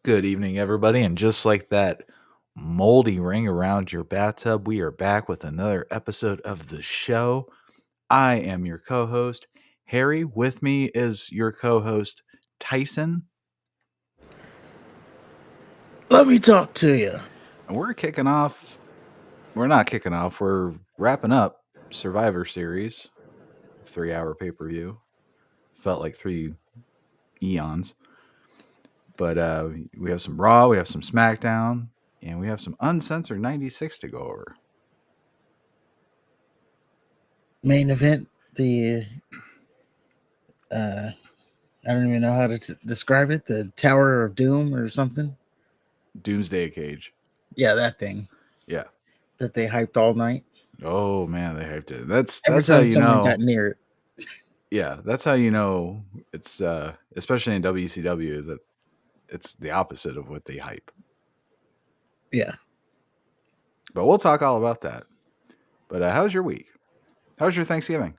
Good evening, everybody. And just like that moldy ring around your bathtub, we are back with another episode of the show. I am your co host, Harry. With me is your co host, Tyson. Let me talk to you. And we're kicking off. We're not kicking off. We're wrapping up Survivor Series, 3 hour pay per view. Felt like 3 eons. But we have some Raw, we have some SmackDown, and we have some uncensored 96 to go over. Main event, the uh I don't even know how to describe it, the Tower of Doom or something. Doomsday Cage. Yeah, that thing Yeah. that they hyped all night. Oh man, they hyped it. That's Every that's how time you someone got know. near it. Yeah, that's how you know it's especially in WCW that it's the opposite of what they hype. Yeah. But we'll talk all about that. But how's your week? How's your Thanksgiving?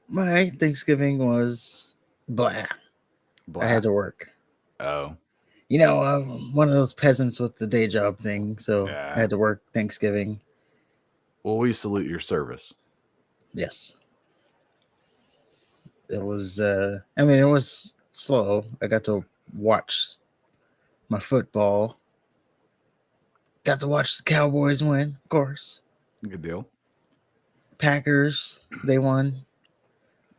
My Thanksgiving was blah. I Blah. had to work. Oh. I'm one of those peasants with the day job thing, so I Yeah. had to work Thanksgiving. Well, we salute your service. Yes. It was slow. I got to watch my football. Got to watch the Cowboys win, of course. Good deal. Packers, they won.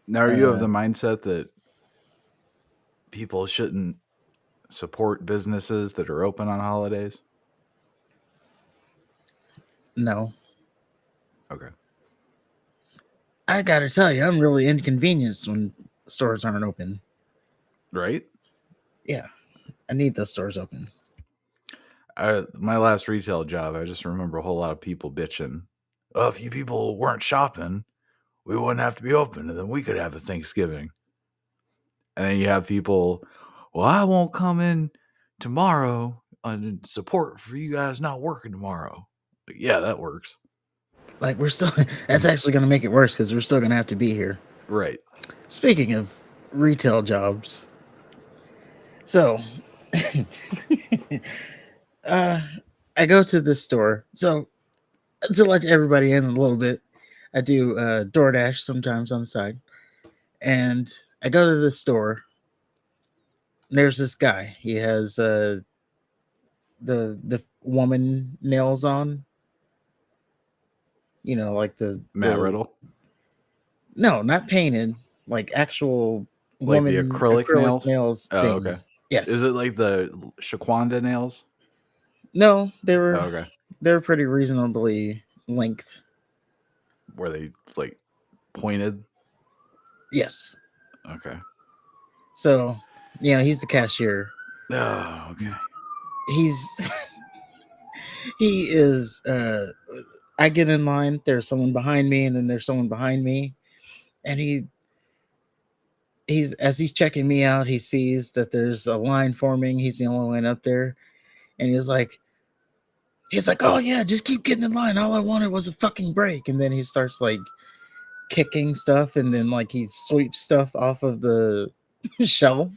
Now, are you of Uh, the mindset that people shouldn't support businesses that are open on holidays? no, Okay. I gotta tell you, I'm really inconvenienced when stores aren't open. Right? Yeah, I need those stores open. My last retail job, I just remember a whole lot of people bitching. Oh, if you people weren't shopping, we wouldn't have to be open, and then we could have a Thanksgiving. And then you have people, well, I won't come in tomorrow on support for you guys not working tomorrow. Like, yeah, that works. Like we're still. That's actually gonna make it worse because we're still gonna have to be here. Right. Speaking of retail jobs, so uh, I go to this store. So to let everybody in a little bit, I do DoorDash sometimes on the side, and I go to this store. There's this guy. He has the woman nails on. Like Matt the Riddle, no, not painted, like actual like the woman acrylic acrylic nails. nails Oh, okay. things. Is Yes. it like the Shaquanda nails? No, they Oh, were okay. they were pretty reasonably length. Where they like pointed? Yes. Okay. So, he's the cashier. Oh, okay. He's he is I get in line, there's someone behind me and then there's someone behind me, and he's as he's checking me out, he sees that there's a line forming, he's the only one up there, and he's like, "Oh yeah, just keep getting in line. All I wanted was a fucking break." And then he starts like kicking stuff, and then like he sweeps stuff off of the shelf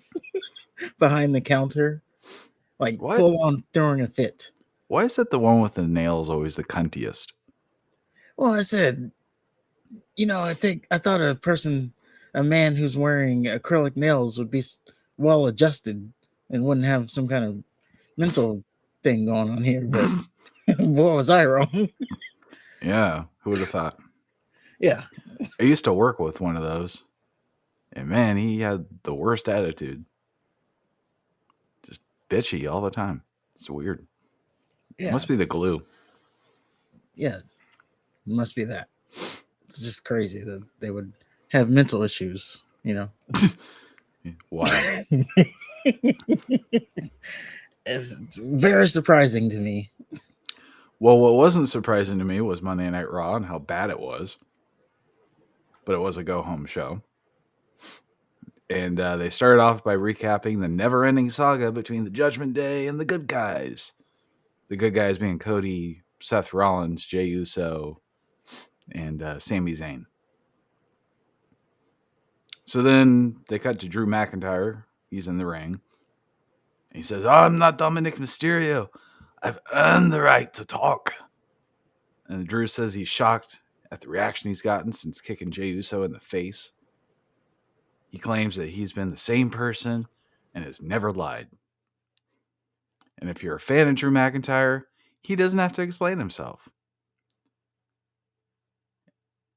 behind the counter, like What? full on throwing a fit. Why is it the one with the nails always the cuntiest? Well, I said, I thought a man who's wearing acrylic nails would be well adjusted and wouldn't have some kind of mental thing going on here. But boy, was I wrong. Yeah, who would have thought? Yeah, I used to work with one of those, and man, he had the worst attitude. Just bitchy all the time. It's weird. yeah, Must be the glue. yeah. Must be that. It's just crazy that they would have mental issues. Why? It's very surprising to me. Well, what wasn't surprising to me was Monday Night Raw and how bad it was. But it was a go home show. And they started off by recapping the never ending saga between the Judgment Day and the good guys. The good guys being Cody, Seth Rollins, Jey Uso, and Sami Zayn. So then they cut to Drew McIntyre. He's in the ring. He says, I'm not Dominic Mysterio. I've earned the right to talk. And Drew says he's shocked at the reaction he's gotten since kicking Jey Uso in the face. He claims that he's been the same person and has never lied. And if you're a fan of Drew McIntyre, he doesn't have to explain himself.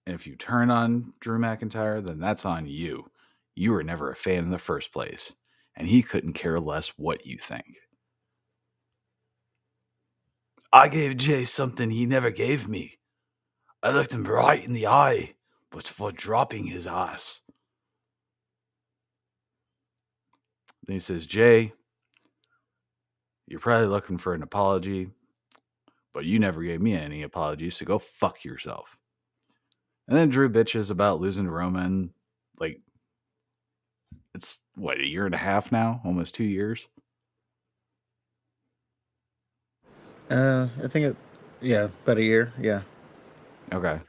And if you turn on Drew McIntyre, then that's on you. You were never a fan in the first place, and he couldn't care less what you think. I gave Jay something he never gave me. I looked him right in the eye, but for dropping his ass. Then he says, Jay, you're probably looking for an apology, but you never gave me any apologies, so go fuck yourself. And then Drew bitches about losing to Roman. Like, it's what, a year and a half now? Almost 2 years? I think about a year. Yeah. Okay. In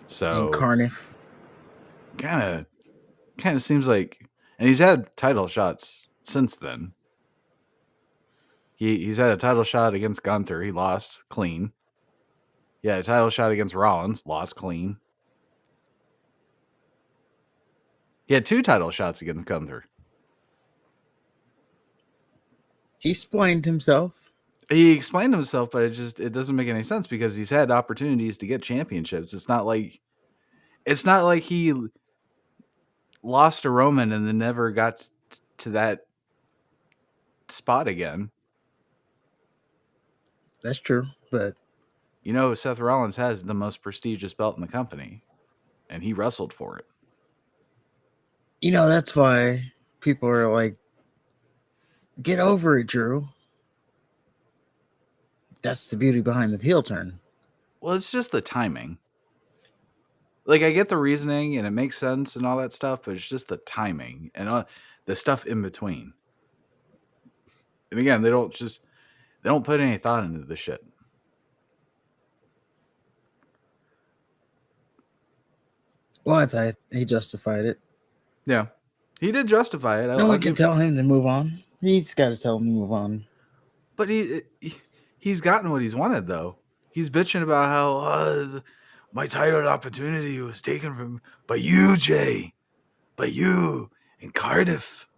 So Cardiff. kind of seems like, and he's had title shots since then. He's had a title shot against Gunther. He lost clean. He had a title shot against Rollins. Lost clean. He had 2 title shots against Gunther. He explained himself. He explained himself, but it doesn't make any sense because he's had opportunities to get championships. It's not like he lost to Roman and then never got to that spot again. That's true, but You know, Seth Rollins has the most prestigious belt in the company, and he wrestled for it. you know that's why people are like, "Get over it, Drew." That's the beauty behind the heel turn. Well, it's just the timing. Like, I get the reasoning and it makes sense and all that stuff, but it's just the timing and the stuff in between. And again, they don't put any thought into the shit. Well, I thought he justified it. Yeah, he did justify it. No one can tell him to move on. He's got to tell him to move on. But he's gotten what he's wanted, though. He's bitching about how my title opportunity was taken from by you, Jay, by you in Cardiff.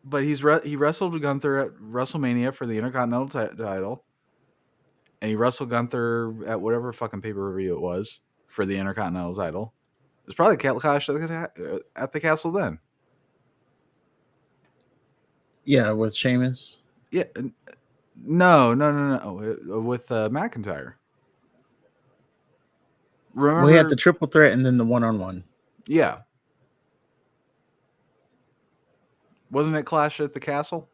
But he wrestled with Gunther at WrestleMania for the Intercontinental title, and he wrestled Gunther at whatever fucking pay-per-view it was for the Intercontinental title. It was probably Clash at the Castle then. Yeah, with Sheamus. Yeah, no, with McIntyre. Remember? Well, he had the triple threat and then the one-on-one. Yeah. Wasn't it Clash at the Castle?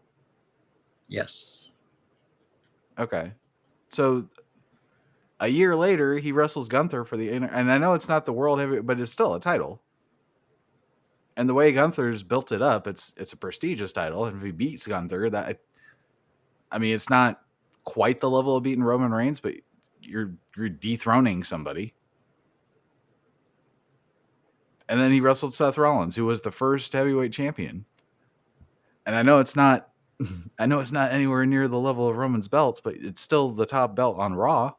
Yes. Okay. So a year later, he wrestles Gunther for the and I know it's not the world heavy, but it's still a title. And the way Gunther's built it up, it's a prestigious title. And if he beats Gunther, it's not quite the level of beating Roman Reigns, but you're dethroning somebody. And then he wrestled Seth Rollins, who was the first heavyweight champion. And I know it's not anywhere near the level of Roman's belts, but it's still the top belt on Raw.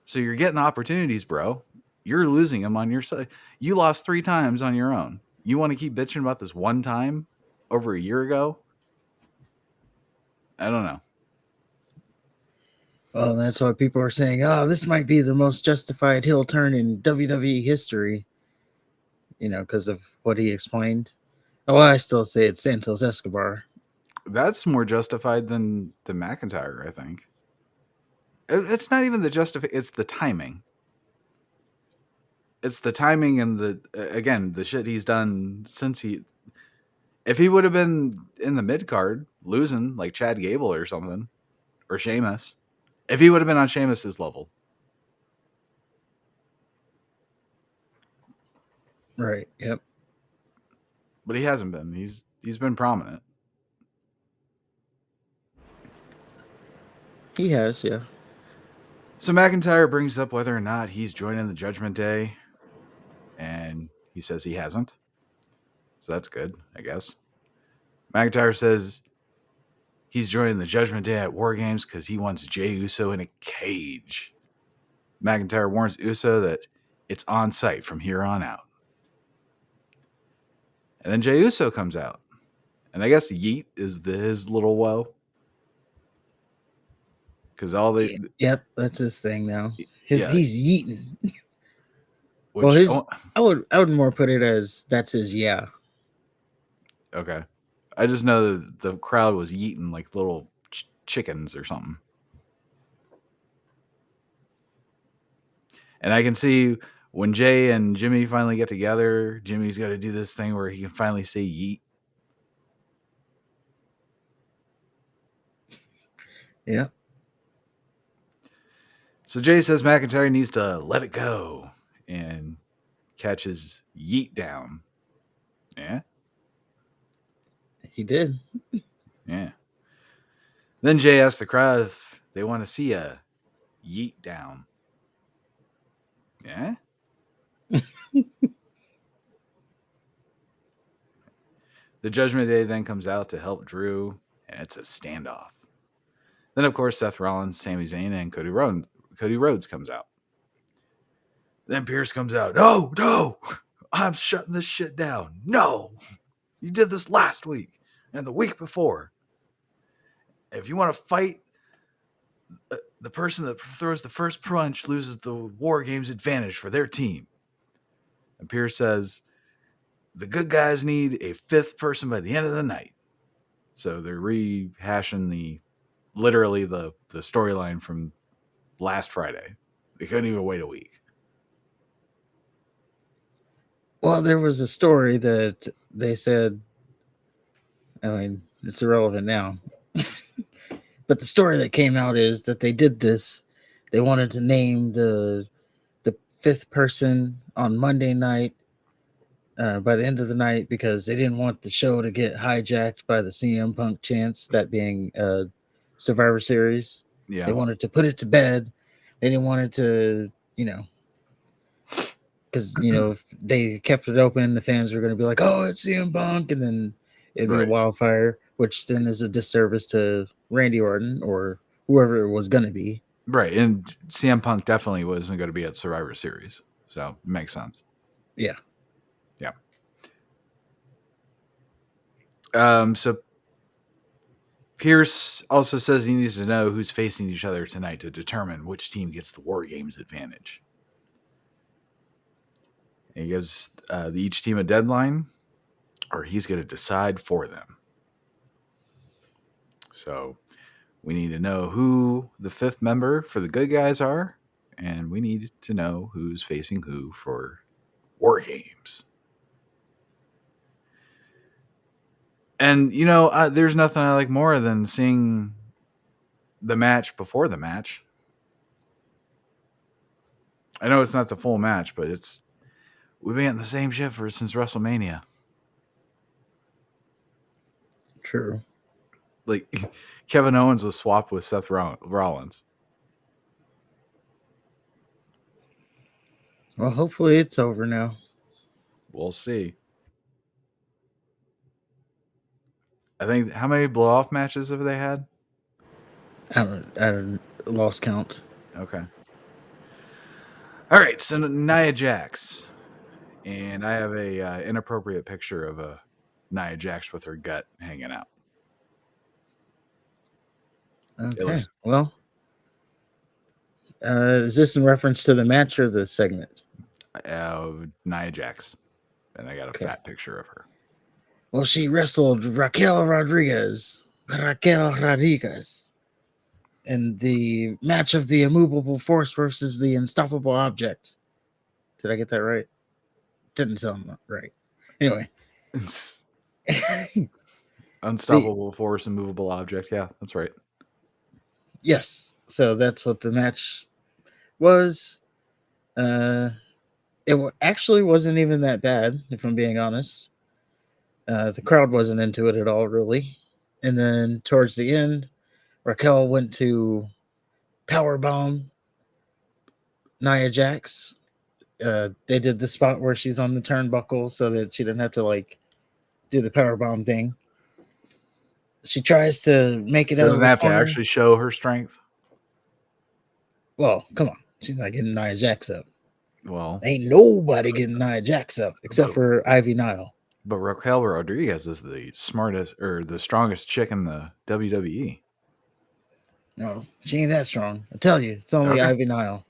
So you're getting opportunities, bro. You're losing them on your side. You lost 3 times on your own. You want to keep bitching about this one time over a year ago? I don't know. Well, that's why people are saying, "Oh, this might be the most justified heel turn in WWE history." You know, because of what he explained. Oh, I still say it's Santos Escobar. That's more justified than McIntyre, I think. It's not even the it's the timing. It's the timing and the shit he's done since if he would have been in the mid card losing like Chad Gable or something or Sheamus, if he would have been on Sheamus's level. Right. Yep. But he hasn't been. He's been prominent. He has, yeah. So McIntyre brings up whether or not he's joining the Judgment Day, and he says he hasn't. So that's good, I guess. McIntyre says he's joining the Judgment Day at War Games because he wants Jey Uso in a cage. McIntyre warns Uso that it's on site from here on out. And then Jey Uso comes out. And I guess Yeet is his little woe. Because all the. Yep, that's his thing now. Yeah. He's yeeting. Which, Well, I would more put it as that's his yeah. Okay. I just know that the crowd was yeeting like little chickens or something. And I can see when Jay and Jimmy finally get together, Jimmy's got to do this thing where he can finally say yeet. Yeah. So Jay says McIntyre needs to let it go and catches yeet down. Yeah. He did. Yeah. Then Jay asks the crowd if they want to see a yeet down. Yeah. The Judgment Day then comes out to help Drew, and it's a standoff. Then, of course, Seth Rollins, Sami Zayn, and Cody Rhodes comes out. Then Pierce comes out. No, I'm shutting this shit down. No, you did this last week and the week before. If you want to fight, the person that throws the first punch loses the War Games advantage for their team. And Pierce says, the good guys need a fifth person by the end of the night. So they're rehashing literally the storyline from last Friday. They couldn't even wait a week. Well, there was a story that they said, I mean, it's irrelevant now. But the story that came out is that they did this. They wanted to name the fifth person on Monday night by the end of the night because they didn't want the show to get hijacked by the CM Punk chance, that being Survivor Series. Yeah. They wanted to put it to bed. They didn't want it to, because, if they kept it open, the fans were going to be like, oh, it's CM Punk. And then it'd be a wildfire, which then is a disservice to Randy Orton or whoever it was going to be. Right. And CM Punk definitely wasn't going to be at Survivor Series. So it makes sense. Yeah. Yeah. So Pierce also says he needs to know who's facing each other tonight to determine which team gets the War Games advantage. And he gives each team a deadline, or he's going to decide for them. So we need to know who the fifth member for the good guys are, and we need to know who's facing who for War Games. And, there's nothing I like more than seeing the match before the match. I know it's not the full match, but we've been getting the same shit since WrestleMania. True. Like, Kevin Owens was swapped with Seth Rollins. Well, hopefully it's over now. We'll see. I think, how many blow-off matches have they had? I don't lost count. Okay. All right, so Nia Jax. And I have a inappropriate picture of Nia Jax with her gut hanging out. Okay. Well, is this in reference to the match or the segment? Nia Jax. And I got a fat picture of her. Well, she wrestled Raquel Rodriguez in the match of the immovable force versus the unstoppable object. Did I get that right? Didn't sound right. Anyway. Unstoppable force, immovable object. Yeah, that's right. Yes. So that's what the match was. It actually wasn't even that bad, if I'm being honest. The crowd wasn't into it at all, really. And then towards the end, Raquel went to powerbomb Nia Jax. They did the spot where she's on the turnbuckle so that she didn't have to do the powerbomb thing. She tries to make it out of Doesn't the have to corner. actually show her strength. Well, come on. She's not getting Nia Jax up. Well, Ain't nobody getting Nia Jax up except but, for Ivy Nile. but Raquel Rodriguez is the smartest or the strongest chick in the WWE. No, she ain't that strong. I tell you, it's only Okay. Ivy Nile.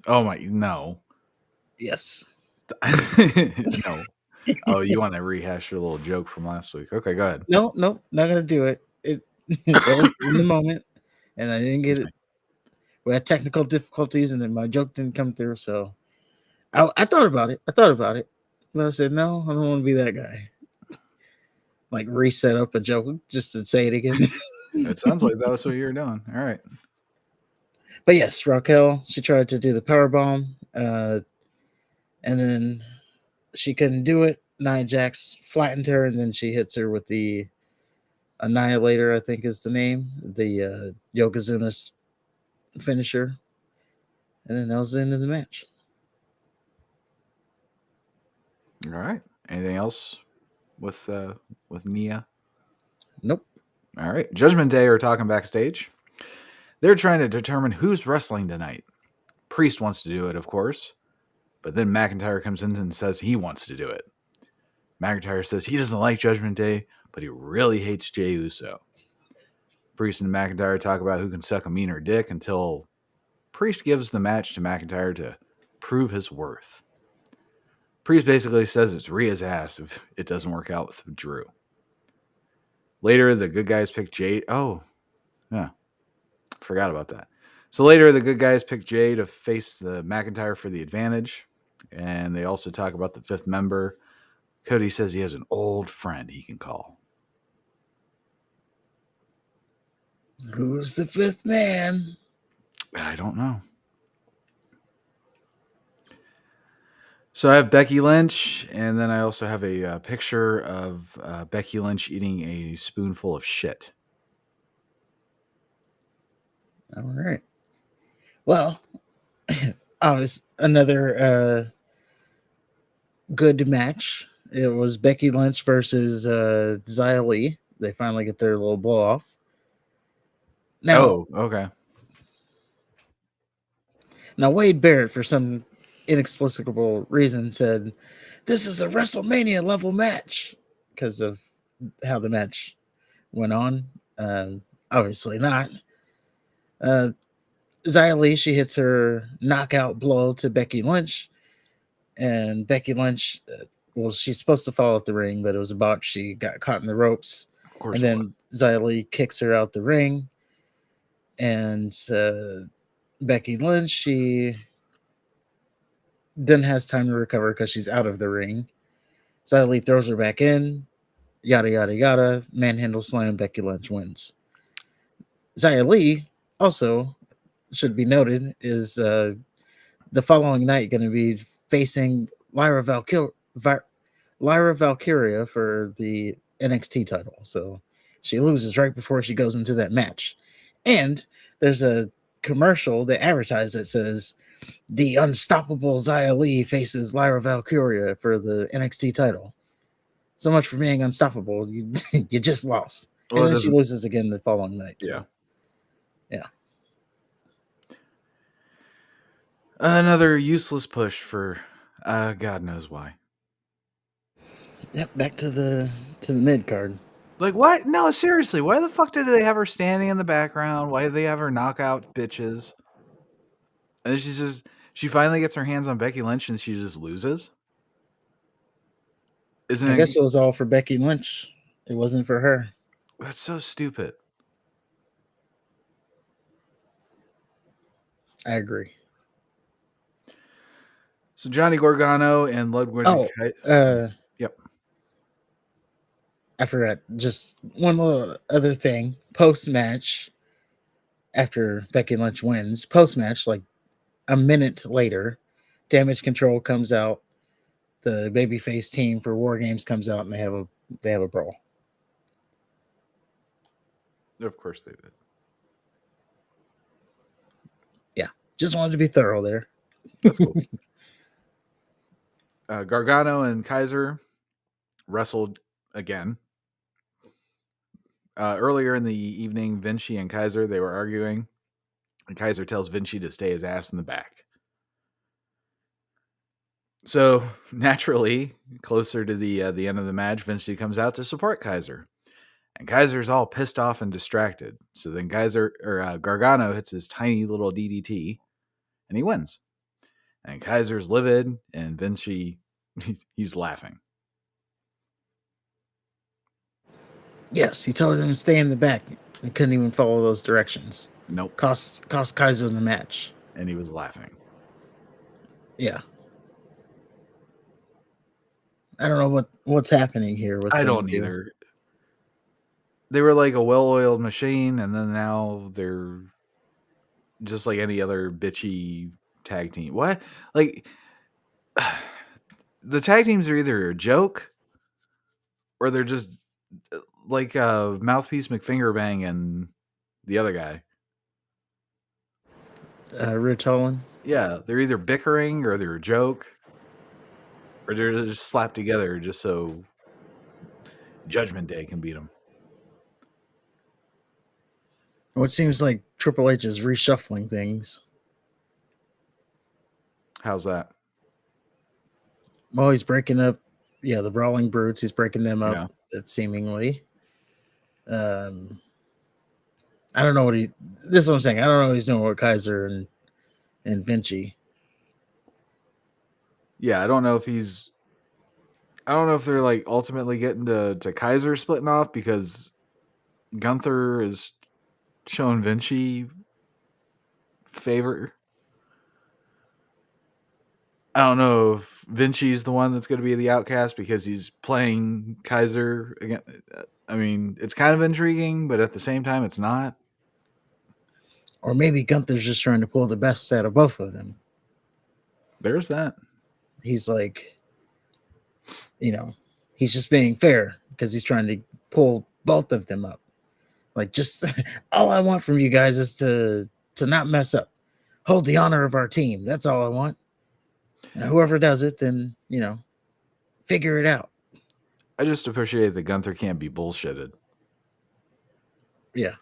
Oh my, no. Yes. No. Oh, you want to rehash your little joke from last week? Okay, go ahead. No, not gonna do it. It was in the moment, and I didn't get Excuse it. me. We had technical difficulties, and then my joke didn't come through. So I thought about it. But I said no. I don't want to be that guy. Like reset up a joke just to say it again. It sounds like that was what you were doing. All right. But yes, Raquel. She tried to do the power bomb, and then she couldn't do it. Nia Jax flattened her, and then she hits her with the Annihilator, I think is the name, the Yokozuna's finisher, and then that was the end of the match. All right. Anything else with Nia? Nope. All right. Judgment Day are talking backstage. They're trying to determine who's wrestling tonight. Priest wants to do it, of course, but then McIntyre comes in and says he wants to do it. McIntyre says he doesn't like Judgment Day, but he really hates Jey Uso. Priest and McIntyre talk about who can suck a meaner dick until Priest gives the match to McIntyre to prove his worth. Priest basically says it's Rhea's ass if it doesn't work out with Drew. Later, the good guys pick Jade. Oh, yeah. Forgot about that. So later, the good guys pick Jay to face the McIntyre for the advantage. And they also talk about the fifth member. Cody says he has an old friend he can call. Who's the fifth man? I don't know. So I have Becky Lynch, and then I also have a picture of Becky Lynch eating a spoonful of shit. All right. Well, it's another good match. It was Becky Lynch versus Xia Li. They finally get their little blow off. Oh, okay. Now Wade Barrett, for some inexplicable reason, said this is a WrestleMania level match because of how the match went on. Obviously not. Xia Li, she hits her knockout blow to Becky Lynch, and Becky Lynch, well, she's supposed to fall out the ring, but it was about she got caught in the ropes, Of course and it was. then Xia Li kicks her out the ring, and Becky Lynch, she then has time to recover because she's out of the ring. Xia Li throws her back in, yada yada yada, manhandle slam, Becky Lynch wins. Xia Li also should be noted is the following night going to be facing Lyra Valkyria for the NXT title. So she loses right before she goes into that match. And there's a commercial they advertise that says the unstoppable Xia Li faces Lyra Valkyria for the NXT title. So much for being unstoppable. You you just lost. Well, And it then she doesn't. loses again the following night. So. Yeah. Yeah. Another useless push for God knows why. Yep, back to the mid card. Like, what? No, seriously. Why the fuck did they have her standing in the background? Why did they have her knock out bitches? And then she finally gets her hands on Becky Lynch and she just loses? Isn't I guess it? it was all for Becky Lynch. It wasn't for her. That's so stupid. I agree. So Johnny Gargano and Ludwig. Oh, Yep. I forgot just one little other thing. Post match, after Becky Lynch wins, post match, like a minute later, Damage Control comes out. The babyface team for War Games comes out, and they have a brawl. Of course they did. Yeah, just wanted to be thorough there. That's cool. Gargano and Kaiser wrestled again. Earlier in the evening, Vinci and Kaiser, they were arguing, and Kaiser tells Vinci to stay his ass in the back. So naturally, closer to the end of the match, Vinci comes out to support Kaiser, and Kaiser's all pissed off and distracted. So then Gargano hits his tiny little DDT, and he wins. And Kaiser's livid, and Vinci, he's laughing. Yes, he told him to stay in the back. He couldn't even follow those directions. Nope. Cost Kaiser the match. And he was laughing. Yeah. I don't know what's happening here with I them don't two. either. They were like a well-oiled machine, and then now they're just like any other bitchy tag team. What? Like, the tag teams are either a joke or they're just like Mouthpiece McFingerbang and the other guy. Rich Holland. Yeah, they're either bickering or they're a joke or they're just slapped together just so Judgment Day can beat them. Well, it seems like Triple H is reshuffling things. How's that? Well, he's breaking up, the Brawling Brutes. He's breaking them up, Yeah. seemingly. I don't know what this is what I'm saying. I don't know what he's doing with Kaiser and Vinci. Yeah, I don't know if they're like ultimately getting to Kaiser splitting off because Gunther is showing Vinci favor. I don't know if Vinci's the one that's going to be the outcast because he's playing Kaiser again. I mean, it's kind of intriguing, but at the same time, it's not. Or maybe Gunther's just trying to pull the best out of both of them. There's that. He's like, he's just being fair because he's trying to pull both of them up. Like, just all I want from you guys is to not mess up. Hold the honor of our team. That's all I want. And whoever does it, then, figure it out. I just appreciate that Gunther can't be bullshitted. Yeah.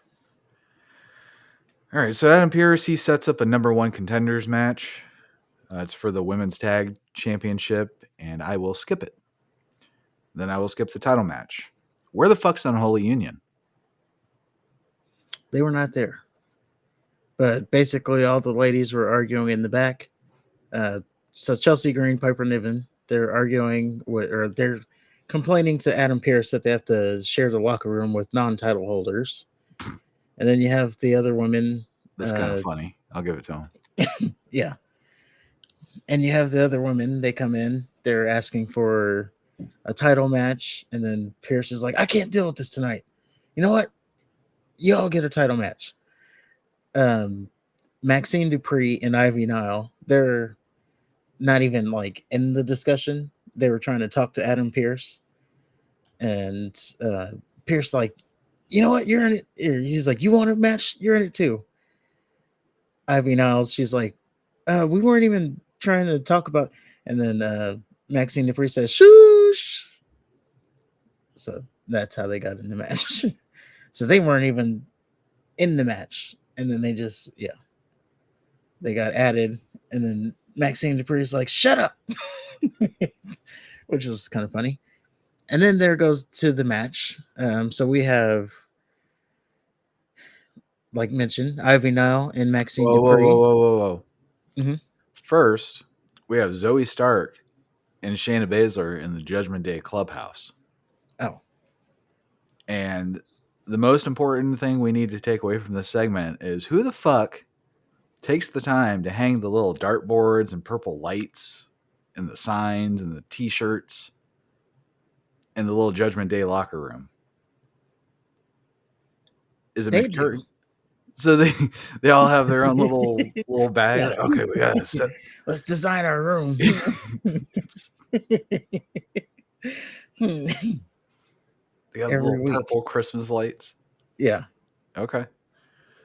All right, so Adam Pearce, he sets up a number one contenders match. It's for the Women's Tag Championship, and I will skip it. Then I will skip the title match. Where the fuck's Unholy Union? They were not there. But basically, all the ladies were arguing in the back. So Chelsea Green, Piper Niven, they're arguing they're complaining to Adam Pearce that they have to share the locker room with non-title holders. And then you have the other women. That's kind of funny. I'll give it to him. Yeah. And you have the other women. They come in. They're asking for a title match. And then Pearce is like, I can't deal with this tonight. You know what? You all get a title match. Maxine Dupree and Ivy Nile, they're not even like in the discussion. They were trying to talk to Adam Pearce. And Pearce like, you know what? You're in it. He's like, you want a match? You're in it too. Ivy Niles, she's like, we weren't even trying to talk about. And then Maxine Dupree says, shoosh. So that's how they got in the match. So they weren't even in the match. And then they just, they got added. And then Maxine Dupree is like, shut up. Which was kind of funny. And then there goes to the match. So we have, like mentioned, Ivy Nile and Maxine Dupree. Whoa. Mm-hmm. First, we have Zoe Stark and Shayna Baszler in the Judgment Day Clubhouse. Oh. And the most important thing we need to take away from this segment is who the fuck takes the time to hang the little dartboards and purple lights and the signs and the t-shirts in the little Judgment Day locker room? Is it McTurk? So they all have their own little bag. Yeah. Like, okay, we gotta set. Let's design our room. They have little purple Christmas lights. Yeah. Okay.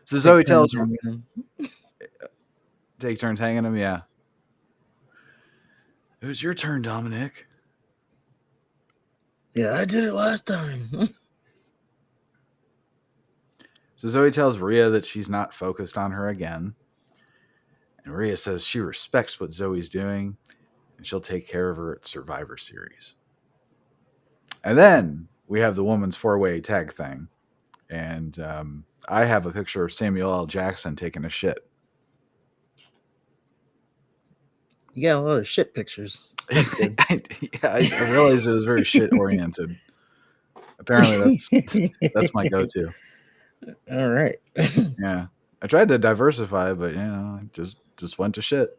So Zoe tells her, take turns hanging them. Yeah. It was your turn, Dominic. Yeah, I did it last time. So Zoe tells Rhea that she's not focused on her again. And Rhea says she respects what Zoe's doing and she'll take care of her at Survivor Series. And then we have the women's 4-way tag thing. And I have a picture of Samuel L. Jackson taking a shit. You got a lot of shit pictures. That's good. I realized it was very shit oriented. Apparently, that's my go-to. All right. Yeah, I tried to diversify, but just went to shit.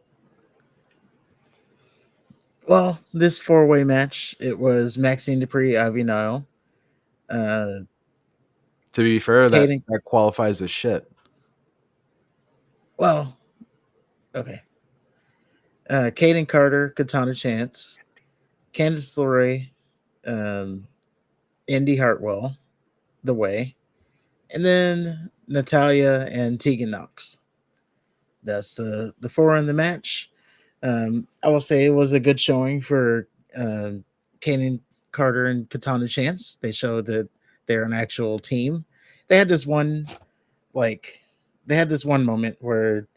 Well, this 4-way match, it was Maxine Dupree, Ivy Nile, To be fair, that Kaden. qualifies as shit. Well, okay. Kaden Carter, Katana Chance, Candice LeRae, Indy Hartwell, The Way, and then Natalia and Tegan Knox. That's the 4 in the match. I will say it was a good showing for Kaden Carter and Katana Chance. They showed that they're an actual team. They had this one, moment where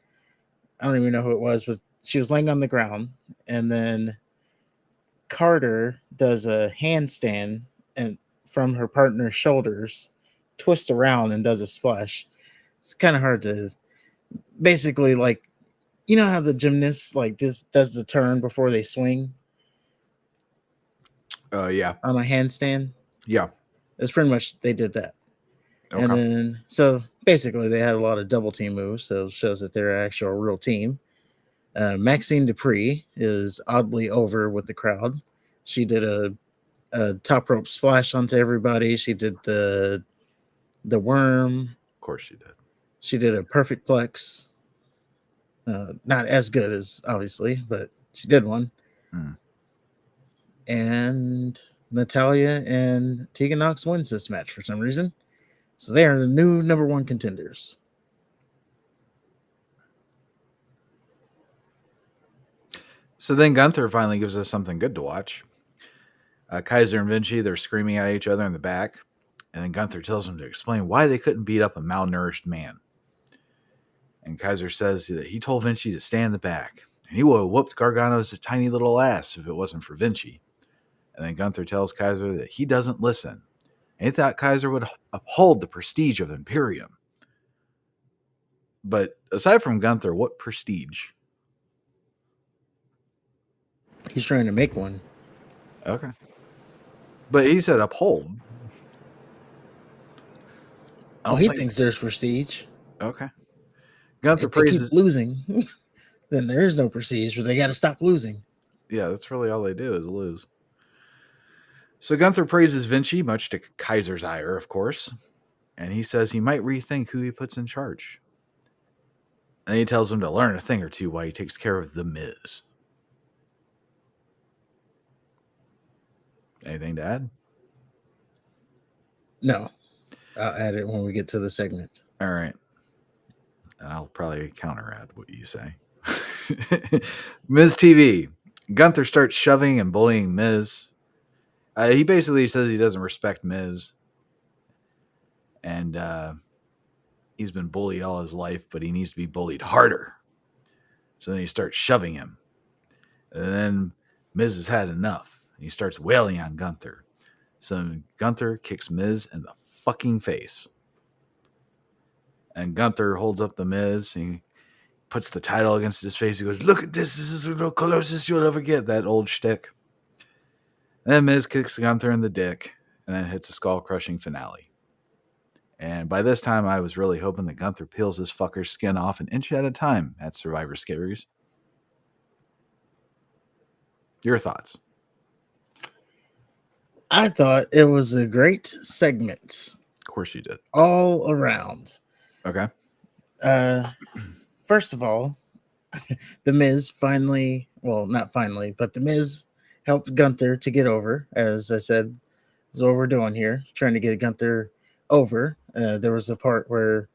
I don't even know who it was, but she was laying on the ground, and then Carter does a handstand and from her partner's shoulders, twists around and does a splash. It's kind of hard to basically you know how the gymnast just does the turn before they swing Yeah. on a handstand. Yeah. It's pretty much they did that. Okay. And then so basically they had a lot of double team moves, so it shows that they're actual real team. Maxine Dupree is oddly over with the crowd. She did a top rope splash onto everybody. She did the worm. Of course she did. She did a perfect plex. Not as good as obviously, but she did one. And Natalia and Tegan Knox wins this match for some reason. So they are the new number 1 contenders. So then Gunther finally gives us something good to watch. Kaiser and Vinci, they're screaming at each other in the back. And then Gunther tells them to explain why they couldn't beat up a malnourished man. And Kaiser says that he told Vinci to stay in the back. And he would have whooped Gargano's tiny little ass if it wasn't for Vinci. And then Gunther tells Kaiser that he doesn't listen. And he thought Kaiser would uphold the prestige of Imperium. But aside from Gunther, what prestige? He's trying to make one. Okay. But he said uphold. Oh, he thinks there's prestige. Okay. Gunther if they praises keep losing, then there is no prestige, but they got to stop losing. Yeah, that's really all they do is lose. So Gunther praises Vinci, much to Kaiser's ire, of course. And he says he might rethink who he puts in charge. And he tells him to learn a thing or two while he takes care of The Miz. Anything to add? No. I'll add it when we get to the segment. All right. And I'll probably counter add what you say. Miz TV. Gunther starts shoving and bullying Miz. He basically says he doesn't respect Miz. And he's been bullied all his life, but he needs to be bullied harder. So then he starts shoving him. And then Miz has had enough. And he starts wailing on Gunther. So Gunther kicks Miz in the fucking face. And Gunther holds up the Miz. He puts the title against his face. He goes, "Look at this. This is the closest you'll ever get." That old shtick. And then Miz kicks Gunther in the dick. And then hits a skull-crushing finale. And by this time, I was really hoping that Gunther peels this fucker's skin off an inch at a time at Survivor Series. Your thoughts? I thought it was a great segment. Of course you did. All around. Okay. First of all, The Miz finally, well, not finally, but The Miz helped Gunther to get over. As I said, is what we're doing here, trying to get Gunther over. There was a part where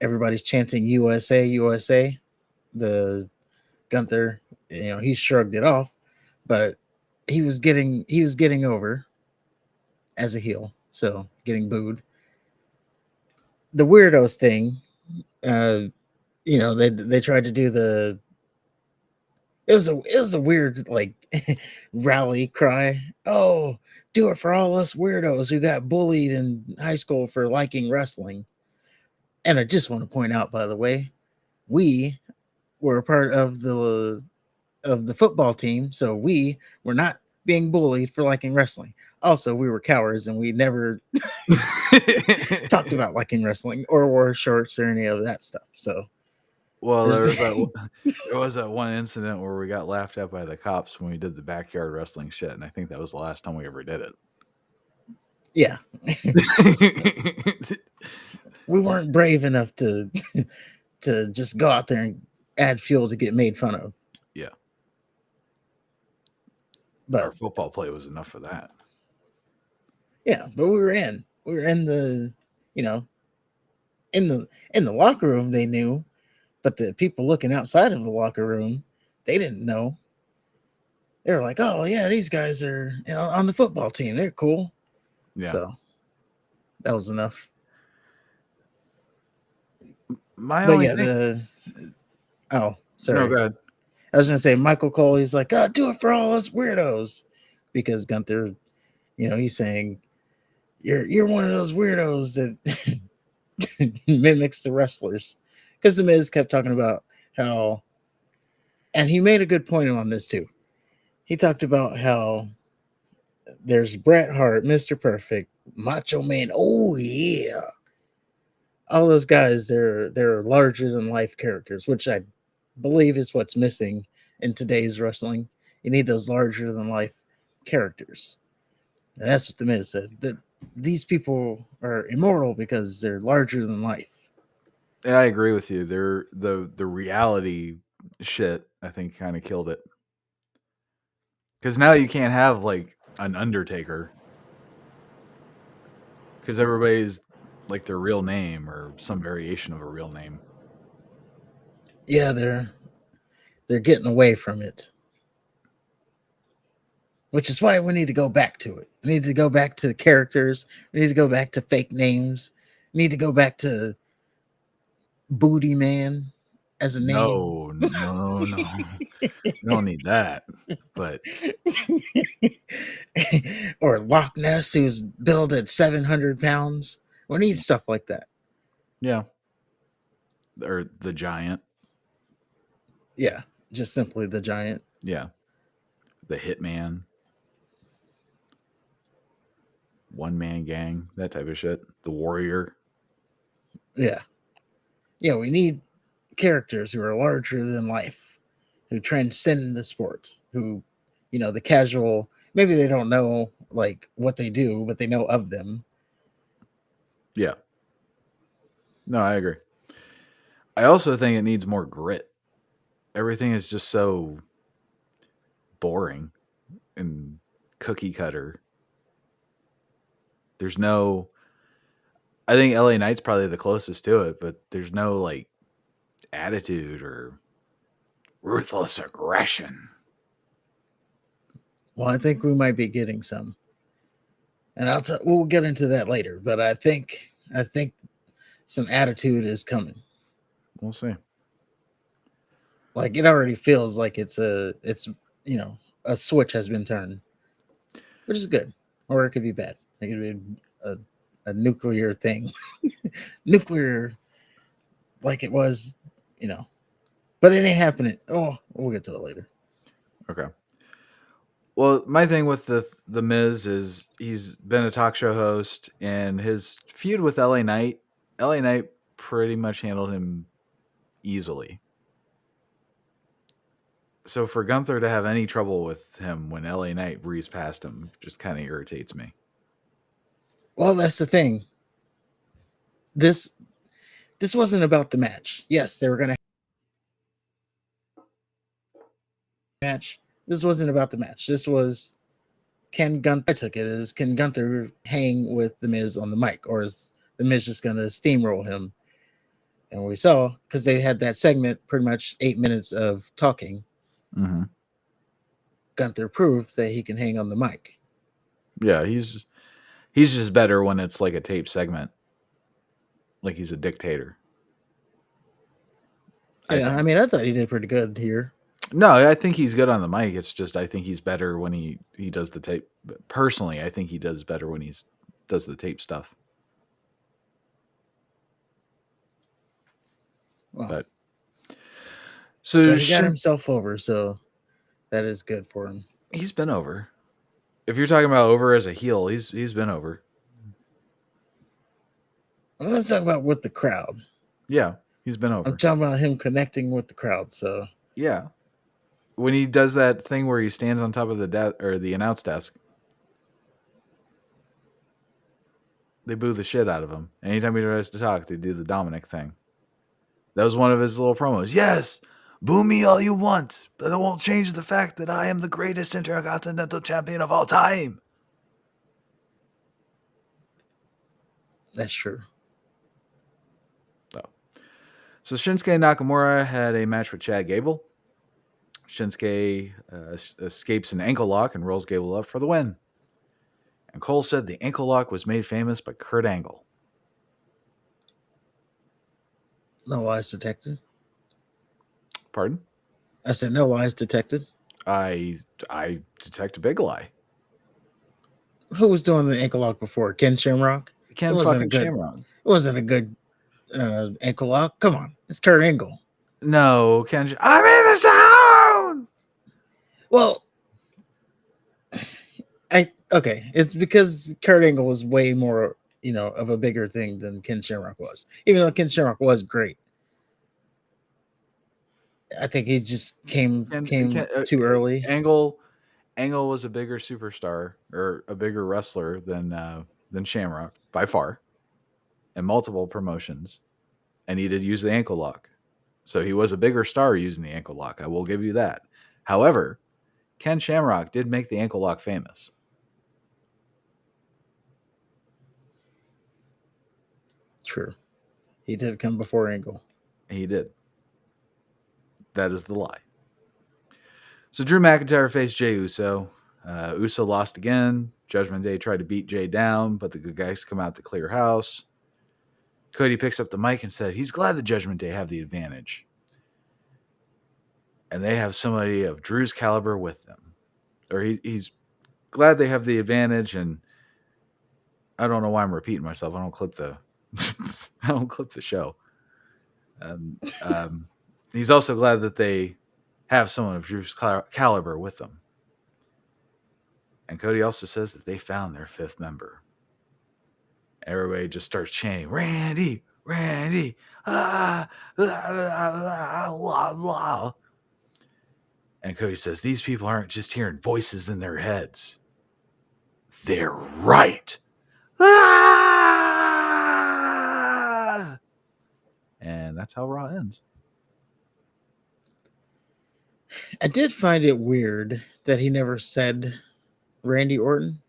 everybody's chanting USA, USA. The Gunther, he shrugged it off, but he was getting over as a heel, so getting booed. the weirdos thing, uh, they tried to do the it was a weird like rally cry. Oh, do it for all us weirdos who got bullied in high school for liking wrestling. And I just want to point out, by the way, we were a part of the football team, so we were not being bullied for liking wrestling. Also, we were cowards and we never talked about liking wrestling or wore shorts or any of that stuff. So Well, there's there was that one incident where we got laughed at by the cops when we did the backyard wrestling shit, and I think that was the last time we ever did yeah, it. we weren't brave enough to to just go out there and add fuel to get made fun of. Yeah, our But football play was enough for that. yeah, but we were in the you know in the locker room. They knew, but the people looking outside of the locker room, they didn't know. They were like, "Oh yeah, these guys are on the football team. They're cool." Yeah. So that was enough. My But only yeah, thing. oh, No, go sorry. ahead. I was gonna say Michael Cole. He's like, "Oh, do it for all us weirdos," because Gunther, he's saying you're one of those weirdos that mimics the wrestlers. Because the Miz kept talking about how, and he made a good point on this too. He talked about how there's Bret Hart, Mr. Perfect, Macho Man. Oh yeah, all those guys. They're larger than life characters, which I believe is what's missing in today's wrestling. You need those larger than life characters. And that's what the Miz said. That these people are immortal because they're larger than life. Yeah, I agree with you. The reality shit, I think, kind of killed it. Because now you can't have like an Undertaker because everybody's like their real name or some variation of a real name. Yeah, they're getting away from it, which is why we need to go back to it. We need to go back to the characters. We need to go back to fake names. We need to go back to Booty Man as a name. No, no, no. We don't need that. But Or Loch Ness, who's billed at 700 pounds. We need stuff like that. yeah, or the giant. Yeah, just simply the giant. Yeah, the hitman, one man gang, that type of shit. The warrior. Yeah. Yeah, we need characters who are larger than life, who transcend the sport, who, the casual, maybe they don't know like what they do, but they know of them. Yeah. No, I agree. I also think it needs more grit. Everything is just so boring and cookie cutter. There's no. I think LA Knight's probably the closest to it, but there's no like attitude or ruthless aggression. Well, I think we might be getting some, and we'll get into that later. But I think some attitude is coming. We'll see. Like it already feels like it's a switch has been turned, which is good, or it could be bad. It could be a, a nuclear thing, nuclear like it was, you know. But it ain't happening. Oh, we'll get to it later. Okay. Well, my thing with the Miz is he's been a talk show host, and his feud with LA Knight, LA Knight pretty much handled him easily. So for Gunther to have any trouble with him when LA Knight breezed past him just kind of irritates me. Well, that's the thing. This this wasn't about the match. Yes, they were gonna match. This wasn't about the match. This was can Gunther I took it as can Gunther hang with the Miz on the mic, or is the Miz just gonna steamroll him? And we saw because they had that segment, pretty much 8 minutes of talking. Mm-hmm. Gunther proves that he can hang on the mic. Yeah, he's just better when it's like a tape segment. like he's a dictator. I Yeah, I think. mean, I thought he did pretty good here. No, I think he's good on the mic. It's just I think he's better when he does the tape. Personally, I think he does better when he's does the tape stuff. Well, But so but he got himself over, so that is good for him. he's been over. If you're talking about over as a heel, he's been over. Well, let's talk about with the crowd. Yeah, he's been I'm over. talking about him connecting with the crowd. So Yeah, when he does that thing where he stands on top of the or the announce desk, they boo the shit out of him. Anytime he tries to talk, they do the Dominic thing. That was one of his little promos. Yes, boo me all you want, but that won't change the fact that I am the greatest intercontinental champion of all time. that's true. Oh. So Shinsuke Nakamura had a match with Chad Gable. Shinsuke escapes an ankle lock and rolls Gable up for the win. And Cole said the ankle lock was made famous by Kurt Angle. No lies detected. Pardon? I said no lies detected. I detect a big lie. Who was doing the ankle lock before? Ken Shamrock. Ken It wasn't a fucking good. Shamrock. It wasn't a good ankle lock. Come on, it's Kurt Angle. No, Ken. I'm in the zone. Well, okay. It's because Kurt Angle was way more, of a bigger thing than Ken Shamrock was. Even though Ken Shamrock was great, I think he just came too early. Angle was a bigger superstar or a bigger wrestler than Shamrock by far, in multiple promotions, and he did use the ankle lock. So he was a bigger star using the ankle lock. I will give you that. However, Ken Shamrock did make the ankle lock famous. True. He did come before Angle. He did. That is the lie. So Drew McIntyre faced Jey Uso. Uso lost again. Judgment Day tried to beat Jey down, but the good guys come out to clear house. Cody picks up the mic and said he's glad the Judgment Day have the advantage. And they have somebody of Drew's caliber with them. Or he's glad they have the advantage, and I don't know why I'm repeating myself. I don't clip the show. He's also glad that they have someone of Drew's caliber with them. And Cody also says that they found their fifth member. Everybody just starts chanting, Randy, Randy, blah, blah, blah. And Cody says, these people aren't just hearing voices in their heads. They're right. And that's how Raw ends. I did find it weird that he never said Randy Orton.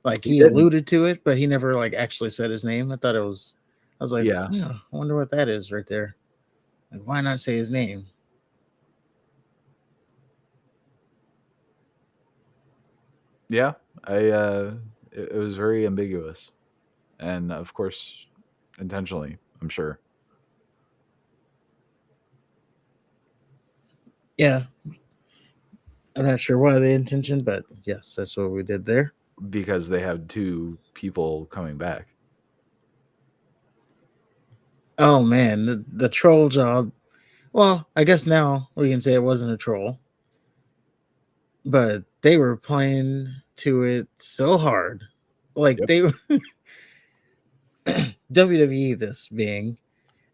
Like he alluded to it, but he never actually said his name. I was like, yeah, I wonder what that is right there. Like, why not say his name? Yeah, it was very ambiguous, and of course, intentionally, I'm sure. Yeah, I'm not sure why the intention, but yes, that's what we did there. Because they had two people coming back. Oh man, the troll job. Well, I guess now we can say it wasn't a troll, but they were playing to it so hard. Like they WWE, this being,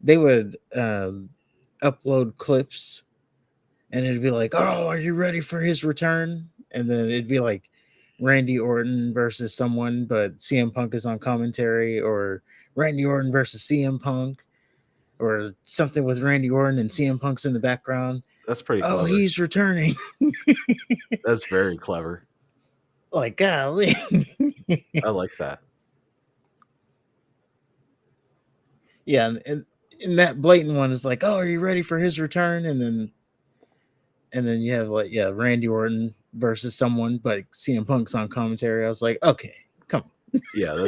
they would upload clips and it'd be like, oh, are you ready for his return? And then it'd be like Randy Orton versus someone, but CM Punk is on commentary, or Randy Orton versus CM Punk, or something with Randy Orton and CM Punk's in the background. That's pretty clever. Oh, he's returning. That's very clever. Like, golly. I like that. Yeah, and that blatant one is like, oh, are you ready for his return? And then you have Randy Orton versus someone, but CM Punk's on commentary. I was like, okay, come on. Yeah,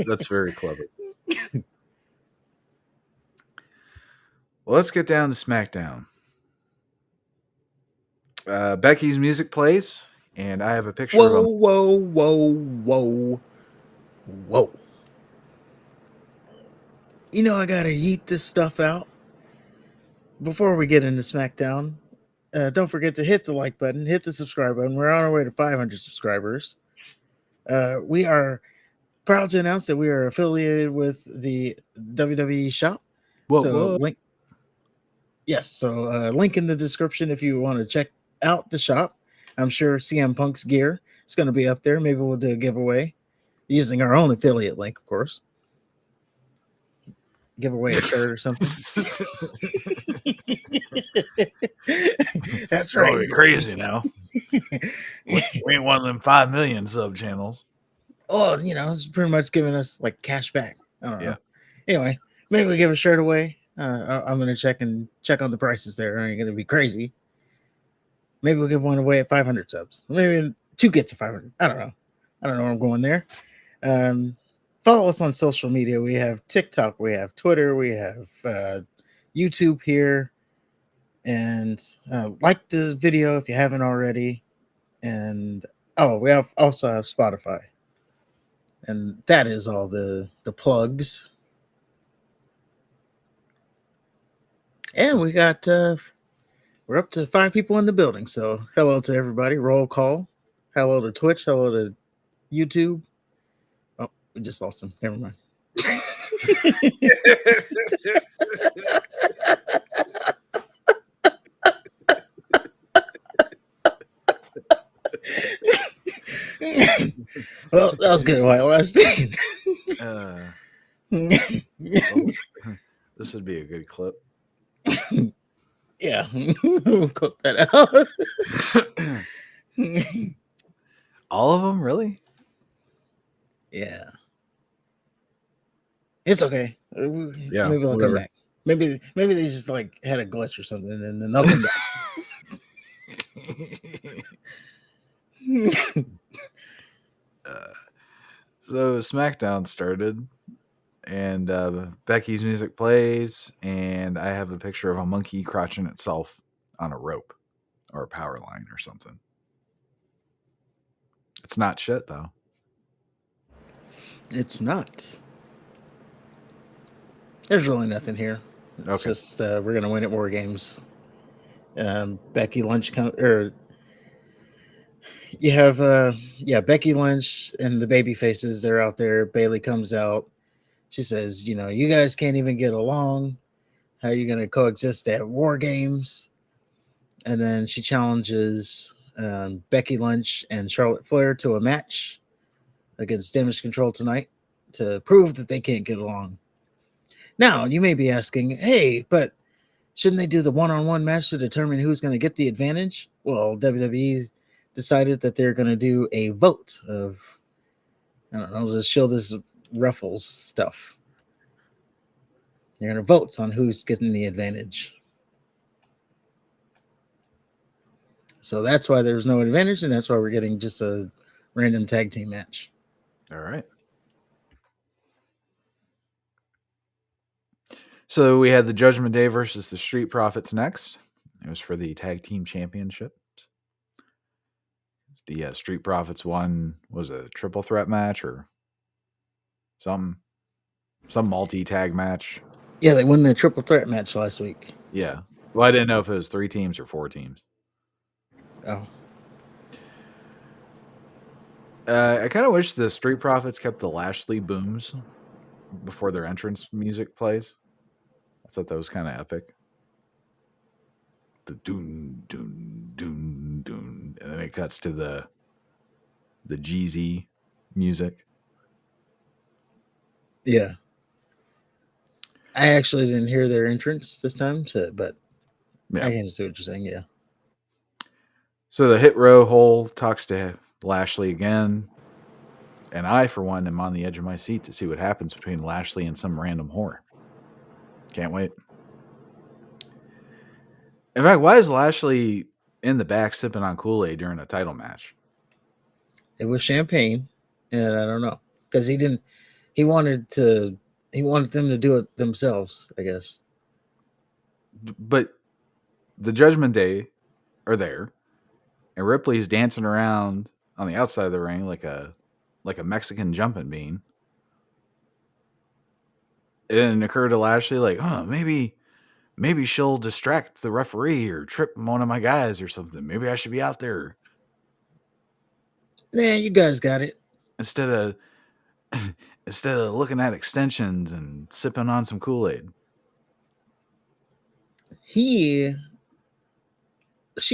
that's very clever. Well, let's get down to SmackDown. Becky's music plays, and I have a picture of Whoa, a. whoa, whoa, whoa, whoa. You know, I gotta yeet this stuff out. Before we get into SmackDown, don't forget to hit the like button, hit the subscribe button. We're on our way to 500 subscribers. We are proud to announce that we are affiliated with the WWE shop. So What? link, yes. So link in the description if you want to check out the shop. I'm sure CM Punk's gear is going to be up there. Maybe we'll do a giveaway using our own affiliate link, of course. Give away a shirt or something. That's Oh, right. you're crazy now. We ain't one of them 5 million sub channels. Oh, you know, it's pretty much giving us like cash back. I don't Yeah. know. Anyway, maybe we give a shirt away. I'm gonna check on the prices there. I ain't gonna be crazy. Maybe we'll give one away at 500 subs. Maybe two get to 500. I don't know. I don't know where I'm going there. Um, Follow us on social media. We have TikTok, we have Twitter, we have YouTube here, and like the video if you haven't already. And we also have Spotify. And that is all the plugs. And we got we're up to 5 people in the building. So hello to everybody. Roll call. Hello to Twitch. Hello to YouTube. Oh, we just lost him. Never mind. Well, that was good while it lasted. Well, this would be a good clip. Yeah, we'll cut that out. All of them, really? Yeah, it's okay. Yeah, Maybe they'll come whatever. back. Maybe they just like had a glitch or something, and then they'll come back. So SmackDown started, and Becky's music plays, and I have a picture of a monkey crotching itself on a rope or a power line or something. It's not shit though. It's not. There's really nothing here. It's Okay. just we're gonna win at War Games. Becky Lynch or you have Becky Lynch and the baby faces. They're out there. Bailey comes out. She says, you know, you guys can't even get along. How are you gonna coexist at War Games? And then she challenges Becky Lynch and Charlotte Flair to a match against Damage Control tonight to prove that they can't get along. Now, you may be asking, hey, but shouldn't they do the one-on-one match to determine who's going to get the advantage? Well, WWE decided that they're going to do a vote of, I don't know, just show this Ruffles stuff. They're going to vote on who's getting the advantage. So that's why there's no advantage, and that's why we're getting just a random tag team match. All right. So we had the Judgment Day versus the Street Profits next. It was for the tag team championships. The Street Profits won, was a triple threat match or some multi-tag match. Yeah, they won the triple threat match last week. Yeah. Well, I didn't know if it was 3 teams or 4 teams. Oh. I kind of wish the Street Profits kept the Lashley booms before their entrance music plays. I thought that was kind of epic. The doon doon doon doon, and then it cuts to the Jeezy music. Yeah. I actually didn't hear their entrance this time, but Yeah. I can see what you're saying. Yeah. So the Hit Row Hole talks to Lashley again, and I, for one, am on the edge of my seat to see what happens between Lashley and some random whore. Can't wait. In fact, why is Lashley in the back sipping on Kool-Aid during a title match? It was champagne, and I don't know because he didn't. He wanted them to do it themselves, I guess. But the Judgment Day are there, and Ripley's dancing around on the outside of the ring like a Mexican jumping bean. And it occurred to Lashley like, maybe she'll distract the referee or trip one of my guys or something. Maybe I should be out there Yeah, you guys got it. instead of instead of looking at extensions and sipping on some Kool-Aid. She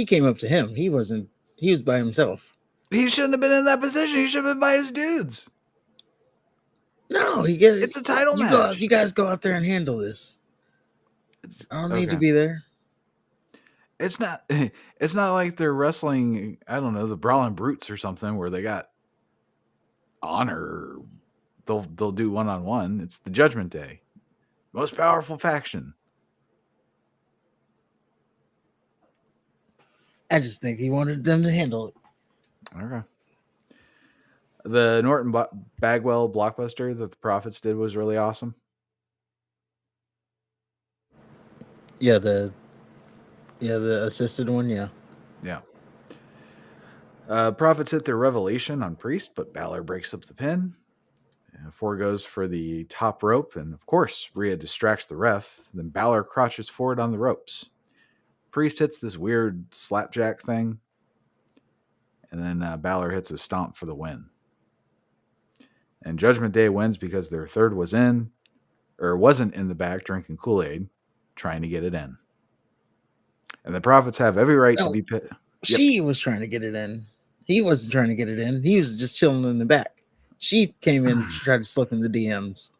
came up to him. He wasn't. He was by himself. He shouldn't have been in that position. He should have been by his dudes. No, he get it. It's a title You go. match. You guys go out there and handle this. I don't need to be there. It's not. It's not like they're wrestling. I don't know, the Brawling Brutes or something where they got honor. They'll do 1-on-1. It's the Judgment Day, most powerful faction. I just think he wanted them to handle it. Okay. The Norton Bagwell blockbuster that the Profits did was really awesome. Yeah, the assisted one. Yeah. Profits hit their revelation on Priest, but Balor breaks up the pin. Four goes for the top rope, and of course, Rhea distracts the ref. Then Balor crouches forward on the ropes. Priest hits this weird slapjack thing, and then Balor hits a stomp for the win. And Judgment Day wins because their third wasn't in the back drinking Kool-Aid, trying to get it in. And the Profits have every right to be pit. She was trying to get it in. He wasn't trying to get it in. He was just chilling in the back. She came in to try to slip in the DMs.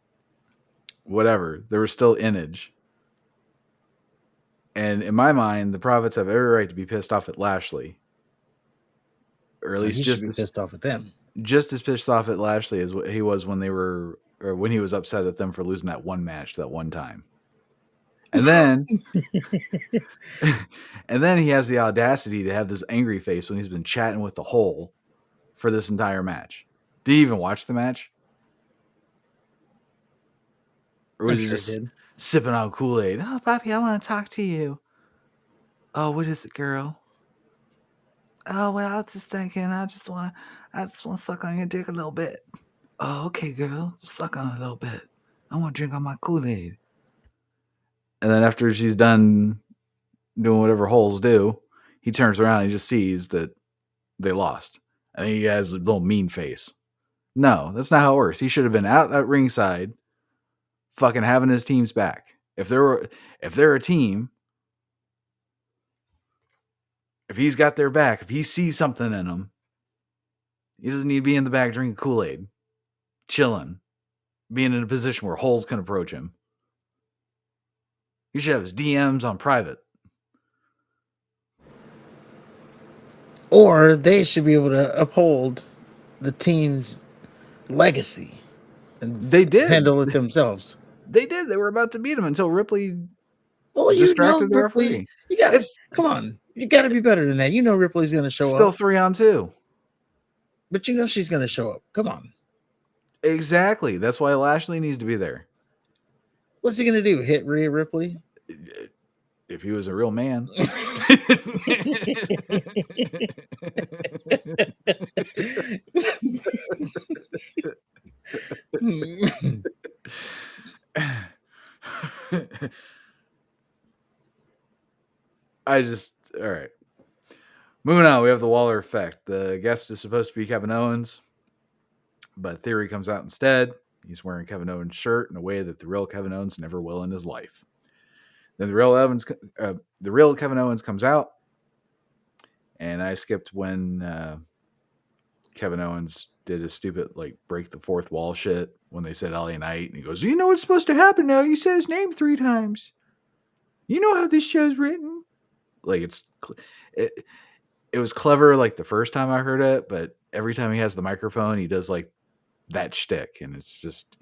Whatever. There was still innage. And in my mind, the Profits have every right to be pissed off at Lashley. Or at least he should be pissed off at them. Just as pissed off at Lashley as he was when he was upset at them for losing that one match that one time. And then and then he has the audacity to have this angry face when he's been chatting with the Hole for this entire match. Did you even watch the match? Or was he just sipping on Kool-Aid? Oh, Bobby, I want to talk to you. Oh, what is it, girl? Oh, well, I was just thinking, I just want to suck on your dick a little bit. Oh, okay, girl. Just suck on it a little bit. I want to drink on my Kool-Aid. And then after she's done doing whatever holes do, he turns around and he just sees that they lost. And he has a little mean face. No, that's not how it works. He should have been out at ringside fucking having his team's back. If they're a team, if he's got their back, if he sees something in them, he doesn't need to be in the back drinking Kool-Aid, chilling, being in a position where holes can approach him. He should have his DMs on private. Or they should be able to uphold the team's legacy. And they did handle it themselves. They did. They were about to beat him until Ripley distracted the referee. You got to come on. You got to be better than that. You know Ripley's going to show still up. Still 3-on-2. But you know she's going to show up. Come on. Exactly. That's why Lashley needs to be there. What's he going to do? Hit Rhea Ripley? If he was a real man. All right. Moving on, we have the Waller effect. The guest is supposed to be Kevin Owens, but Theory comes out instead. He's wearing Kevin Owens' shirt in a way that the real Kevin Owens never will in his life. Then the real Kevin Owens comes out, and I skipped when Kevin Owens did his stupid break the fourth wall shit when they said LA Knight, and he goes, "You know what's supposed to happen now? You say his name 3 times. You know how this show's written." It was clever the first time I heard it, but every time he has the microphone, he does that shtick, and it's just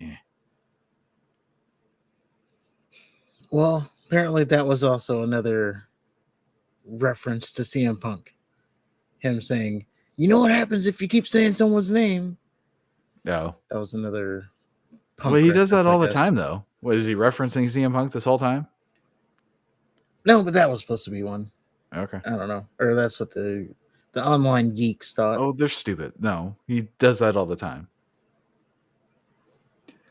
Well, apparently that was also another reference to CM Punk. Him saying, "You know what happens if you keep saying someone's name?" No. That was another Punk. Well, he does that all the time, though. What, is he referencing CM Punk this whole time? No, but that was supposed to be one. Okay. I don't know, or that's what the online geeks thought. Oh, they're stupid. No, he does that all the time.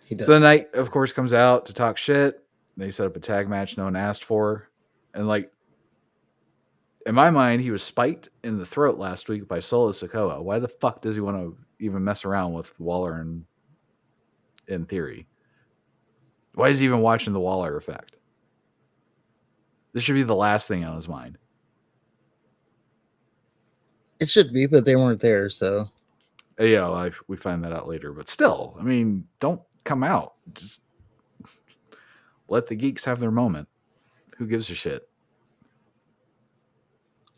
He So the does. Knight, of course, comes out to talk shit. They set up a tag match no one asked for. And, like, in my mind, he was spiked in the throat last week by Solo Sikoa. Why the fuck does he want to even mess around with Waller in theory? Why is he even watching the Waller effect? This should be the last thing on his mind. It should be, but they weren't there, so Yeah, we find that out later. But still, I mean, don't come out. Just let the geeks have their moment. Who gives a shit?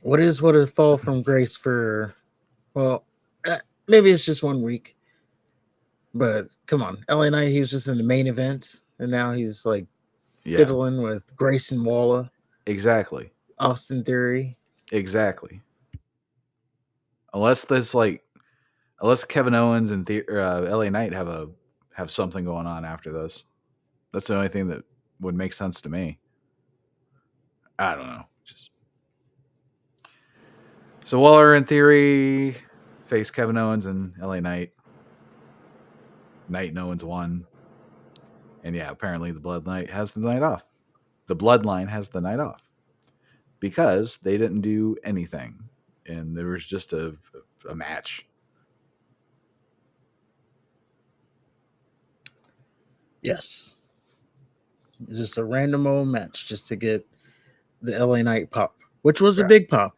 what is what a fall from grace for? Well, maybe it's just 1 week, but come on, LA Knight. He was just in the main events, and now he's like Yeah, fiddling with Grayson Waller, exactly. Austin Theory. Exactly. Unless Kevin Owens and LA Knight have something going on after this. That's the only thing that would make sense to me. I don't know. So Waller, in theory, face Kevin Owens and LA Knight. Knight and Owens won. And yeah, apparently the Bloodline has the night off. The Bloodline has the night off because they didn't do anything, and there was just a match. Yes, it's just a random old match just to get the LA Knight pop, which was a Yeah. big pop,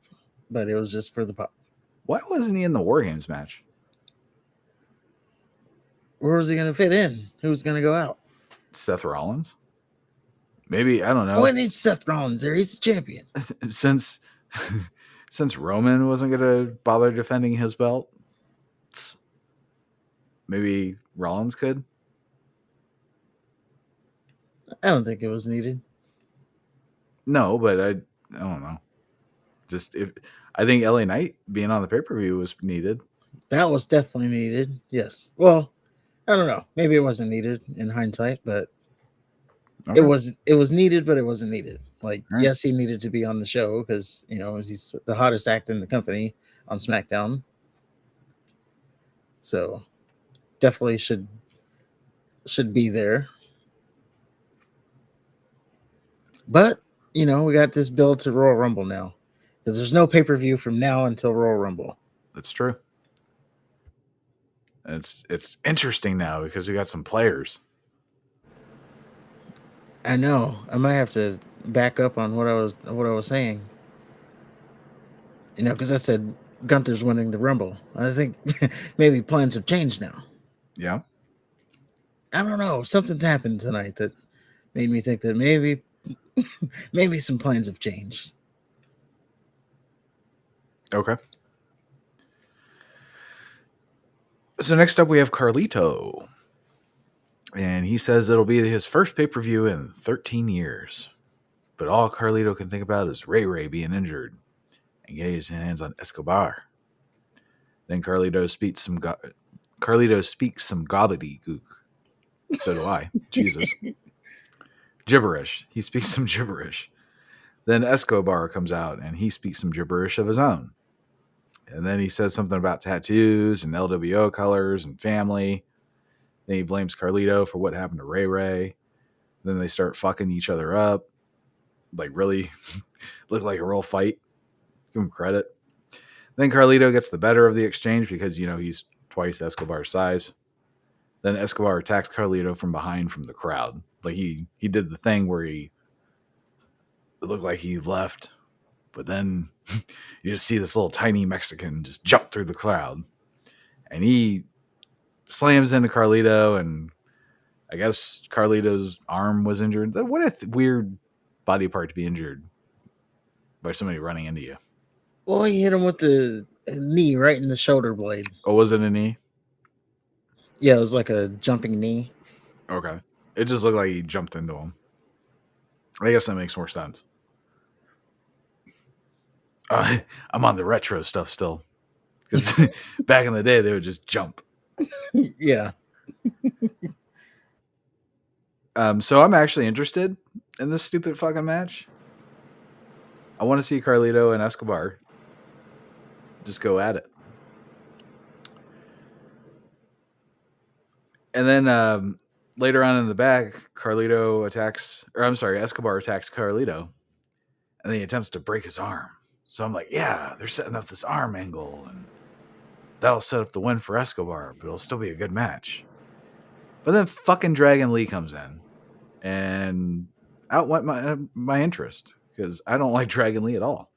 but it was just for the pop. Why wasn't he in the War Games match? Where was he going to fit in? Who was going to go out? Seth Rollins? Maybe, I don't know. Oh, it needs Seth Rollins there. He's the champion. Since Roman wasn't going to bother defending his belt, maybe Rollins could. I don't think it was needed. No, but I don't know. Just if I think LA Knight being on the pay-per-view was needed. That was definitely needed. Yes. Well, I don't know. Maybe it wasn't needed in hindsight, but Okay. it was needed, but it wasn't needed. Like, Right. yes, he needed to be on the show because he's the hottest act in the company on SmackDown. So definitely should be there. But we got this build to Royal Rumble now because there's no pay per view from now until Royal Rumble. That's true. It's interesting now because we got some players. I know. I might have to back up on what I was saying. Because I said Gunther's winning the Rumble. I think maybe plans have changed now. Yeah. I don't know. Something happened tonight that made me think that maybe some plans have changed. Okay. So next up we have Carlito. And he says it'll be his first pay-per-view in 13 years. But all Carlito can think about is Ray being injured and getting his hands on Escobar. Then Carlito speaks some gobbledygook. So do I. Jesus. Gibberish. He speaks some gibberish. Then Escobar comes out and he speaks some gibberish of his own. And then he says something about tattoos and LWO colors and family. Then he blames Carlito for what happened to Ray. Then they start fucking each other up. Like, really look like a real fight. Give him credit. Then Carlito gets the better of the exchange because, he's twice Escobar's size. Then Escobar attacks Carlito from behind from the crowd. Like, he did the thing where it looked like he left, but then you just see this little tiny Mexican just jump through the crowd. And he slams into Carlito, and I guess Carlito's arm was injured. What a weird body part to be injured by somebody running into you. Well, he hit him with the knee right in the shoulder blade. Oh, was it a knee? Yeah, it was like a jumping knee. Okay. It just looked like he jumped into him. I guess that makes more sense. I'm on the retro stuff still. Because back in the day, they would just jump. Yeah. So I'm actually interested in this stupid fucking match. I want to see Carlito and Escobar just go at it. And then later on in the back, Escobar attacks Carlito, and then he attempts to break his arm. So I'm like, yeah, they're setting up this arm angle, and that'll set up the win for Escobar, but it'll still be a good match. But then fucking Dragon Lee comes in, and outwent my interest, because I don't like Dragon Lee at all.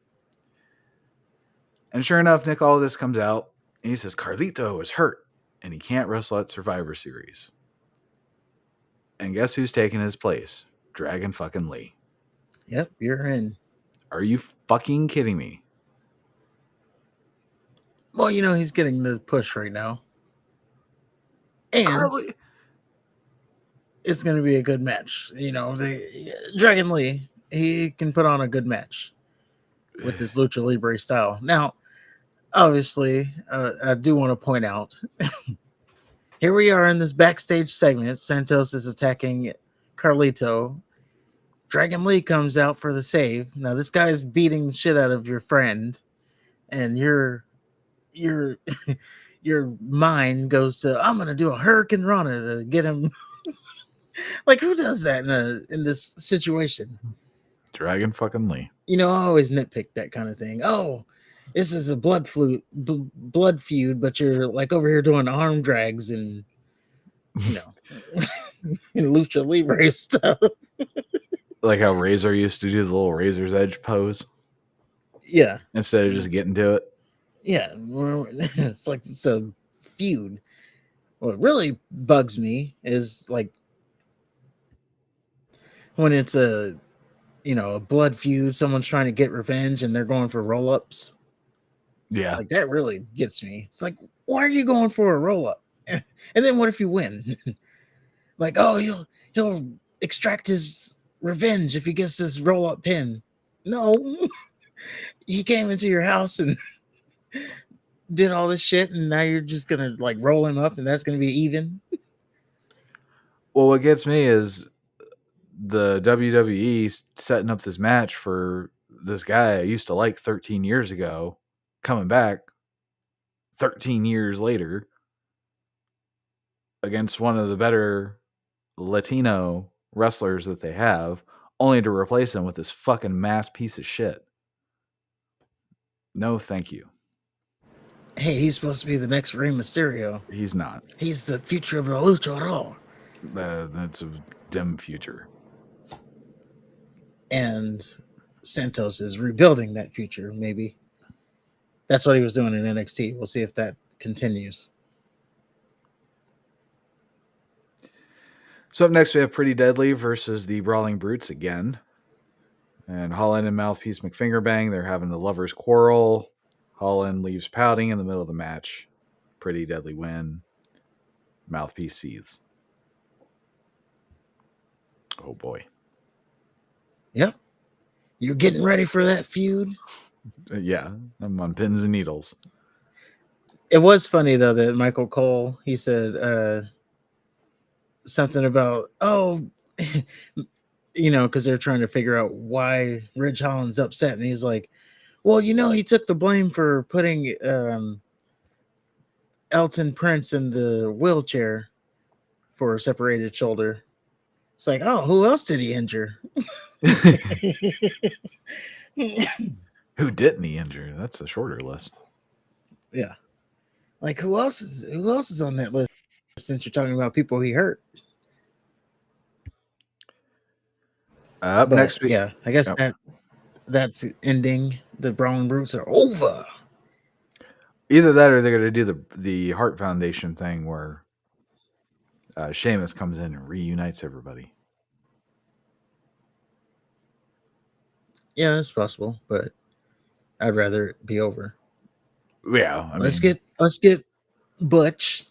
And sure enough, Nick Aldis comes out, and he says Carlito is hurt, and he can't wrestle at Survivor Series. And guess who's taking his place? Dragon fucking Lee. Yep, you're in. Are you fucking kidding me? Well, he's getting the push right now. And it's going to be a good match. Dragon Lee, he can put on a good match with his Lucha Libre style. Now, obviously, I do want to point out, here we are in this backstage segment. Santos is attacking Carlito. Dragon Lee comes out for the save. Now, this guy's beating the shit out of your friend, and your mind goes to, I'm gonna do a Hurricane Rana to get him. Like, who does that in this situation? Dragon fucking Lee. I always nitpick that kind of thing. Oh, this is a blood feud, but you're like over here doing arm drags and and Lucha Libre stuff. Like how Razor used to do the little Razor's Edge pose. Yeah. Instead of just getting to it. Yeah. It's like it's a feud. What really bugs me is like when it's a blood feud, someone's trying to get revenge and they're going for roll-ups. Yeah. Like that really gets me. It's like, why are you going for a roll-up? And then what if you win? Like, oh, he'll extract his revenge if he gets this roll-up pin. No. He came into your house and did all this shit, and now you're just gonna like roll him up and that's gonna be even. Well, what gets me is the WWE setting up this match for this guy I used to like 13 years ago, coming back 13 years later against one of the better Latino wrestlers that they have, only to replace him with this fucking mass piece of shit. No, thank you. Hey, he's supposed to be the next Rey Mysterio. He's not. He's the future of the luchador. That's a dim future. And Santos is rebuilding that future, maybe. That's what he was doing in NXT. We'll see if that continues. So up next, we have Pretty Deadly versus the Brawling Brutes again. And Holland and Mouthpiece McFingerbang, they're having the lovers quarrel. Holland leaves pouting in the middle of the match. Pretty Deadly win. Mouthpiece seethes. Oh boy. Yep. You're getting ready for that feud? Yeah, I'm on pins and needles. It was funny, though, that Michael Cole, he said something about, because they're trying to figure out why Ridge Holland's upset. And he's like, well, he took the blame for putting Elton Prince in the wheelchair for a separated shoulder. It's like, oh, who else did he injure? Who didn't he injure? That's a shorter list. Yeah. Like, who else is on that list since you're talking about people he hurt? Up next week. Yeah, I guess that's ending. The Brawling Brutes are over. Either that or they're going to do the Heart Foundation thing where Sheamus comes in and reunites everybody. Yeah, it's possible, but I'd rather it be over. Yeah, let's get Butch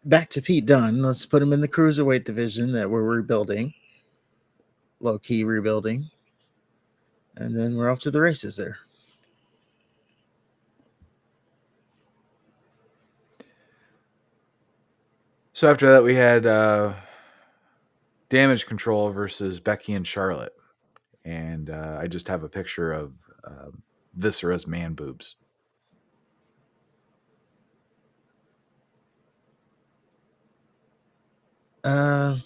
back to Pete Dunne. Let's put him in the cruiserweight division that we're rebuilding, low key rebuilding, and then we're off to the races there. So after that, we had Damage Control versus Becky and Charlotte. And I just have a picture of Viscera's man boobs. Uh,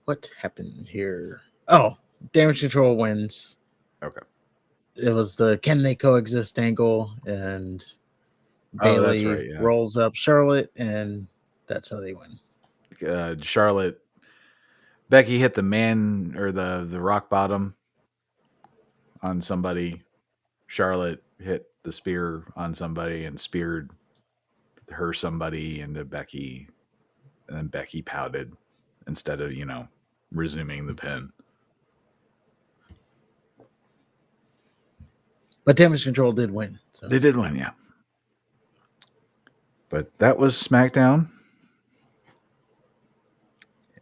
what happened here? Oh, Damage Control wins. Okay. It was the can they coexist angle, and Oh, that's Bailey right. Yeah. rolls up Charlotte, and that's how they win. Charlotte, Becky hit the man or the rock bottom on somebody. Charlotte hit the spear on somebody and speared her somebody into Becky, and then Becky pouted instead of resuming the pin. But Damage Control did win. So. They did win, yeah. But that was SmackDown.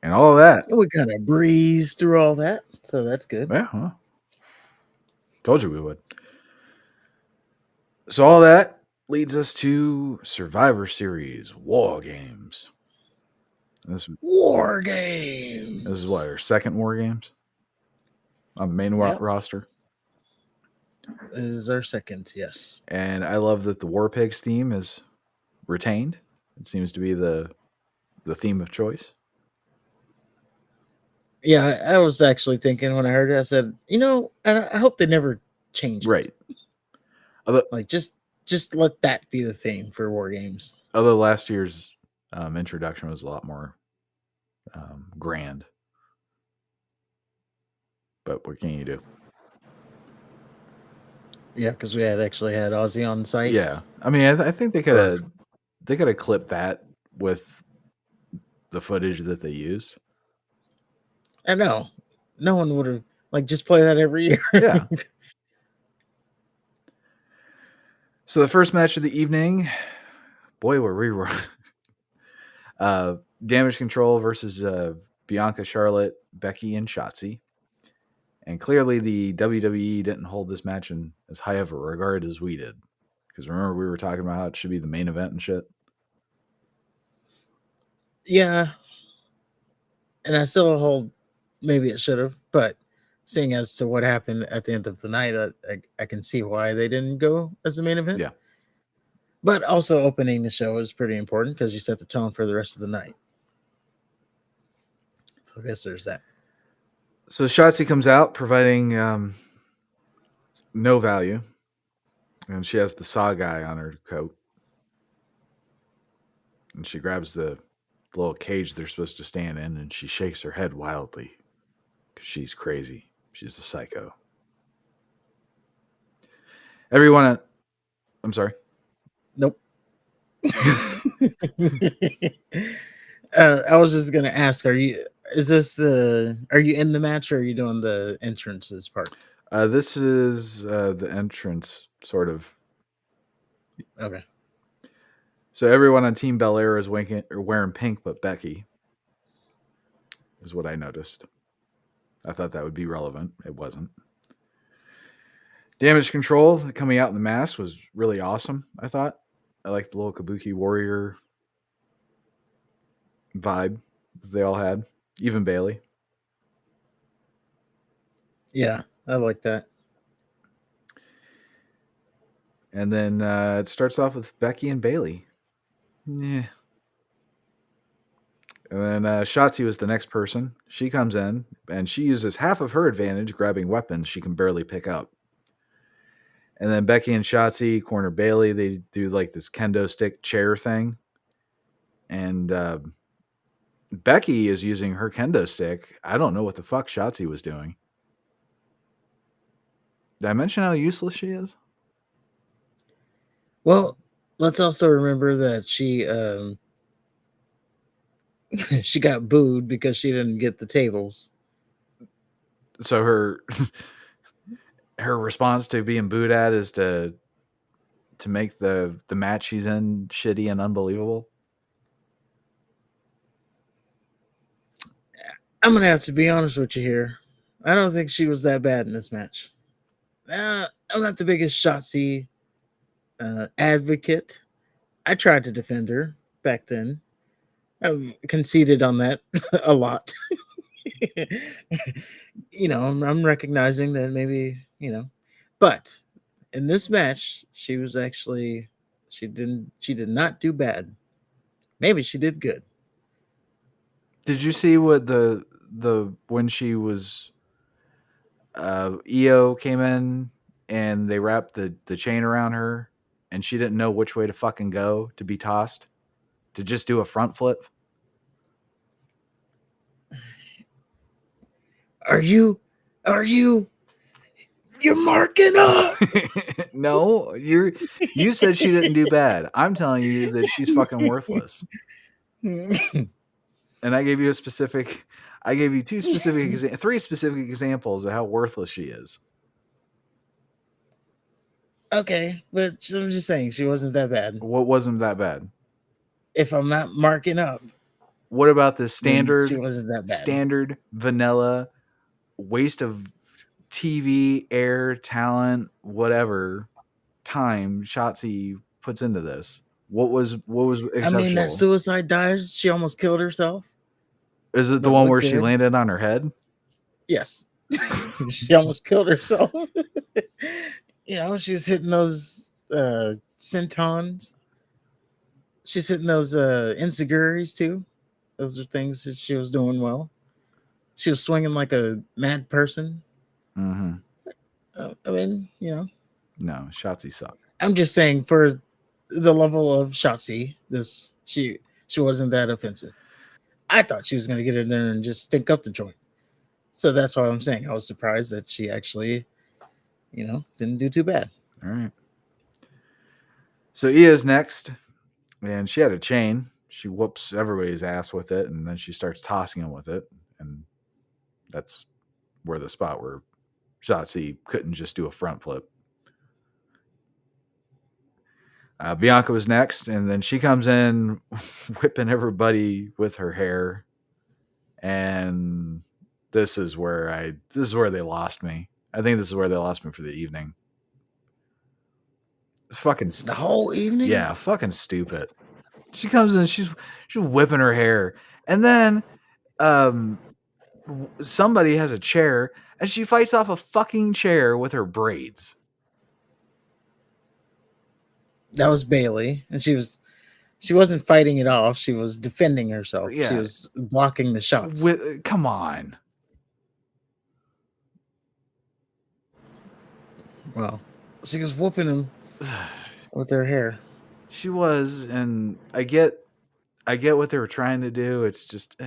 And all of that. We kind of breezed through all that, so that's good. Yeah, well, told you we would. So all that leads us to Survivor Series War Games. War Games. This is what, our second War Games on the main roster. This is our second, yes. And I love that the War Pigs theme is retained. It seems to be the theme of choice. Yeah, I was actually thinking when I heard it, I said, I hope they never change it. Right. Like just let that be the theme for War Games. Although last year's introduction was a lot more grand. But what can you do? Yeah, because we had Ozzy on site. Yeah, I mean, I think they could have clipped that with the footage that they used. I know, no one would have just play that every year. Yeah. So the first match of the evening, boy, were we wrong. Damage Control versus Bianca, Charlotte, Becky, and Shotzi. And clearly the WWE didn't hold this match in as high of a regard as we did. Because remember, we were talking about how it should be the main event and shit? Yeah. And I still hold maybe it should have, but seeing as to what happened at the end of the night, I can see why they didn't go as the main event. Yeah. But also opening the show is pretty important because you set the tone for the rest of the night. So I guess there's that. So Shotzi comes out providing no value. And she has the saw guy on her coat. And she grabs the little cage they're supposed to stand in, and she shakes her head wildly. Because she's crazy. She's a psycho. Everyone... I'm sorry? Nope. I was just going to ask, are you in the match, or are you doing the entrances part? This is the entrance, sort of. Okay. So everyone on Team Bel Air is wearing pink, but Becky is what I noticed. I thought that would be relevant. It wasn't. Damage Control coming out in the mask was really awesome, I thought. I liked the little Kabuki Warrior vibe that they all had. Even Bailey. Yeah, I like that. And then it starts off with Becky and Bailey. Yeah. And then Shotzi was the next person. She comes in, and she uses half of her advantage grabbing weapons she can barely pick up. And then Becky and Shotzi corner Bailey. They do like this kendo stick chair thing. And Becky is using her kendo stick. I don't know what the fuck Shotzi was doing. Did I mention how useless she is? Well, let's also remember that she she got booed because she didn't get the tables. So her response to being booed at is to make the match she's in shitty and unbelievable. I'm gonna have to be honest with you here. I don't think she was that bad in this match. I'm not the biggest Shotzi advocate. I tried to defend her back then. I've conceded on that a lot. I'm recognizing that maybe But in this match, she did not do bad. Maybe she did good. Did you see what the when she was EO came in and they wrapped the chain around her and she didn't know which way to fucking go to be tossed to just do a front flip? Are you are you're marking up? No, you said she didn't do bad. I'm telling you that she's fucking worthless. And I gave you three specific examples of how worthless she is. Okay, but I'm just saying she wasn't that bad. What wasn't that bad? If I'm not marking up, What about the then she wasn't that bad. standard vanilla waste of TV, air, talent, whatever time Shotzi puts into this? What was I mean, that exceptional? suicide dive, she almost killed herself, Is it the but one looked where she good. landed on her head? Yes, she almost killed herself. She was hitting those sentons. She's hitting those insiguris too. Those are things that she was doing well. She was swinging like a mad person. Mm-hmm. I mean, No, Shotzi sucked. I'm just saying for the level of Shotzi, she wasn't that offensive. I thought she was going to get in there and just stink up the joint. So that's why I'm saying I was surprised that she actually, didn't do too bad. All right. So Ia's next, and she had a chain. She whoops everybody's ass with it, and then she starts tossing them with it, and that's where the spot where Shotzi couldn't just do a front flip. Bianca was next, and then she comes in whipping everybody with her hair, and this is where they lost me. I think this is where they lost me for the evening. Fucking The whole evening? yeah, fucking stupid. She comes in, she's whipping her hair, and then somebody has a chair, and she fights off a fucking chair with her braids. That was Bailey, and she wasn't fighting it off. She was defending herself. She Yeah, was blocking the shots. come on. Well, she was whooping him with her hair. She was, and I get what they were trying to do. It's just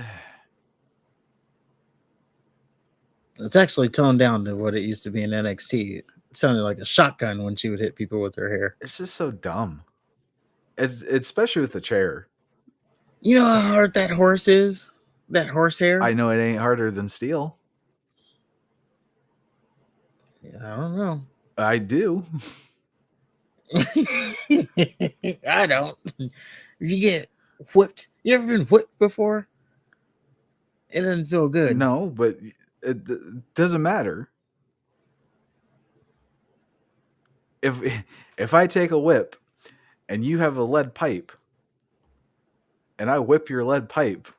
It's actually toned down to what it used to be in NXT. It sounded like a shotgun when she would hit people with her hair. it's just so dumb. It's especially with the chair. You know how hard that horse is? That horse hair? I know it ain't harder than steel. I don't know. I do. I don't. You get whipped. You ever been whipped before? It doesn't feel good. No, but it doesn't matter. If I take a whip and you have a lead pipe and I whip your lead pipe,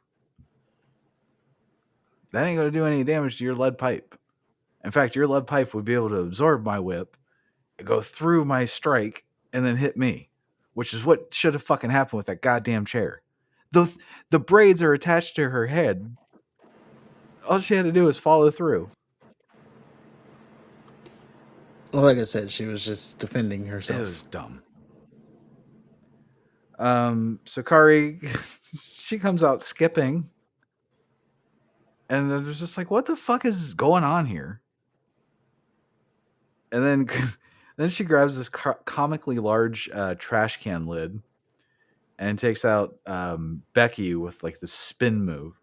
that ain't going to do any damage to your lead pipe. In fact, your lead pipe would be able to absorb my whip, go through my strike, and then hit me, which is what should have fucking happened with that goddamn chair. The braids are attached to her head. All she had to do was follow through. Well, like I said, she was just defending herself. It was dumb. Sakari, she comes out skipping, and it was just like, what the fuck is going on here? And then she grabs this comically large trash can lid and takes out Becky with like the spin move.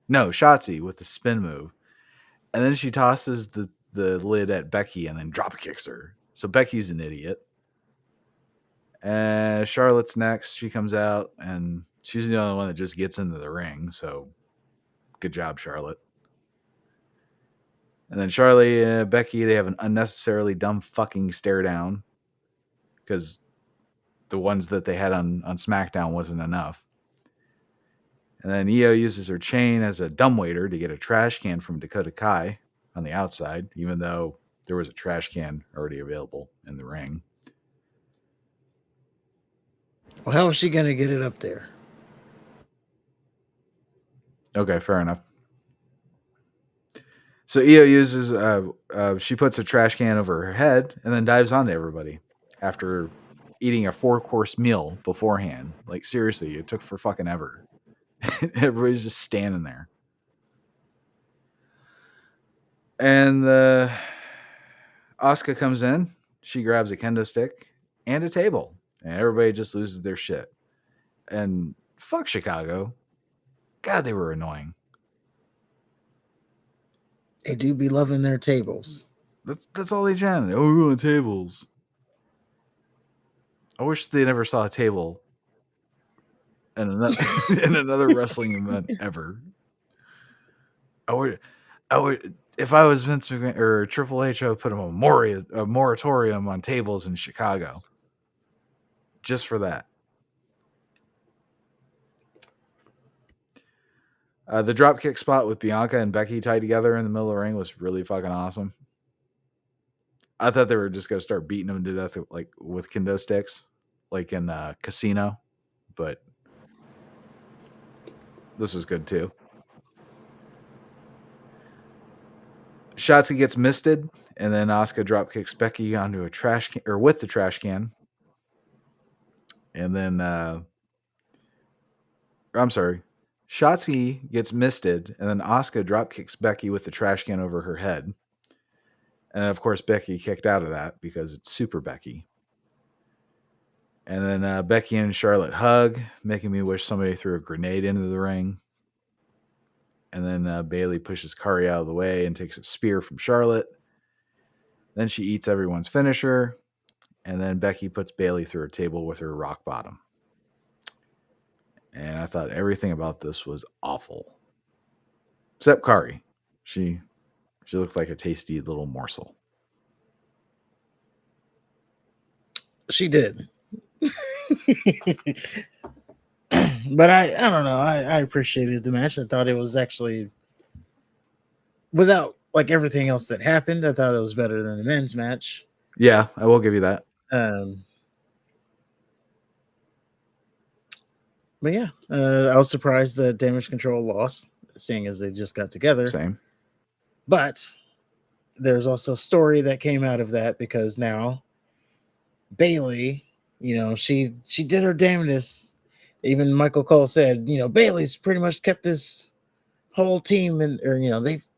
No, Shotzi with the spin move. And then she tosses the lid at Becky and then drop kicks her. So Becky's an idiot. Charlotte's next. She comes out and she's the only one that just gets into the ring. So good job, Charlotte. And then Charlie, Becky, they have an unnecessarily dumb fucing stare down because the ones that they had on SmackDown wasn't enough. And then Io uses her chain as a dumbwaiter to get a trash can from Dakota Kai on the outside, even though there was a trash can already available in the ring. Well, how is she going to get it up there? Okay, fair enough. So Io uses, she puts a trash can over her head and then dives onto everybody after eating a 4-course meal beforehand. Like, seriously, it took for fucking ever. Everybody's just standing there. And Asuka comes in. She grabs a kendo stick and a table. And everybody just loses their shit. And fuck Chicago. God, they were annoying. They do be loving their tables. That's all they chanted. Oh, we want tables. I wish they never saw a table in another wrestling event ever. I would, if I was Vince McMahon or Triple H, I would put a moratorium on tables in Chicago, just for that. The dropkick spot with Bianca and Becky tied together in the middle of the ring was really fucking awesome. I thought they were just going to start beating them to death like with kendo sticks, like in Casino, but this was good too. Shotzi gets misted, and then Asuka dropkicks Becky onto a trash can, or with the trash can. And then, I'm sorry, Shotzi gets misted, and then Asuka dropkicks Becky with the trash can over her head. And of course, Becky kicked out of that because it's Super Becky. And then Becky and Charlotte hug, making me wish somebody threw a grenade into the ring. And then Bayley pushes Kari out of the way and takes a spear from Charlotte. Then she eats everyone's finisher. And then Becky puts Bayley through a table with her rock bottom. And I thought everything about this was awful. Except Kari. She looked like a tasty little morsel. She did. But I don't know. I appreciated the match. I thought it was actually, without like everything else that happened, I thought it was better than the men's match. Yeah, I will give you that. But yeah, I was surprised that Damage Control lost, seeing as they just got together. Same. But there's also a story that came out of that, because now Bayley, she did her damnedest. Even Michael Cole said, Bayley's pretty much kept this whole team,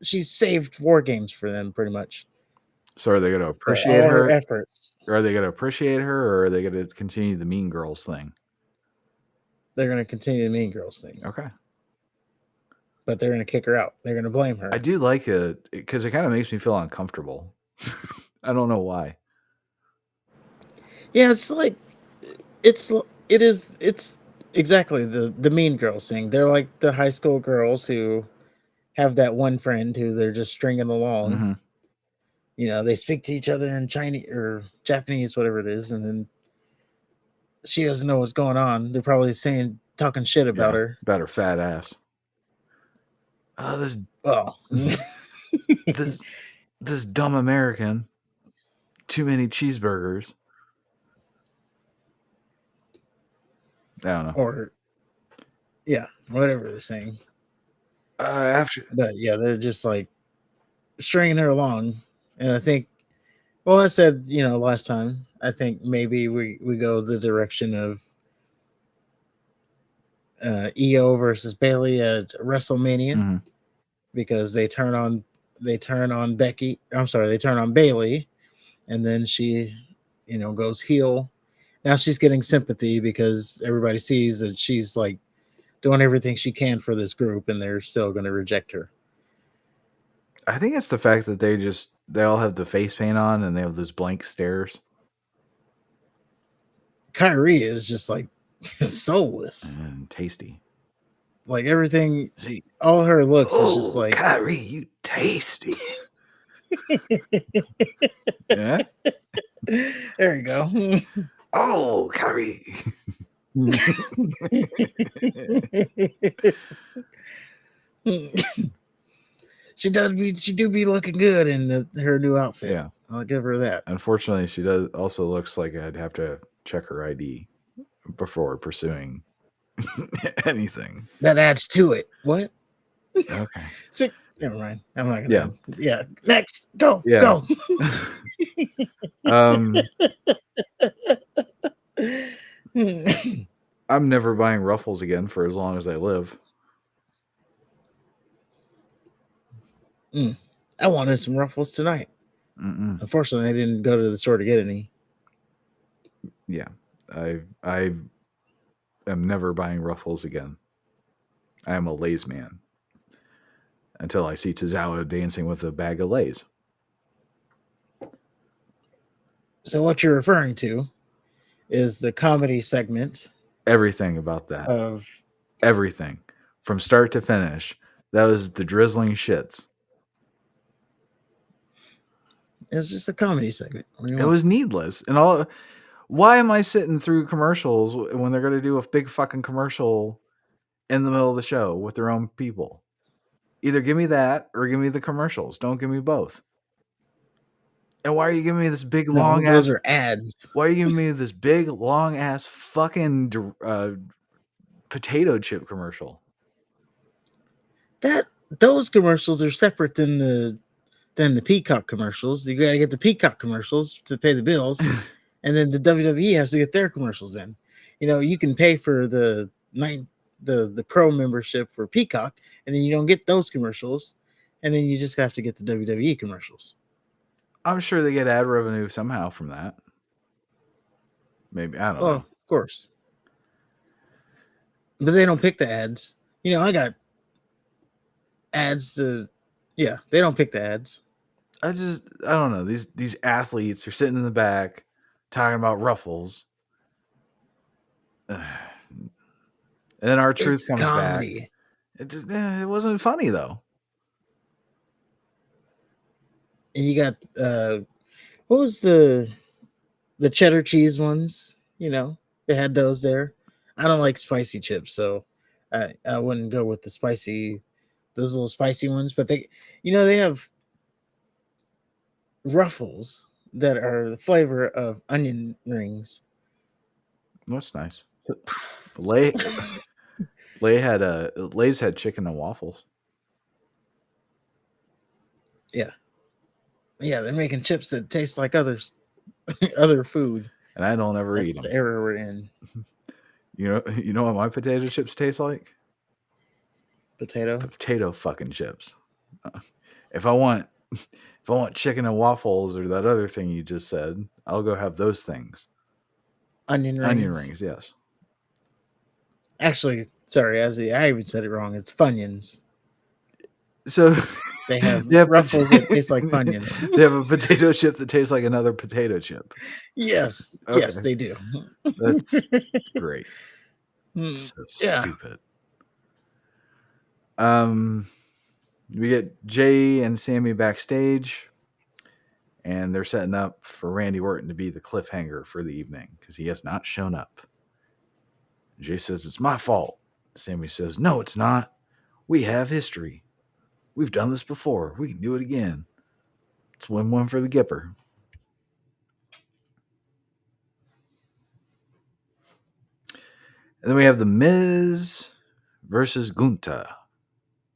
she's saved War Games for them pretty much. So are they going to appreciate all her efforts? Or are they going to appreciate her, or are they going to continue the Mean Girls thing? They're going to continue the Mean Girls thing. Okay. But they're going to kick her out. They're going to blame her. I do like it because it kind of makes me feel uncomfortable. I don't know why. Yeah, it's exactly the Mean Girls thing. They're like the high school girls who have that one friend who they're just stringing along. Mm-hmm. They speak to each other in Chinese or Japanese, whatever it is, and then she doesn't know what's going on. They're probably talking shit about her. About her fat ass. This dumb American. Too many cheeseburgers. I don't know. Or, yeah, whatever they're saying. But yeah, they're just like stringing her along. And I think, I said, last time, I think maybe we go the direction of Io versus Bayley at WrestleMania, because they turn on Becky. I'm sorry, they turn on Bayley, and then she, goes heel. Now she's getting sympathy because everybody sees that she's like doing everything she can for this group, and they're still going to reject her. I think it's the fact that they all have the face paint on and they have those blank stares. Kyrie is just like soulless and tasty. Like everything, all her looks is just like, Kyrie, you tasty. Yeah. There you go. Oh, Kyrie. She do be looking good in her new outfit. Yeah. I'll give her that. Unfortunately, she does also looks like I'd have to check her ID before pursuing anything. That adds to it. What? Okay. So never mind. I'm not Yeah. gonna. Yeah. Next, go, Yeah. go. I'm never buying Ruffles again for as long as I live. I wanted some Ruffles tonight. Mm-mm. Unfortunately, I didn't go to the store to get any. Yeah, I am never buying Ruffles again. I am a Lay's man until I see Tozawa dancing with a bag of Lays. So what you're referring to is the comedy segment Everything about that, of everything from start to finish. That was the drizzling shits. it's just a comedy segment. What do you It want? was needless and all. Why am I sitting through commercials when they're going to do a big fucking commercial in the middle of the show with their own people? Either give me that or give me the commercials. Don't give me both. And why are you giving me this big No, long those ass? are ads. Why are you giving me this big long ass fucking potato chip commercial? That those commercials are separate than the Peacock commercials. You got to get the Peacock commercials to pay the bills, and then the WWE has to get their commercials in. You know, you can pay for the pro membership for Peacock, and then you don't get those commercials, and then you just have to get the WWE commercials. I'm sure they get ad revenue somehow from that. Maybe I don't Well, know. of course, but they don't pick the ads. You know, I got ads to, yeah, they don't pick the ads. I don't know. These athletes are sitting in the back talking about Ruffles. And then our truth It's comes back. comedy. It wasn't funny though. And you got what was the cheddar cheese ones? You know, they had those there. I don't like spicy chips, so I wouldn't go with those little spicy ones. But they have Ruffles that are the flavor of onion rings. That's nice. Lay Lay's had chicken and waffles. Yeah, yeah, they're making chips that taste like other food. And I don't ever eat That's them. the era we're in. You know what my potato chips taste like? Potato, Potato fucking chips. If I want chicken and waffles or that other thing you just said, I'll go have those things. onion rings. Onion rings, yes. Actually, sorry, I even said it wrong. It's Funyuns. So They have Ruffles that taste like Funyuns. They have a potato chip that tastes like another potato chip. Yes, Okay. yes, they do. That's great. It's so stupid. We get Jay and Sammy backstage, and they're setting up for Randy Orton to be the cliffhanger for the evening because he has not shown up. Jay says, "It's my fault." Sammy says, "No, it's not. We have history. We've done this before. We can do it again. It's 1-1 for the Gipper." And then we have The Miz versus Gunther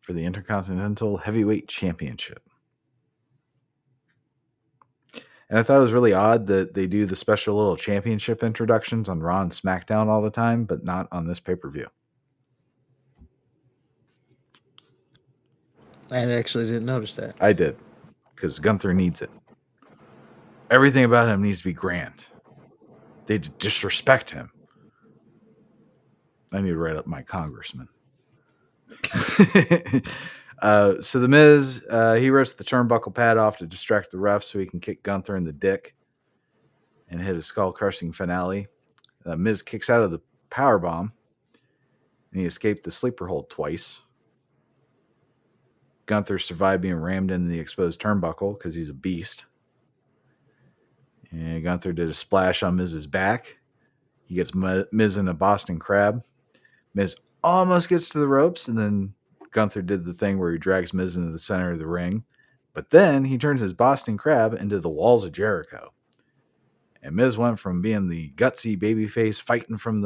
for the Intercontinental Heavyweight Championship. And I thought it was really odd that they do the special little championship introductions on Raw and SmackDown all the time, but not on this pay-per-view. I actually didn't notice that. I did, because Gunther needs it. Everything about him needs to be grand. They disrespect him. I need to write up my congressman. So the Miz, he rips the turnbuckle pad off to distract the ref so he can kick Gunther in the dick and hit a skull-crushing finale. Miz kicks out of the powerbomb, and he escaped the sleeper hold twice. Gunther survived being rammed into the exposed turnbuckle because he's a beast. And Gunther did a splash on Miz's back. He gets Miz in a Boston Crab. Miz almost gets to the ropes, and then Gunther did the thing where he drags Miz into the center of the ring. But then he turns his Boston Crab into the Walls of Jericho. And Miz went from being the gutsy babyface fighting from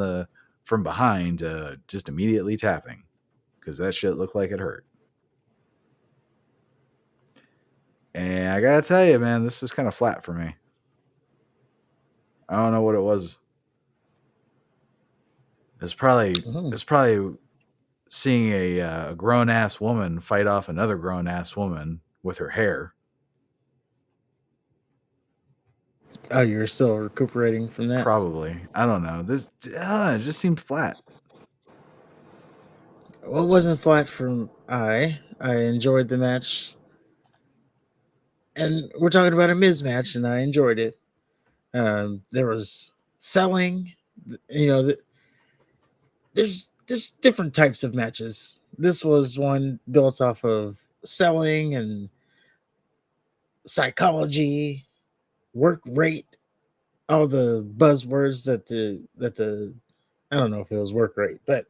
behind to just immediately tapping because that shit looked like it hurt. And I gotta tell you, man, this was kind of flat for me. I don't know what it was. It's probably seeing a grown ass woman fight off another grown ass woman with her hair. Oh, you're still recuperating from that? Probably. I don't know. This it just seemed flat. Well, it wasn't flat for I enjoyed the match. And we're talking about a Miz match, and I enjoyed it. There was selling. You know, there's different types of matches. This was one built off of selling and psychology, work rate, all the buzzwords that the I don't know if it was work rate, but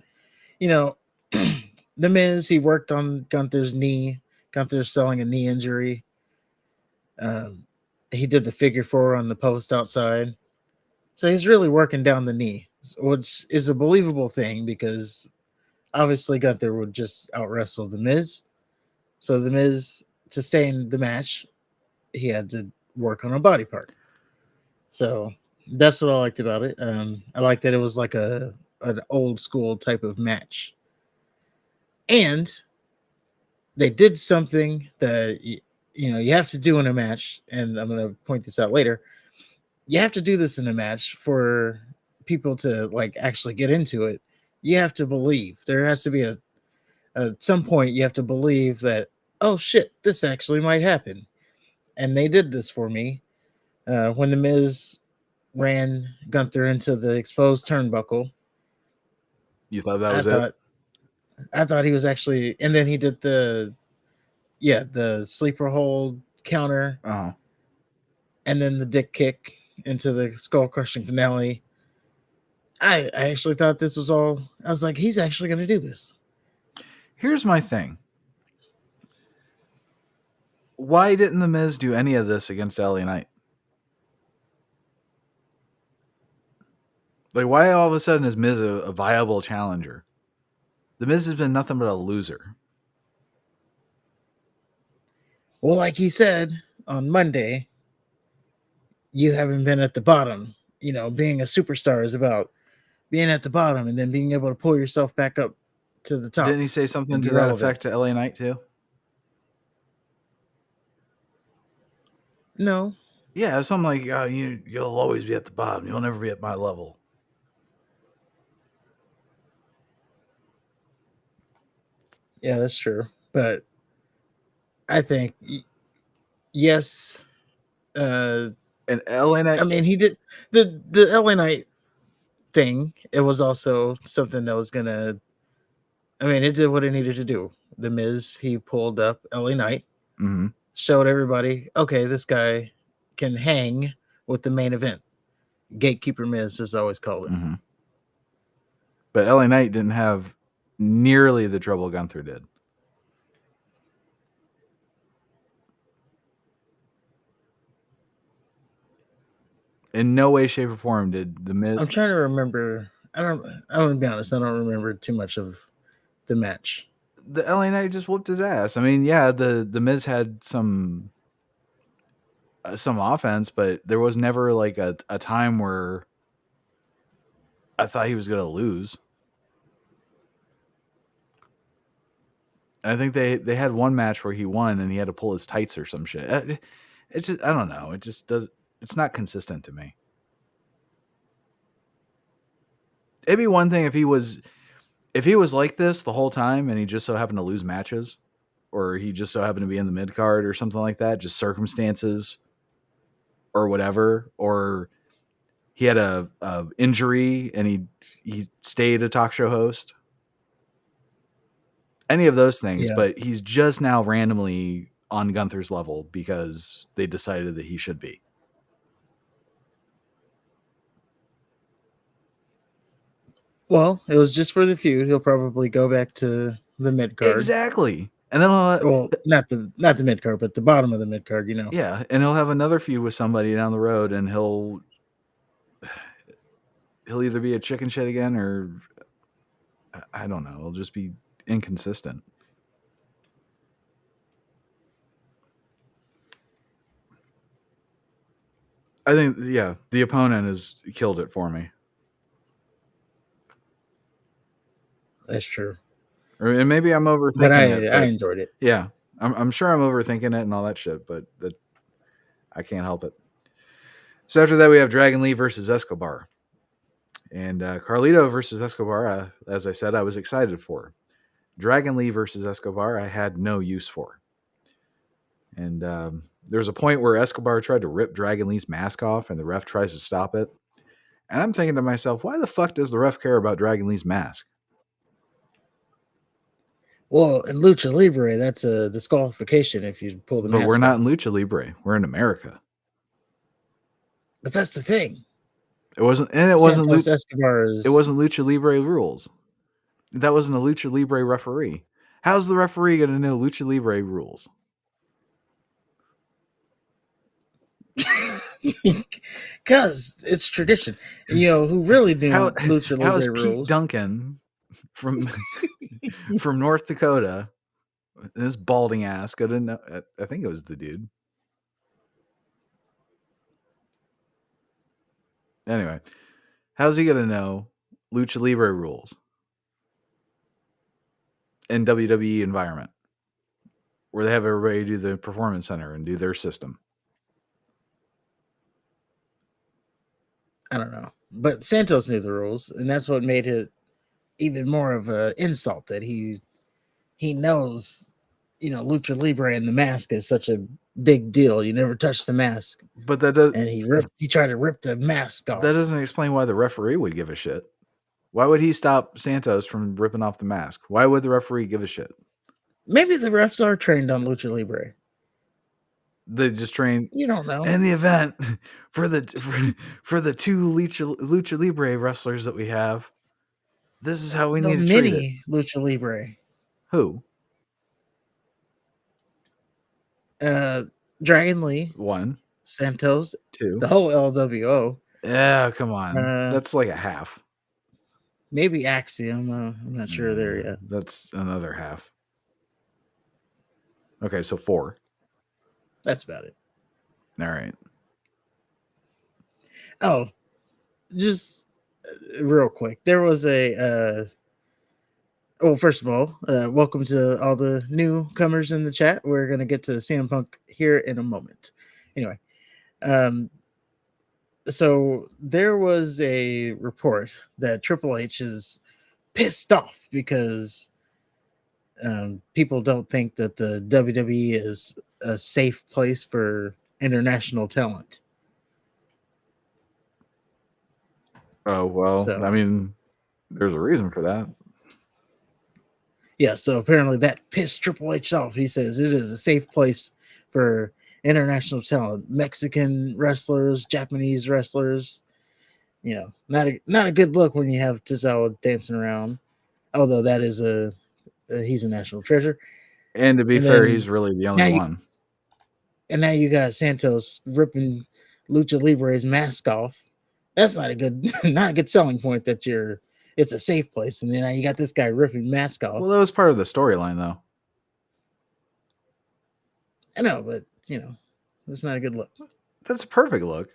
you know, the Miz, he worked on Gunther's knee. Gunther's selling a knee injury. Um, he did the figure four on the post outside. So he's really working down the knee, which is a believable thing because obviously Gunther would just out wrestle the Miz. So the Miz, to stay in the match, he had to work on a body part. So that's what I liked about it. I liked that it was like an old school type of match, and they did something that you have to do in a match, and I'm going to point this out later. You have to do this in a match for people to like actually get into it. You have to believe. There has to be at some point you have to believe that, oh shit, this actually might happen. And they did this for me when the Miz ran Gunther into the exposed turnbuckle. You thought that I was it? thought I thought he was actually, and then he did the sleeper hold counter, Oh. and then the dick kick into the skull crushing finale. I actually thought this was all. I was like, he's actually going to do this. Here's my thing. Why didn't the Miz do any of this against LA Knight? Like, why all of a sudden is Miz a viable challenger? The Miz has been nothing but a loser. Well, like he said on Monday, you haven't been at the bottom. Being a superstar is about being at the bottom and then being able to pull yourself back up to the top Didn't he say something and be to that effect relevant. to LA Knight too? No. Yeah, something like, oh, you'll always be at the bottom. You'll never be at my level. Yeah, that's true. But I think, yes. And LA Knight, I mean, he did the LA Knight thing. It was also something that was gonna. I mean, it did what it needed to do. The Miz, he pulled up LA Knight, mm-hmm. showed everybody, okay, this guy can hang with the main event. Gatekeeper Miz is always called it. Mm-hmm. But LA Knight didn't have nearly the trouble Gunther did. In no way, shape, or form did the Miz. I'm trying to remember. I'm gonna be honest. I don't remember too much of the match. The LA Knight just whooped his ass. I mean, yeah, the Miz had some offense, but there was never like a time where I thought he was going to lose. I think they had one match where he won and he had to pull his tights or some shit. It's just, I don't know. It just does. It's not consistent to me. It'd be one thing if he was like this the whole time and he just so happened to lose matches, or he just so happened to be in the mid card or something like that, just circumstances or whatever, or he had a injury and he stayed a talk show host. Any of those things, Yeah. but he's just now randomly on Gunther's level because they decided that he should be. Well, it was just for the feud. He'll probably go back to the mid card. Exactly. And then Well, not the mid card, but the bottom of the mid card. You know. yeah, and he'll have another feud with somebody down the road, and he'll either be a chicken shit again, or I don't know. He'll just be inconsistent. I think, yeah, the opponent has killed it for me. That's true. And maybe I'm But overthinking it, I but enjoyed it. yeah, I'm sure I'm overthinking it and all that shit, but I can't help it. So after that, we have Dragon Lee versus Escobar. And Carlito versus Escobar, as I said, I was excited for. Dragon Lee versus Escobar, I had no use for. And there was a point where Escobar tried to rip Dragon Lee's mask off, and the ref tries to stop it. And I'm thinking to myself, why the fuck does the ref care about Dragon Lee's mask? Well, in Lucha Libre, that's a disqualification if you pull the But we're mask not off. in Lucha Libre. We're in America. But that's the thing. It wasn't, and Santos Escobar it is. wasn't Lucha Libre rules. That wasn't a Lucha Libre referee. How's the referee going to know Lucha Libre rules? Because it's tradition. And, you know, who really knew Lucha How is Libre Pete rules? Duncan from from North Dakota, this balding ass, I didn't know. I think it was the dude. Anyway, how's he gonna know Lucha Libre rules in WWE environment where they have everybody do the performance center and do their system? I don't know. But Santos knew the rules, and that's what made it even more of an insult that he knows, you know, Lucha Libre and the mask is such a big deal. You never touch the mask. But that does, And he tried to rip the mask off. that doesn't explain why the referee would give a shit. Why would he stop Santos from ripping off the mask? Why would the referee give a shit? Maybe the refs are trained on Lucha Libre. They just train. You don't know. In the event for the two Lucha Libre wrestlers that we have, this is how we The need to treat it. mini Lucha Libre. Who? Dragon Lee, 1, Santos, 2. the whole LWO. Yeah, come on. That's like a half. Maybe Axiom. I'm not sure there yet. That's another half. Okay, so 4. That's about it. All right. Oh, just real quick. There was a. Well, first of all, welcome to all the newcomers in the chat. We're going to get to CM Punk here in a moment. Anyway, so there was a report that Triple H is pissed off because people don't think that the WWE is a safe place for international talent. Oh, well, So, I mean, there's a reason for that. yeah, so apparently that pissed Triple H off. He says it is a safe place for international talent, Mexican wrestlers, Japanese wrestlers. You know, not a good look when you have Tozawa dancing around. Although that is he's a national treasure. And to be fair, he's really the only one. And now you got Santos ripping Lucha Libre's mask off. That's not a good selling point that it's a safe place. And then now you got this guy ripping mask off. Well, that was part of the storyline, though. I know, but you know, that's not a good look. That's a perfect look.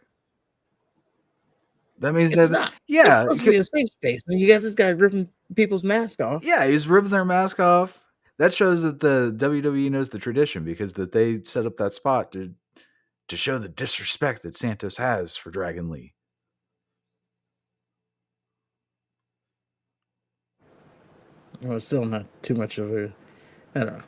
That means it's that not. Yeah, it's supposed to be a safe space. And you got this guy ripping people's mask off. Yeah, he's ripping their mask off. That shows that the WWE knows the tradition because that they set up that spot to show the disrespect that Santos has for Dragon Lee. Well, it's still not too much of a. I don't know.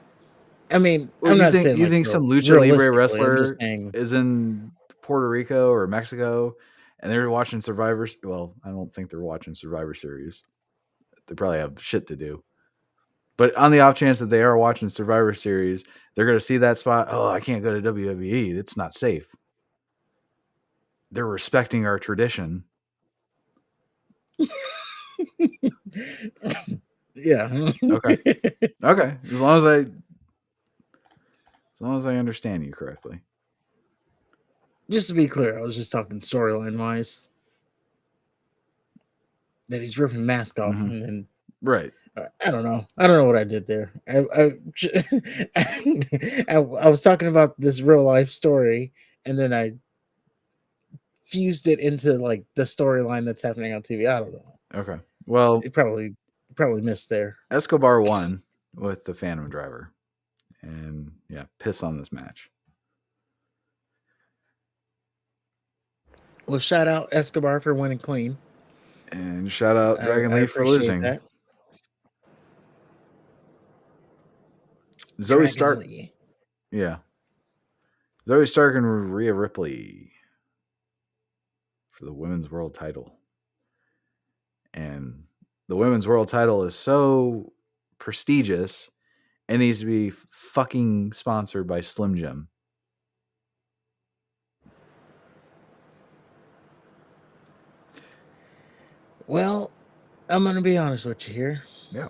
I mean, well, I'm you not think saying you like think some Lucha Libre wrestler saying, is in Puerto Rico or Mexico and they're watching Survivor? Well, I don't think they're watching Survivor Series. They probably have shit to do. But on the off chance that they are watching Survivor Series, they're going to see that spot. Oh, I can't go to WWE. It's not safe. They're respecting our tradition. Yeah. Okay. As long as As long as I understand you correctly. Just to be clear, I was just talking storyline wise. That he's ripping mask off, Mm-hmm. and then Right. I don't know. I don't know what I did there. I was talking about this real life story, and then I fused it into like the storyline that's happening on TV. I don't know. Okay. Well, It probably missed there. Escobar won with the Phantom Driver. And yeah, piss on this match. Well, shout out Escobar for winning clean. And shout out Dragon I Lee for appreciate losing. that. Zoe Dragon Stark. Lee. Yeah. Zoe Stark and Rhea Ripley for the women's world title. And the women's world title is so prestigious, it needs to be fucking sponsored by Slim Jim. Well, I'm gonna be honest with you here. Yeah.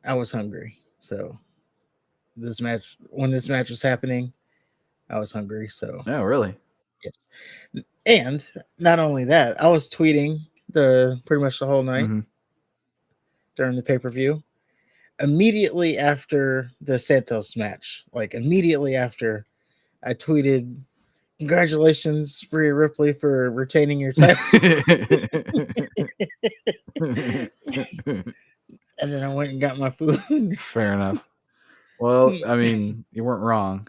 I was hungry, so when this match was happening, I was hungry. So No, really. yes, and not only that, I was tweeting the pretty much the whole night Mm-hmm. during the pay per view. Immediately after the Santos match, like immediately after, I tweeted, "Congratulations, Rhea Ripley, for retaining your title." And then I went and got my food. Fair enough. Well, I mean, you weren't wrong.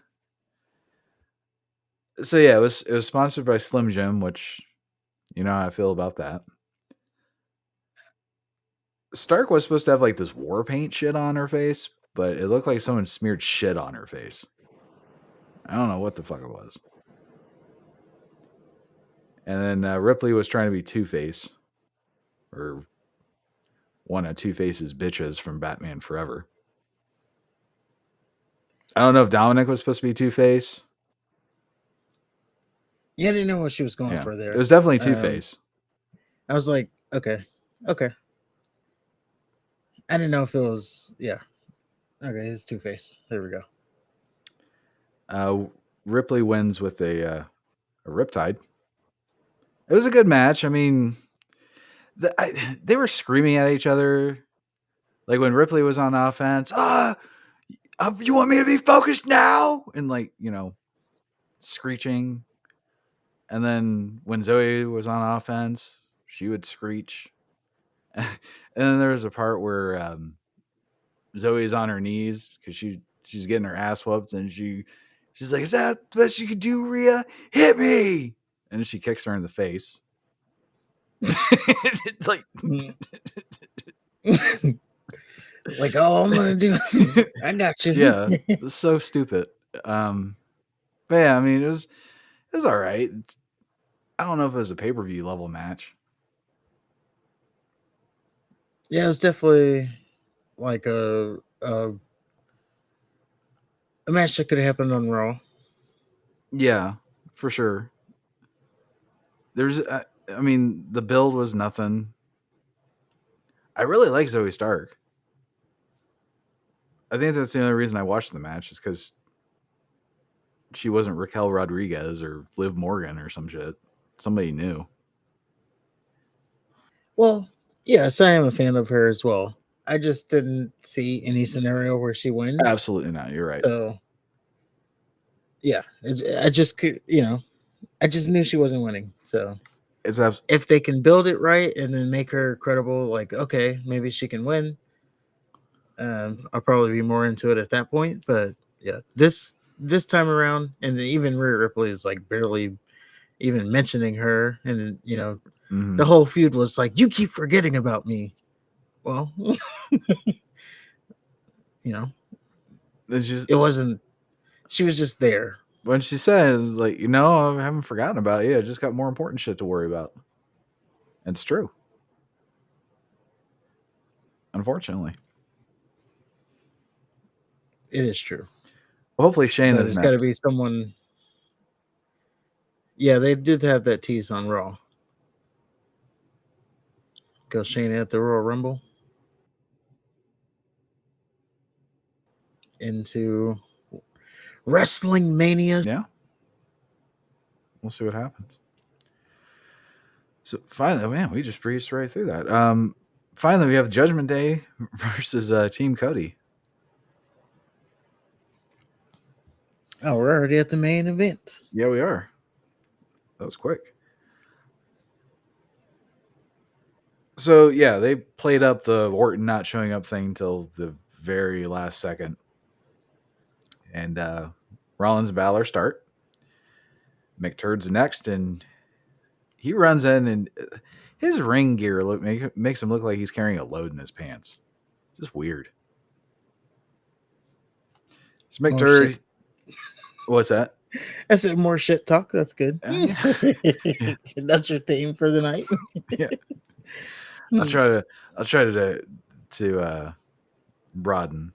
So yeah, it was sponsored by Slim Jim, which you know how I feel about that. Stark was supposed to have like this war paint shit on her face, but it looked like someone smeared shit on her face. I don't know what the fuck it was. And then Ripley was trying to be Two-Face, or one of Two-Face's bitches from Batman Forever. I don't know if Dominic was supposed to be Two-Face. Yeah, I didn't know what she was going Yeah, for there. it was definitely Two-Face. I was like, okay. I didn't know if it was, yeah. Okay, it's Two-Face. There we go. Ripley wins with a Riptide. It was a good match. I mean, they were screaming at each other. Like when Ripley was on offense, you want me to be focused now? And like, you know, screeching. And then when Zoe was on offense, she would screech. And then there was a part where Zoe's on her knees because she's getting her ass whooped, and she's like, "Is that the best you could do, Rhea? Hit me!" And she kicks her in the face. It's like, Like, oh, I'm gonna do. I got you. yeah, it's so stupid. But yeah, I mean, it was all right. I don't know if it was a pay-per-view level match. Yeah, it was definitely like a match that could have happened on Raw. Yeah, for sure. There's, I mean, the build was nothing. I really like Zoe Stark. I think that's the only reason I watched the match is because she wasn't Raquel Rodriguez or Liv Morgan or some shit. Somebody new. Well, yes, I am a fan of her as well. I just didn't see any scenario where she wins. Absolutely not. You're right. So, yeah, I just could, I just knew she wasn't winning. So, It's if they can build it right and then make her credible, like, okay, maybe she can win, I'll probably be more into it at that point. But yeah, this time around, and even Rhea Ripley is like barely even mentioning her, and the whole feud was like, you keep forgetting about me. Well, it's just, it wasn't. She was just there. when she said, like, I haven't forgotten about you. I just got more important shit to worry about. It's true. Unfortunately. It is true. Well, hopefully Shane But is there's got to next. be someone. Yeah, they did have that tease on Raw. Go Shane at the Royal Rumble into Wrestling Mania. Yeah. We'll see what happens. So finally, man, we just breezed right through that. Finally, we have Judgment Day versus Team Cody. Oh, we're already at the main event. Yeah, we are. That was quick. So yeah, they played up the Orton not showing up thing till the very last second, and Rollins and Balor start. McTurd's next, and he runs in, and his ring gear makes him look like he's carrying a load in his pants. It's just weird. It's McTurd. What's that? I said more shit talk. That's good. Yeah. Yeah. That's your theme for the night. Yeah. I'll try to broaden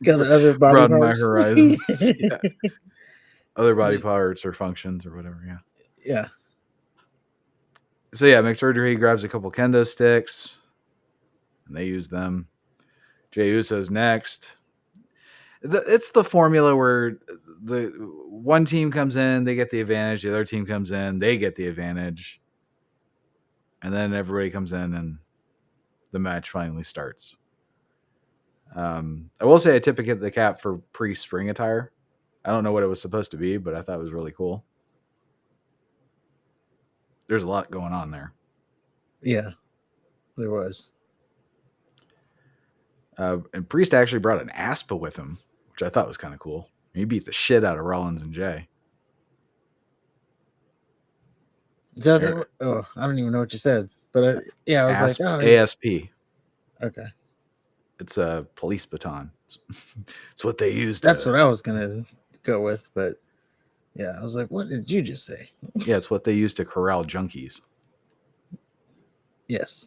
Go to other body broaden my parts. horizons. Yeah. Other body parts or functions or whatever. Yeah. Yeah. So yeah, McSurgery grabs a couple kendo sticks, and they use them. Jey Uso's next. It's the formula where the one team comes in, they get the advantage. The other team comes in, they get the advantage, and then everybody comes in, and the match finally starts. I will say I tip the cap for pre-spring attire. I don't know what it was supposed to be, but I thought it was really cool. There's a lot going on there. Yeah, there was. And Priest actually brought an Aspa with him, which I thought was kind of cool. He beat the shit out of Rollins and Jay. I don't even know what you said, but I was like, oh, ASP. Okay. It's a police baton. It's what they use. That's what I was gonna go with, but yeah, I was like, what did you just say? Yeah, it's what they use to corral junkies. Yes.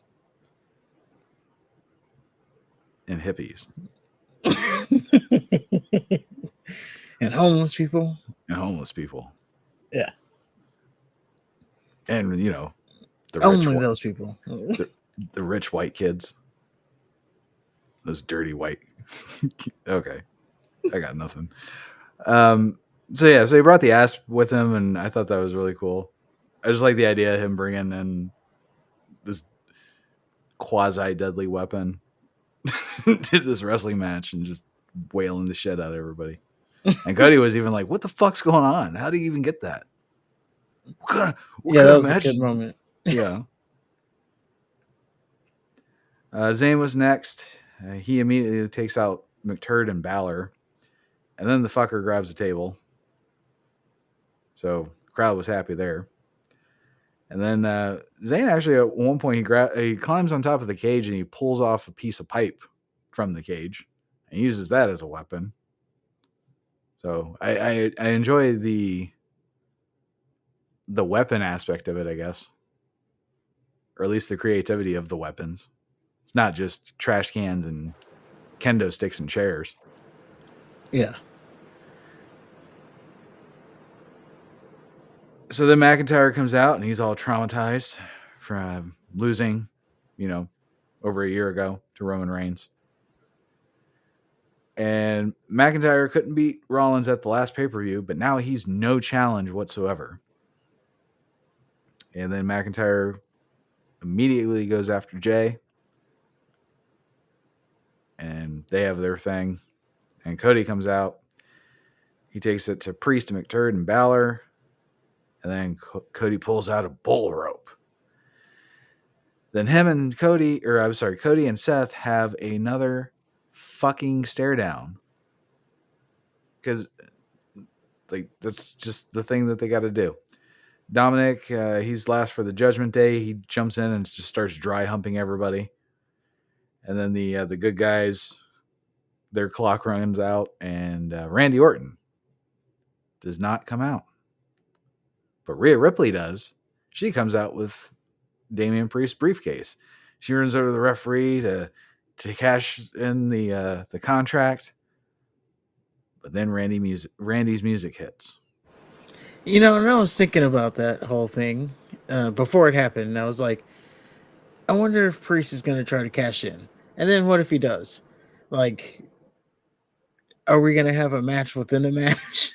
And hippies. And homeless people. And homeless people. Yeah. And, the only those people. The rich white kids. Those dirty white. Okay. I got nothing. So he brought the Asp with him, and I thought that was really cool. I just like the idea of him bringing in this quasi-deadly weapon to this wrestling match and just wailing the shit out of everybody. And Cody was even like, what the fuck's going on? How do you even get that? What kind that of was a good moment. Yeah. Zayn was next. He immediately takes out McTurd and Balor. And then the fucker grabs the table. So the crowd was happy there. And then Zayn actually at one point he climbs on top of the cage and he pulls off a piece of pipe from the cage and uses that as a weapon. So I enjoy the weapon aspect of it, I guess. Or at least the creativity of the weapons. It's not just trash cans and kendo sticks and chairs. Yeah. So then McIntyre comes out and he's all traumatized from losing, over a year ago to Roman Reigns. And McIntyre couldn't beat Rollins at the last pay-per-view, but now he's no challenge whatsoever. And then McIntyre immediately goes after Jay. And they have their thing. And Cody comes out. He takes it to Priest, McTurd, and Balor. And then Cody pulls out a bull rope. Then Cody and Seth have another fucking stare down. Because that's just the thing that they got to do. Dominic, he's last for the Judgment Day. He jumps in and just starts dry humping everybody. And then the good guys, their clock runs out, and Randy Orton does not come out. But Rhea Ripley does. She comes out with Damian Priest's briefcase. She runs over to the referee to cash in the contract. But then Randy's music hits. And I was thinking about that whole thing before it happened. And I was like, I wonder if Priest is going to try to cash in. And then what if he does? Like, are we gonna have a match within a match?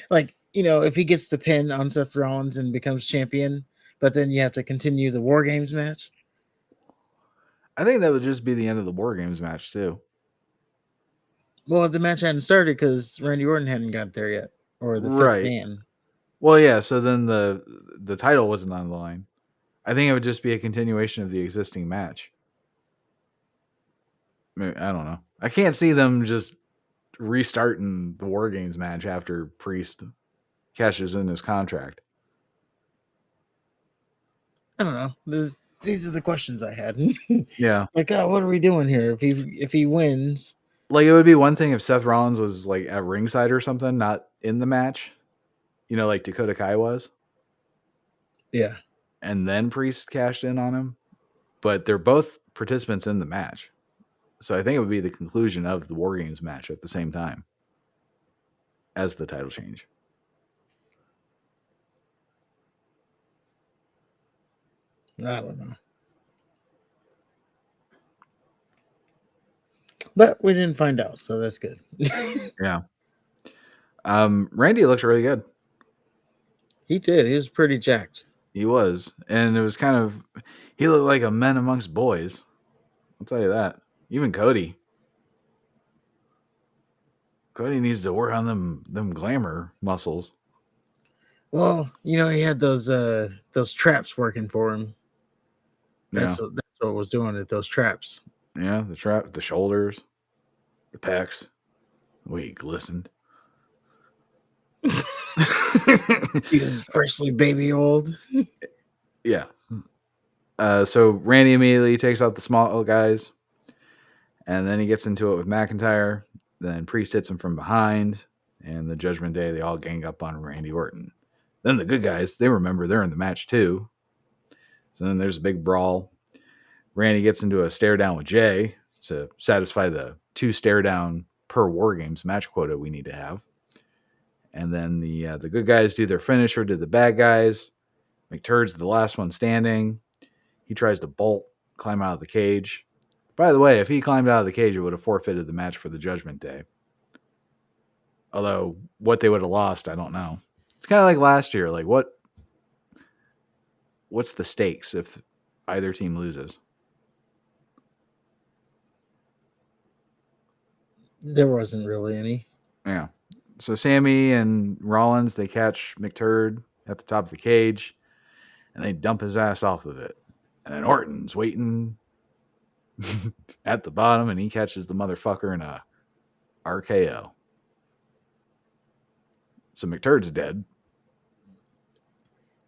Like, if he gets the pin on Seth Rollins and becomes champion, but then you have to continue the War Games match. I think that would just be the end of the War Games match too. Well, the match hadn't started because Randy Orton hadn't got there yet, or the fifth Right. man. Well, yeah. So then the title wasn't on the line. I think it would just be a continuation of the existing match. I don't know. I can't see them just restarting the War Games match after Priest cashes in his contract. I don't know. These are the questions I had. Yeah. Like, oh, what are we doing here? If he wins, Like it would be one thing if Seth Rollins was like at ringside or something, not in the match. Like Dakota Kai was, yeah, and then Priest cashed in on him. But they're both participants in the match. So I think it would be the conclusion of the War Games match at the same time as the title change. I don't know. But we didn't find out, so that's good. Yeah. Randy looks really good. He did. He was pretty jacked. He was. And it was kind of, he looked like a man amongst boys. I'll tell you that. Even Cody. Cody needs to work on them glamour muscles. Well, he had those traps working for him. Yeah. That's what was doing it. Those traps. Yeah. The trap, the shoulders, the pecs. The way he glistened. He was freshly baby old. Yeah. So Randy immediately takes out the small guys, and then he gets into it with McIntyre. Then Priest hits him from behind, and the Judgment Day, they all gang up on Randy Orton. Then the good guys, they remember they're in the match too. So then there's a big brawl. Randy gets into a stare down with Jay to satisfy the 2 stare down per War Games match quota we need to have. And then the good guys do their finisher to the bad guys. McTurd's the last one standing. He tries to bolt, climb out of the cage. By the way, if he climbed out of the cage, it would have forfeited the match for the Judgment Day. Although what they would have lost, I don't know. It's kind of like last year. Like what's the stakes if either team loses? There wasn't really any. Yeah. So Sammy and Rollins, they catch McTurd at the top of the cage, and they dump his ass off of it. And then Orton's waiting at the bottom, and he catches the motherfucker in a RKO. So McTurd's dead.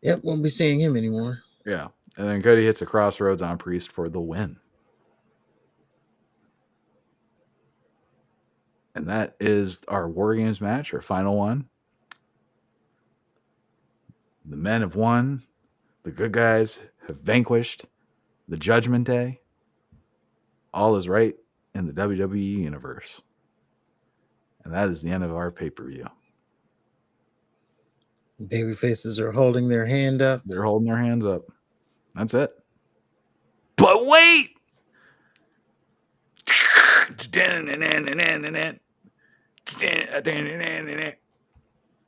Yep, won't be seeing him anymore. Yeah. And then Cody hits a crossroads on Priest for the win. And that is our War Games match, our final one. The men have won. The good guys have vanquished the Judgment Day. All is right in the WWE universe. And that is the end of our pay-per-view. Baby faces are holding their hand up. They're holding their hands up. That's it. But wait!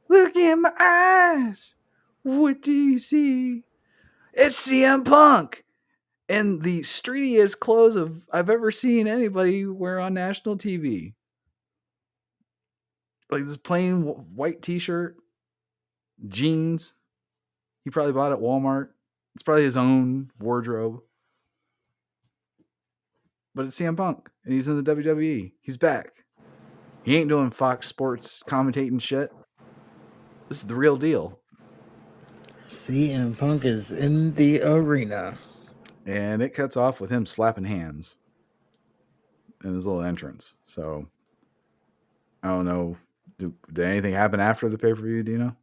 Look in my eyes. What do you see? It's CM Punk in the streetiest clothes I've ever seen anybody wear on national TV. Like this plain white t-shirt, jeans. He probably bought at Walmart. It's probably his own wardrobe. But it's CM Punk, and he's in the WWE. He's back. He ain't doing Fox Sports commentating shit. This is the real deal. CM Punk is in the arena. And it cuts off with him slapping hands in his little entrance. So, I don't know. Did anything happen after the pay-per-view, do you know?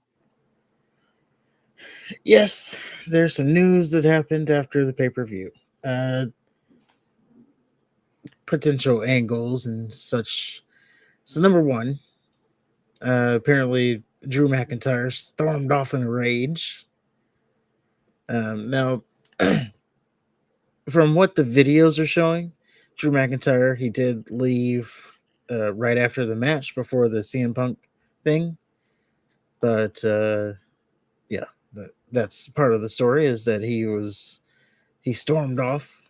Yes, there's some news that happened after the pay-per-view. Potential angles and such. So number one, apparently Drew McIntyre stormed off in a rage. Now, from what the videos are showing, Drew McIntyre, he did leave right after the match before the CM Punk thing. But yeah, that's part of the story is that he stormed off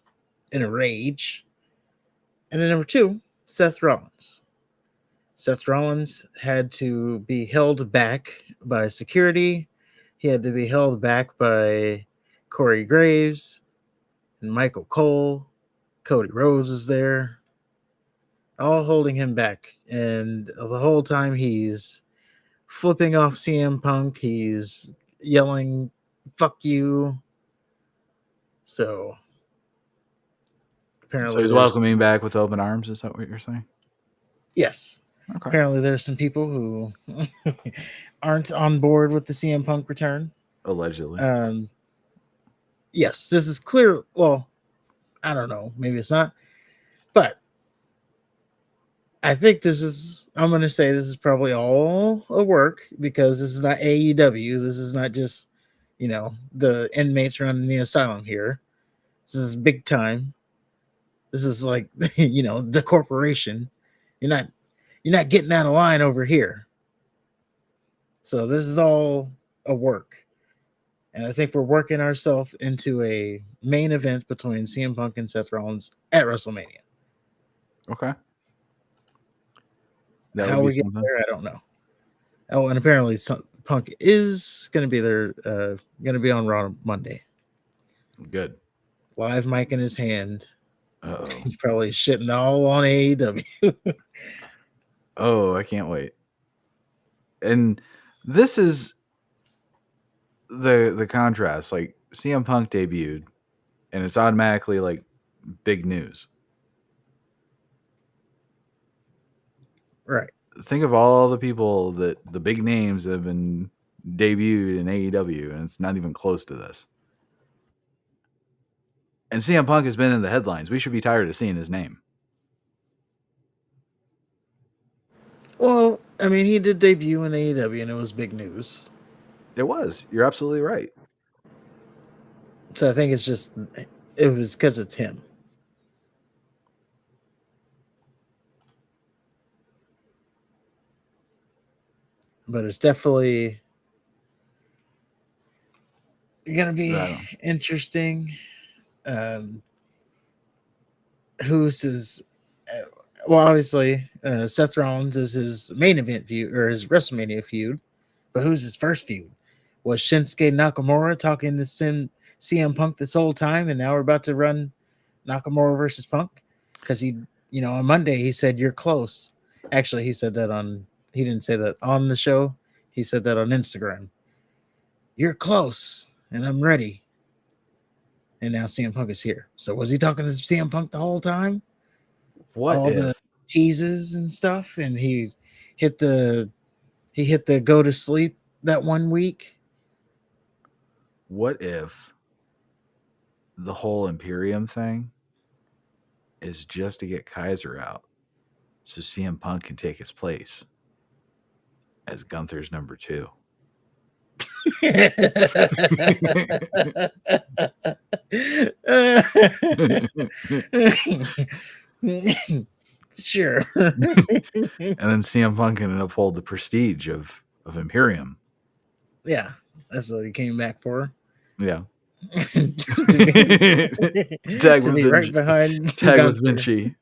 in a rage. And then number two, Seth Rollins. Seth Rollins had to be held back by security. He had to be held back by Corey Graves and Michael Cole. Cody Rhodes was there, all holding him back. And the whole time he's flipping off CM Punk, he's yelling, "Fuck you." So So apparently he's there's, welcoming back with open arms. Is that what you're saying? yes, Okay. apparently there's some people who aren't on board with the CM Punk return. Allegedly. Um, yes, this is clear. Well, I don't know. Maybe it's not. But I think this is, I'm going to say this is probably all a work because this is not AEW. This is not just, the inmates running the asylum here. This is big time. This is like, the corporation. You're not, you're not getting out of line over here. So this is all a work. And I think we're working ourselves into a main event between CM Punk and Seth Rollins at WrestleMania. Okay. That would How be we get something. there, I don't know. Oh, and apparently Punk is going to be there, going to be on Raw Monday. Good. Live mic in his hand. Uh-oh. He's probably shitting all on AEW. Oh, I can't wait. And this is the contrast. Like CM Punk debuted, and it's automatically like big news. Right. Think of all the people the big names that have been debuted in AEW, and it's not even close to this. And CM Punk has been in the headlines. We should be tired of seeing his name. Well, I mean, he did debut in AEW, and it was big news. It was. You're absolutely right. So I think it was because it's him. But it's definitely going to be interesting. Who's his? Well, obviously, Seth Rollins is his main event feud or his WrestleMania feud. But who's his first feud? Was Shinsuke Nakamura talking to CM Punk this whole time, and now we're about to run Nakamura versus Punk? Because on Monday he said you're close. Actually, he said that he didn't say that on the show. He said that on Instagram. You're close, and I'm ready. And now CM Punk is here. So was he talking to CM Punk the whole time? What All if the teases and stuff, and he hit the go to sleep that one week. What if the whole Imperium thing is just to get Kaiser out so CM Punk can take his place as Gunther's number 2? Sure. And then CM Punk can uphold the prestige of Imperium. Yeah, that's what he came back for. Yeah. to Tag with be Vinci. right behind Tag Gunther. with Vinci.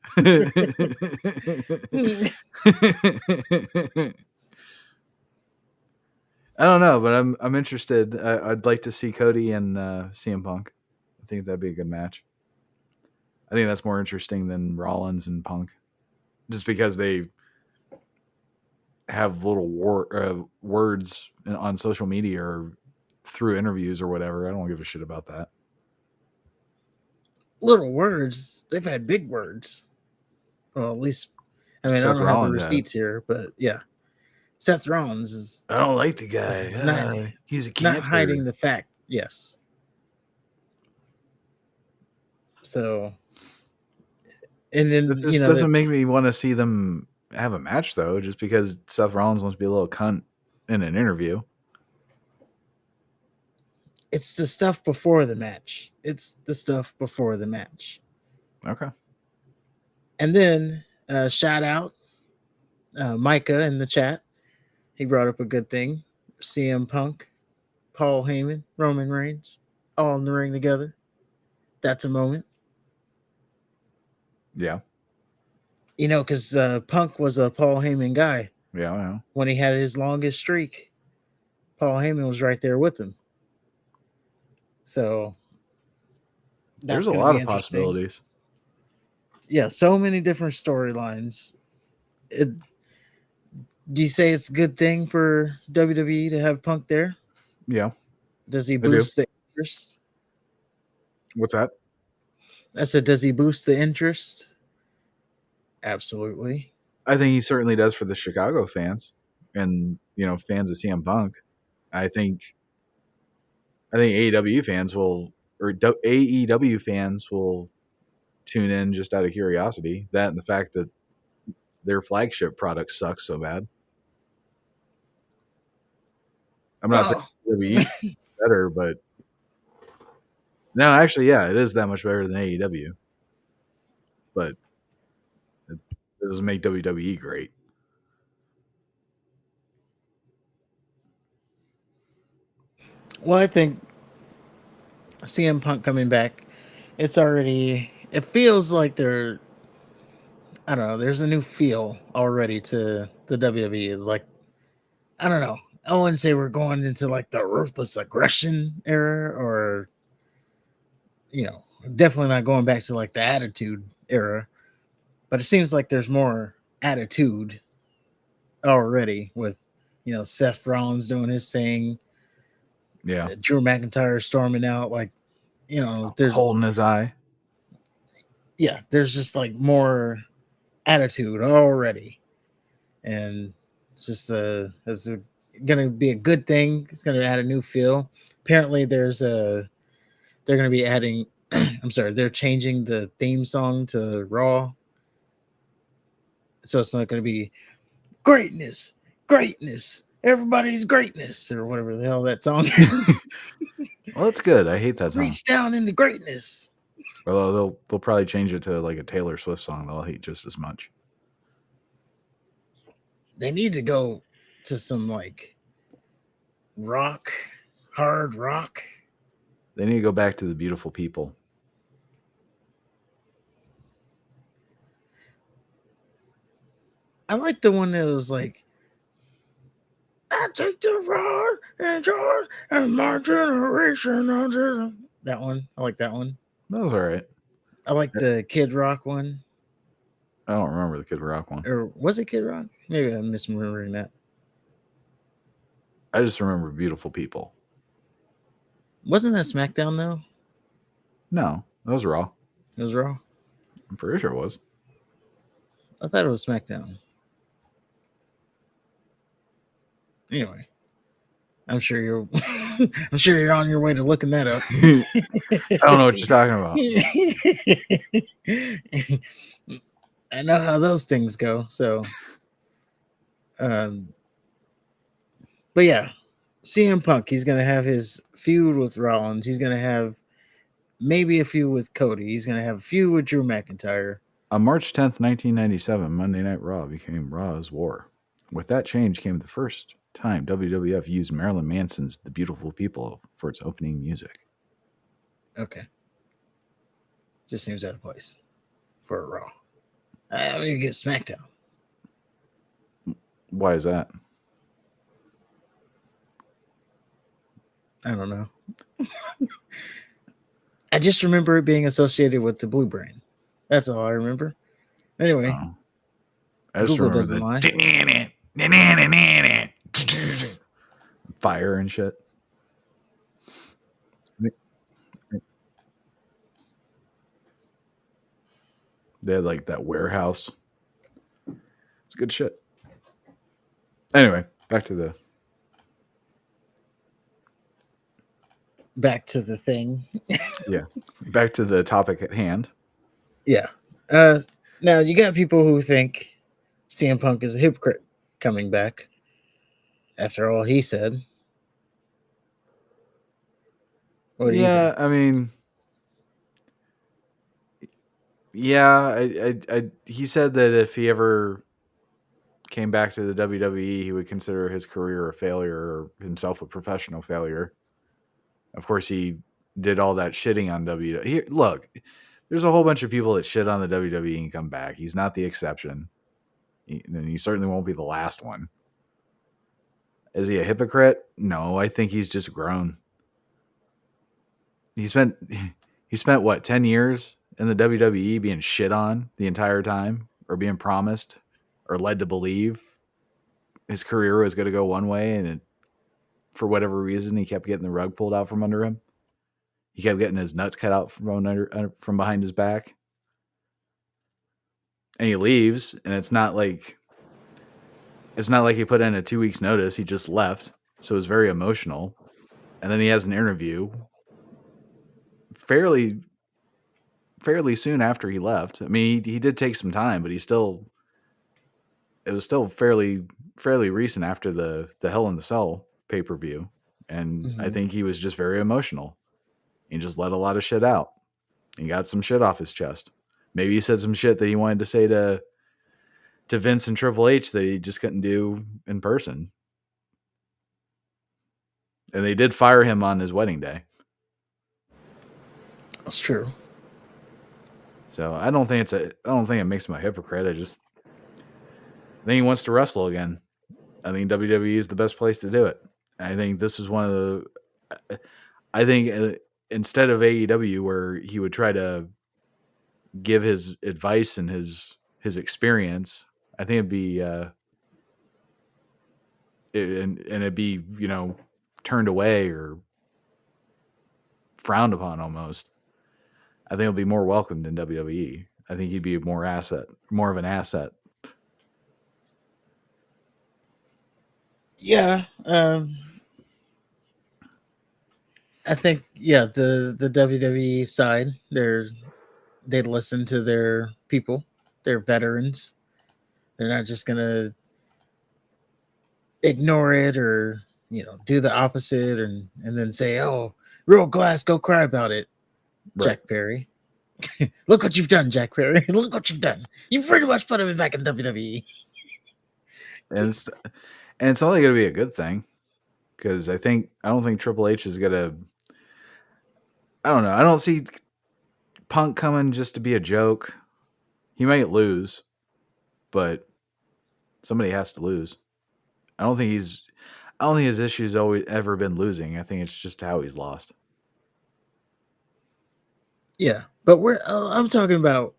I don't know, but I'm interested. I'd like to see Cody and CM Punk. I think that'd be a good match. I think that's more interesting than Rollins and Punk, just because they have little words on social media or through interviews or whatever. I don't give a shit about that. Little words. They've had big words. Well, at least, I mean, Seth I don't have the Rollins receipts here, but yeah. Seth Rollins is. I don't like the guy. He's a cancer. Not hiding the fact. Yes. So, and then It just doesn't make me want to see them have a match, though, just because Seth Rollins wants to be a little cunt in an interview. It's the stuff before the match. Okay. And then shout out Micah in the chat, he brought up a good thing. CM Punk, Paul Heyman, Roman Reigns, all in the ring together. That's a moment. Yeah. You know, because Punk was a Paul Heyman guy Yeah. when he had his longest streak. Paul Heyman was right there with him. So There's that's a going to lot be of interesting. possibilities. Yeah, so many different storylines. Do you say it's a good thing for WWE to have Punk there? Yeah, Does he I do. boost the interest? What's that? I said, does he boost the interest? Absolutely. I think he certainly does for the Chicago fans and fans of CM Punk. I think AEW fans will or AEW fans will tune in just out of curiosity. That and the fact that their flagship product sucks so bad. I'm not saying Oh, WWE better, but no, actually, yeah, it is that much better than AEW. But it doesn't make WWE great. well, I think CM Punk coming back, it's already, it feels like I don't know, there's a new feel already to the WWE. It's like, I don't know. I wouldn't say we're going into like the ruthless aggression era or, you know, definitely not going back to like the attitude era, but it seems like there's more attitude already with, Seth Rollins doing his thing, Yeah, Drew McIntyre storming out. Like, there's, holding his eye. yeah, there's just like more attitude already. And it's just gonna be a good thing. It's gonna add a new feel. Apparently, they're gonna be adding. I'm sorry, they're changing the theme song to Raw, so it's not gonna be greatness, greatness, everybody's greatness, or whatever the hell that song. Well, that's good. I hate that song. Reach down into greatness. Although they'll probably change it to like a Taylor Swift song that I'll hate just as much. They need to go to some like rock, hard rock. They need to go back to the beautiful people. I like the one that was like, I take the rod and yours and my generation. That one. I like that one. That was all right. I like the Kid Rock one. I don't remember the Kid Rock one. Or was it Kid Rock? Maybe I'm misremembering that. I just remember beautiful people. Wasn't that SmackDown though? No, that was Raw. It was Raw. I'm pretty sure it was. I thought it was SmackDown. Anyway, I'm sure you're I'm sure you're on your way to looking that up. I don't know what you're talking about. I know how those things go. So, um, but yeah, CM Punk, he's gonna have his feud with Rollins. He's gonna have maybe a feud with Cody. He's gonna have a feud with Drew McIntyre. On March 10th, 1997, Monday Night Raw became Raw's War. With that change came the first time WWF used Marilyn Manson's The Beautiful People for its opening music. Okay, just seems out of place for a Raw. I'm gonna get SmackDown. Why is that? I don't know. I just remember it being associated with the Blue Brain. That's all I remember. Anyway, Oh. I just Google remember doesn't lie. the fire and shit. They had like that warehouse. It's good shit. Anyway, back to the thing. back to the topic at hand. Yeah. Now you got people who think CM Punk is a hypocrite coming back after all he said. What do you think? I mean, yeah, he said that if he ever came back to the WWE, he would consider his career a failure or himself a professional failure. Of course, he did all that shitting on WWE. Look, there's a whole bunch of people that shit on the WWE and come back. He's not the exception. And he certainly won't be the last one. Is he a hypocrite? No, I think he's just grown. He spent what, 10 years in the WWE being shit on the entire time, or being promised or led to believe his career was going to go one way, and for whatever reason he kept getting the rug pulled out from under him. He kept getting his nuts cut out from behind his back. And he leaves, and it's not like he put in a 2 weeks notice. He just left. So it was very emotional. And then he has an interview fairly soon after he left. I mean, he did take some time, but it was still fairly recent after the Hell in the Cell pay-per-view. And I think he was just very emotional. He just let a lot of shit out. He got some shit off his chest. Maybe he said some shit that he wanted to say to Vince and Triple H that he just couldn't do in person. And they did fire him on his wedding day. That's true. So I don't think it makes him a hypocrite. I think he wants to wrestle again. I think WWE is the best place to do it. I think this is one of the. I think instead of AEW, where he would try to give his advice and his experience, I think it'd be it'd be, turned away or frowned upon almost. I think it'll be more welcomed in WWE. I think he'd be more of an asset. Yeah. I think the WWE side, they listen to their people, their veterans. They're not just gonna ignore it or do the opposite and then say, "Oh, real glass, go cry about it." Right. Jack Perry, look what you've done, Jack Perry. Look what you've done. You've pretty much put him back in WWE. And it's only going to be a good thing, because I don't think Triple H is going to. I don't know. I don't see Punk coming just to be a joke. He might lose, but somebody has to lose. I don't think his issue's always ever been losing. I think it's just how he's lost. Yeah, but I'm talking about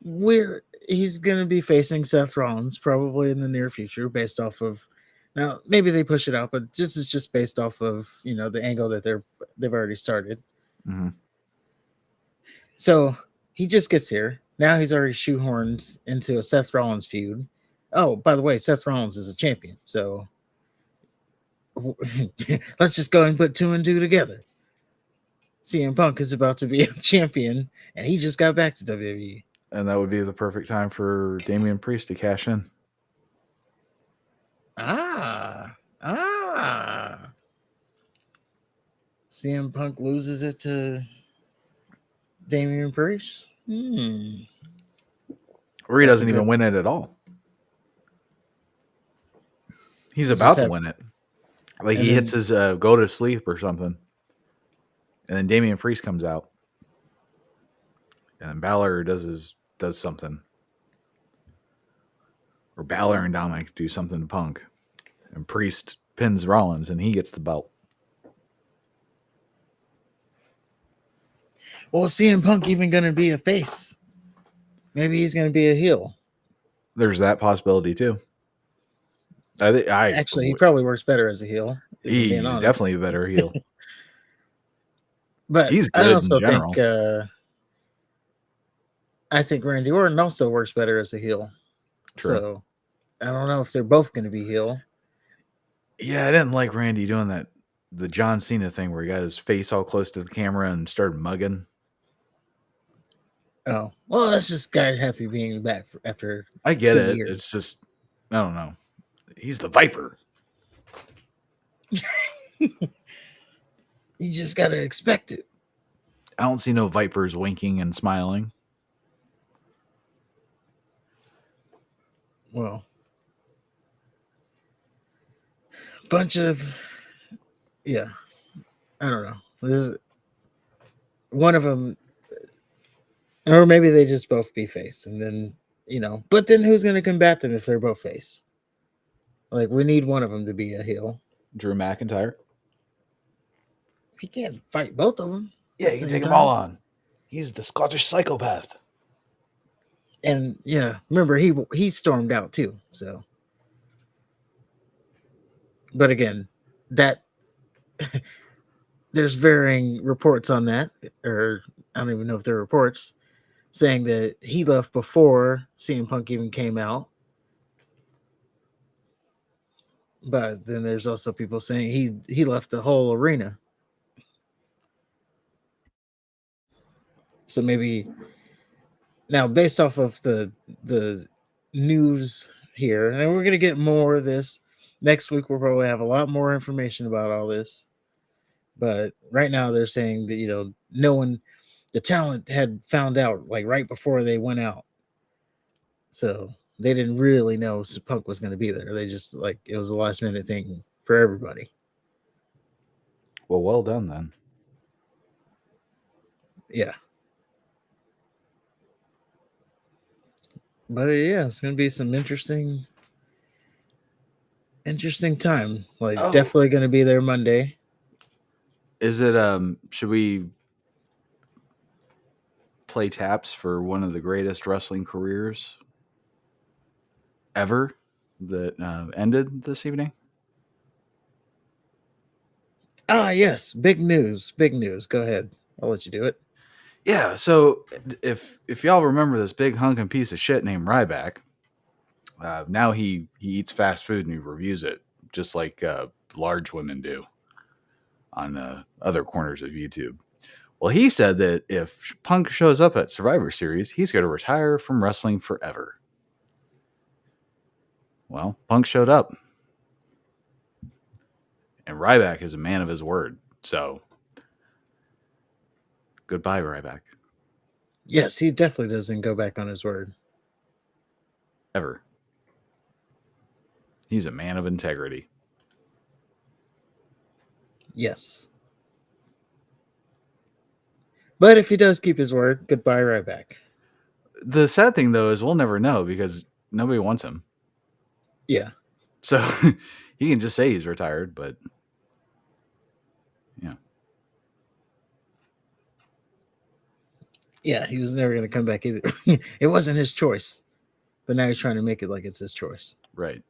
where he's going to be facing Seth Rollins probably in the near future, based off of, now maybe they push it out, but this is just based off of the angle that they've already started. Mm-hmm. So he just gets here. Now he's already shoehorned into a Seth Rollins feud. Oh, by the way, Seth Rollins is a champion, so let's just go and put 2 and 2 together. CM Punk is about to be a champion, and he just got back to WWE. And that would be the perfect time for Damian Priest to cash in. CM Punk loses it to Damian Priest? Or he doesn't even win it at all. He's about to win it. Like he hits his go to sleep or something. And then Damian Priest comes out. And then Balor does something. Or Balor and Dominic do something to Punk. And Priest pins Rollins and he gets the belt. Well, CM Punk even going to be a face? Maybe he's going to be a heel. There's that possibility too. Actually, he probably works better as a heel. He's definitely a better heel. But he's good in general. I think Randy Orton also works better as a heel. True. So I don't know if they're both going to be heel. Yeah, I didn't like Randy doing the John Cena thing where he got his face all close to the camera and started mugging. Oh, well, that's just guy happy being back after. I get it. Years. It's just, I don't know. He's the Viper. You just got to expect it. I don't see no Vipers winking and smiling. Well, bunch of, yeah, I don't know. There's one of them, or maybe they just both be face, and then But then who's going to combat them if they're both face? Like we need one of them to be a heel. Drew McIntyre. He can't fight both of them. Yeah, you can take them all on. He's the Scottish psychopath. And yeah, remember he stormed out too. So, but again, that there's varying reports on that, or I don't even know if they're reports saying that he left before CM Punk even came out. But then there's also people saying he left the whole arena. So maybe now, based off of the news here, and we're gonna get more of this next week. We'll probably have a lot more information about all this. But right now, they're saying that no one, the talent had found out like right before they went out, so they didn't really know Punk was going to be there. They just like it was a last minute thing for everybody. Well done then. Yeah. But yeah, it's gonna be some interesting time. Like definitely gonna be there Monday. Is it should we play taps for one of the greatest wrestling careers ever that ended this evening? Yes, big news. Go ahead. I'll let you do it. Yeah, so if y'all remember this big hunking piece of shit named Ryback, now he eats fast food and he reviews it just like large women do on other corners of YouTube. Well, he said that if Punk shows up at Survivor Series, he's going to retire from wrestling forever. Well, Punk showed up. And Ryback is a man of his word. So, goodbye, Ryback. Yes, he definitely doesn't go back on his word. Ever. He's a man of integrity. Yes. But if he does keep his word, goodbye, Ryback. The sad thing, though, is we'll never know because nobody wants him. Yeah. So, he can just say he's retired, but yeah. Yeah, he was never going to come back either. It wasn't his choice. But now he's trying to make it like it's his choice. Right.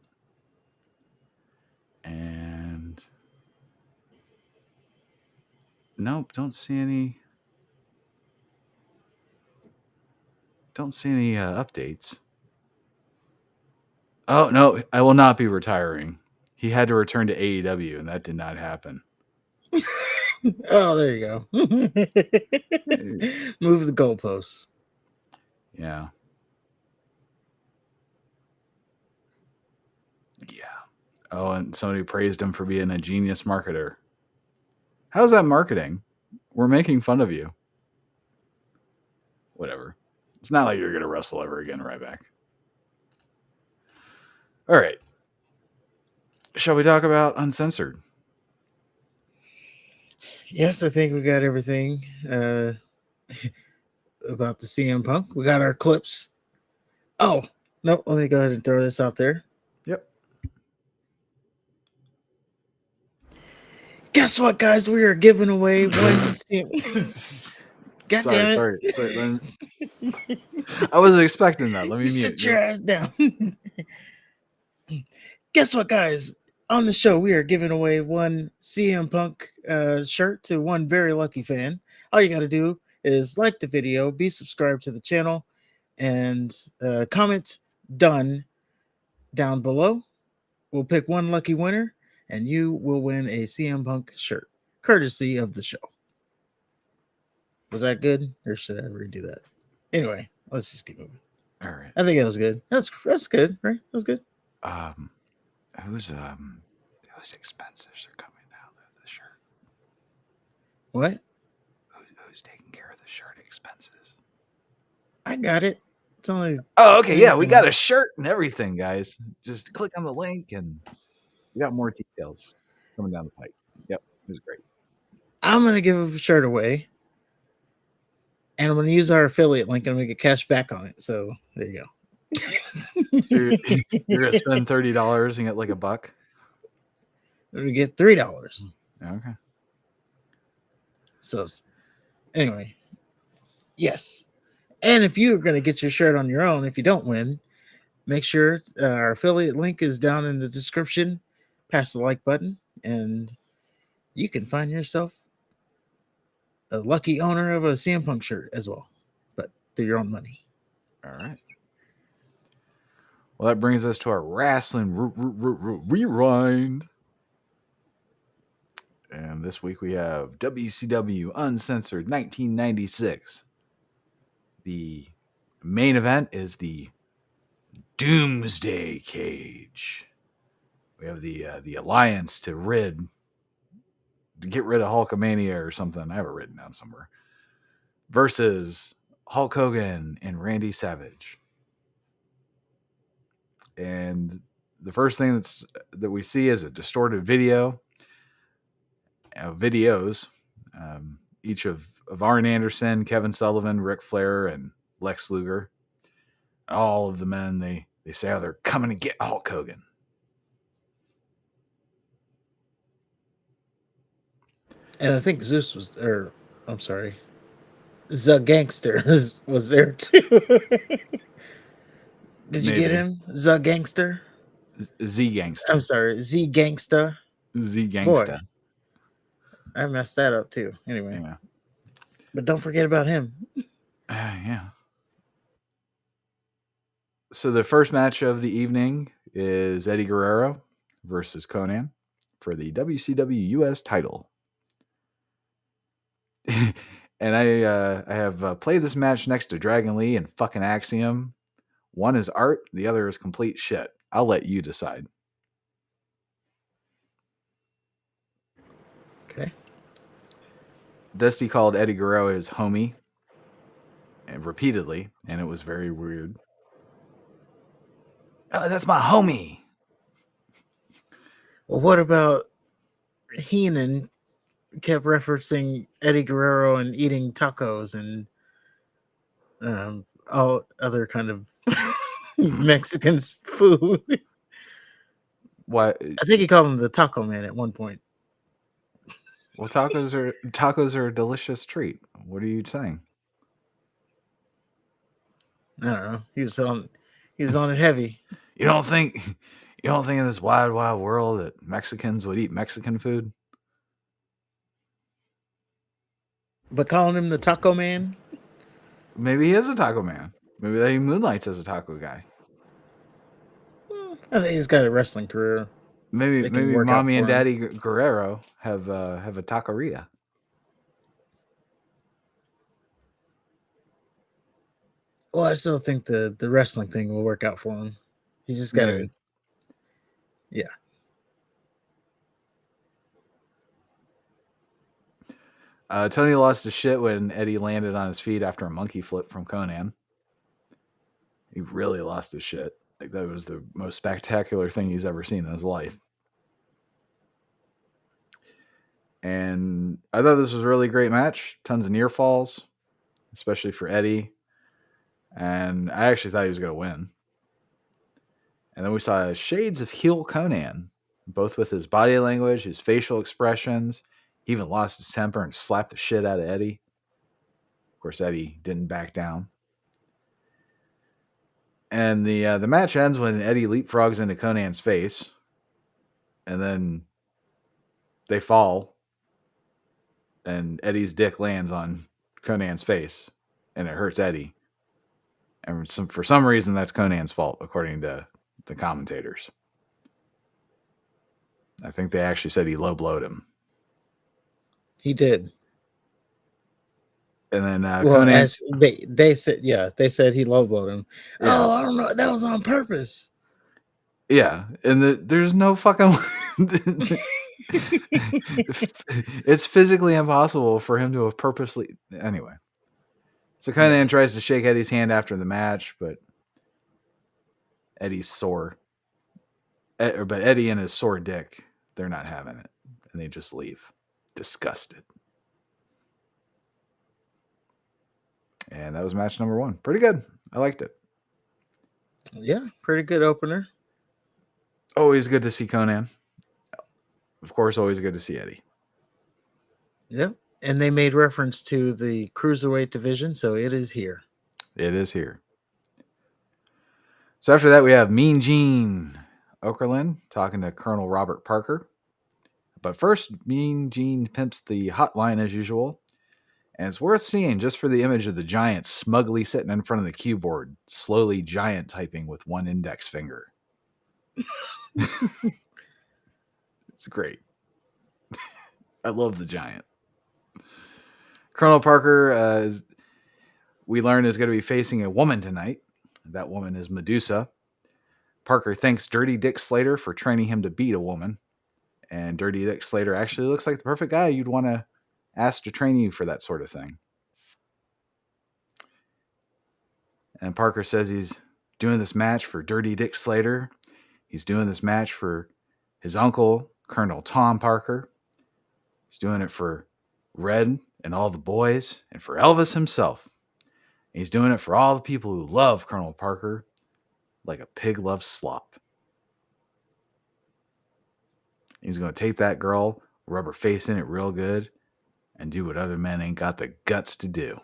And nope, don't see any updates. Oh, no, I will not be retiring. He had to return to AEW, and that did not happen. Oh, there you go. Move the goalposts. Yeah. Yeah. Oh, and somebody praised him for being a genius marketer. How's that marketing? We're making fun of you. Whatever. It's not like you're going to wrestle ever again, Ryback. All right. Shall we talk about Uncensored? Yes, I think we got everything about the CM Punk. We got our clips. Oh, no, let me go ahead and throw this out there. Yep. Guess what, guys? We are giving away one CM. God damn it. Sorry. I wasn't expecting that. Let me mute. Sit your ass down. Guess what, guys? On the show, we are giving away one CM Punk shirt to one very lucky fan. All you got to do is like the video, be subscribed to the channel, and comment done down below. We'll pick one lucky winner, and you will win a CM Punk shirt, courtesy of the show. Was that good, or should I redo that? Anyway, let's just keep moving. All right. I think that was good. That's good, right? That was good. Whose expenses are coming out of the shirt? What? Who's taking care of the shirt expenses? I got it. It's only. Oh, okay. Yeah, we got a shirt and everything, guys. Just click on the link and We got more details coming down the pike. Yep, it was great. I'm gonna give a shirt away, and I'm gonna use our affiliate link and we get cash back on it. So there you So you're, go. you're gonna spend $30 and get like $1. We get $3. Okay. So anyway, yes. And if you're gonna get your shirt on your own, if you don't win, make sure our affiliate link is down in the description. Pass the like button, and you can find yourself a lucky owner of a CM Punk shirt as well, but through your own money. All right. Well, that brings us to our wrestling rewind. And this week we have WCW Uncensored 1996. The main event is the Doomsday Cage. We have the alliance to get rid of Hulkamania or something. I have it written down somewhere. Versus Hulk Hogan and Randy Savage. And the first thing that we see is a distorted video. Videos. Each of Arn Anderson, Kevin Sullivan, Ric Flair, and Lex Luger. All of the men, they say how they're coming to get Hulk Hogan. And I think Zeus was, or I'm sorry, the Gangster was there too. Did you get Maybe. him? The Gangster? Z Gangsta. I'm sorry, Z Gangsta. Z Boy, Gangsta. I messed that up too. Anyway, Yeah. but don't forget about him. Yeah. So the first match of the evening is Eddie Guerrero versus Conan for the WCW US title. And I have played this match next to Dragon Lee and fucking Axiom. One is art, the other is complete shit. I'll let you decide. Okay. Dusty called Eddie Guerrero his homie, and repeatedly, and it was very weird. Oh, that's my homie. Well, what about Heenan kept referencing Eddie Guerrero and eating tacos and all other kind of Mexican food. What? I think he called him the Taco Man at one point. Well, tacos are a delicious treat. What are you saying? I don't know. He was on it heavy. You don't think in this wide world that Mexicans would eat Mexican food? But calling him the Taco Man? Maybe he is a taco man. Maybe he moonlights as a taco guy. I think he's got a wrestling career. Maybe It can work out Mommy and for him. Daddy Guerrero have a taqueria. Well, I still think the wrestling thing will work out for him. He's just got to, yeah. Tony lost his shit when Eddie landed on his feet after a monkey flip from Conan. He really lost his shit. Like, that was the most spectacular thing he's ever seen in his life. And I thought this was a really great match. Tons of near falls, especially for Eddie. And I actually thought he was going to win. And then we saw shades of heel Conan, both with his body language, his facial expressions. He even lost his temper and slapped the shit out of Eddie. Of course, Eddie didn't back down. And the match ends when Eddie leapfrogs into Conan's face. And then they fall. And Eddie's dick lands on Conan's face. And it hurts Eddie. And for some reason, that's Conan's fault, according to the commentators. I think they actually said he low blowed him. He did. And then well, Conan, as they said, yeah, they said he low blowed him. Yeah. Oh, I don't know. That was on purpose. Yeah, and there's no fucking. It's physically impossible for him to have purposely. Anyway, so Conan tries to shake Eddie's hand after the match, but Eddie's sore. But Eddie and his sore dick, they're not having it, and they just leave, disgusted. And that was match number 1. Pretty good. I liked it. Yeah, pretty good opener. Always good to see Conan. Of course, always good to see Eddie. Yep. And they made reference to the cruiserweight division, so it is here. It is here. So after that, we have Mean Gene Okerlund talking to Colonel Robert Parker. But first, Mean Gene pimps the hotline as usual. And it's worth seeing just for the image of the giant smugly sitting in front of the keyboard, slowly giant typing with one index finger. It's great. I love the giant. Colonel Parker, we learn, is going to be facing a woman tonight. That woman is Medusa. Parker thanks Dirty Dick Slater for training him to beat a woman. And Dirty Dick Slater actually looks like the perfect guy you'd want to ask to train you for that sort of thing. And Parker says he's doing this match for Dirty Dick Slater. He's doing this match for his uncle, Colonel Tom Parker. He's doing it for Red and all the boys, and for Elvis himself. And he's doing it for all the people who love Colonel Parker like a pig loves slop. He's going to take that girl, rub her face in it real good, and do what other men ain't got the guts to do.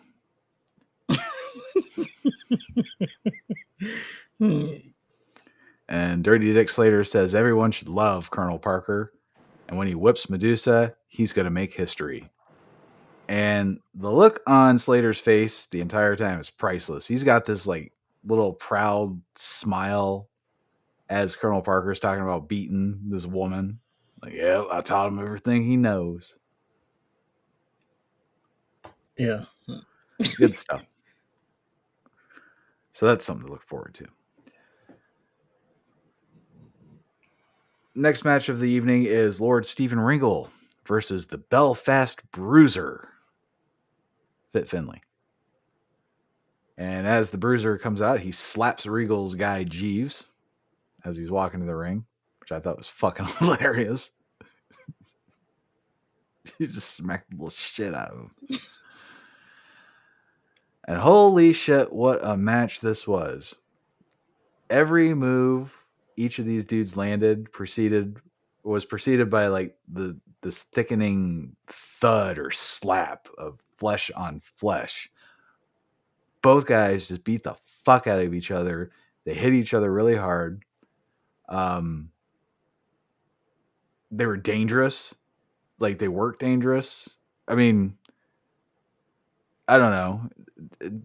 And Dirty Dick Slater says everyone should love Colonel Parker. And when he whips Medusa, he's going to make history. And the look on Slater's face the entire time is priceless. He's got this like little proud smile as Colonel Parker's talking about beating this woman. Like, yeah, I taught him everything he knows. Yeah. Good stuff. So that's something to look forward to. Next match of the evening is Lord Stephen Ringle versus the Belfast Bruiser, Fit Finlay. And as the Bruiser comes out, he slaps Regal's guy Jeeves as he's walking to the ring, which I thought was fucking hilarious. He just smacked the little shit out of him. And holy shit, what a match this was. Every move each of these dudes landed was preceded by like this thickening thud or slap of flesh on flesh. Both guys just beat the fuck out of each other. They hit each other really hard. They were dangerous. Like, they worked dangerous. I mean, I don't know.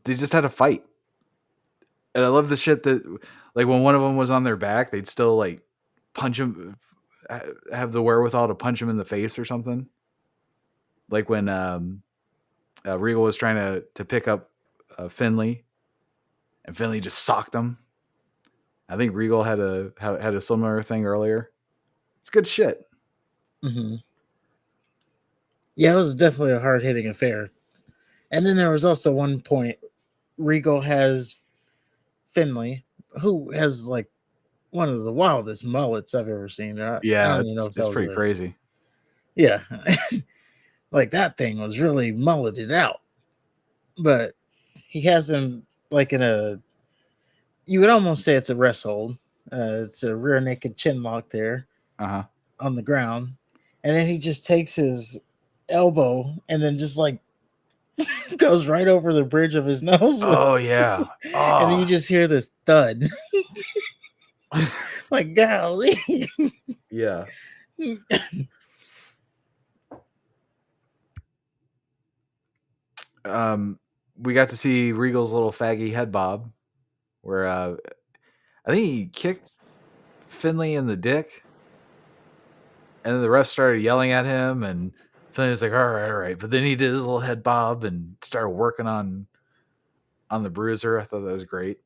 They just had a fight. And I love the shit that, like, when one of them was on their back, they'd still, like, punch him, have the wherewithal to punch him in the face or something. Like when Regal was trying to pick up Finlay, and Finlay just socked him. I think Regal had a similar thing earlier. It's good shit. Mm-hmm. Yeah, it was definitely a hard-hitting affair. And then there was also one point Regal has Finlay, who has like one of the wildest mullets I've ever seen. I don't even know if it's pretty crazy. Yeah. Like, that thing was really mulleted out. But he has him like in a, you would almost say it's a rest hold. It's a rear naked chin lock there on the ground. And then he just takes his elbow and then just like goes right over the bridge of his nose. Oh, yeah. Oh. And then you just hear this thud. Like, golly. Yeah. We got to see Regal's little faggy head bob, where I think he kicked Finlay in the dick, and then the ref started yelling at him, and Finlay was like, all right. But then he did his little head bob and started working on the Bruiser. I thought that was great.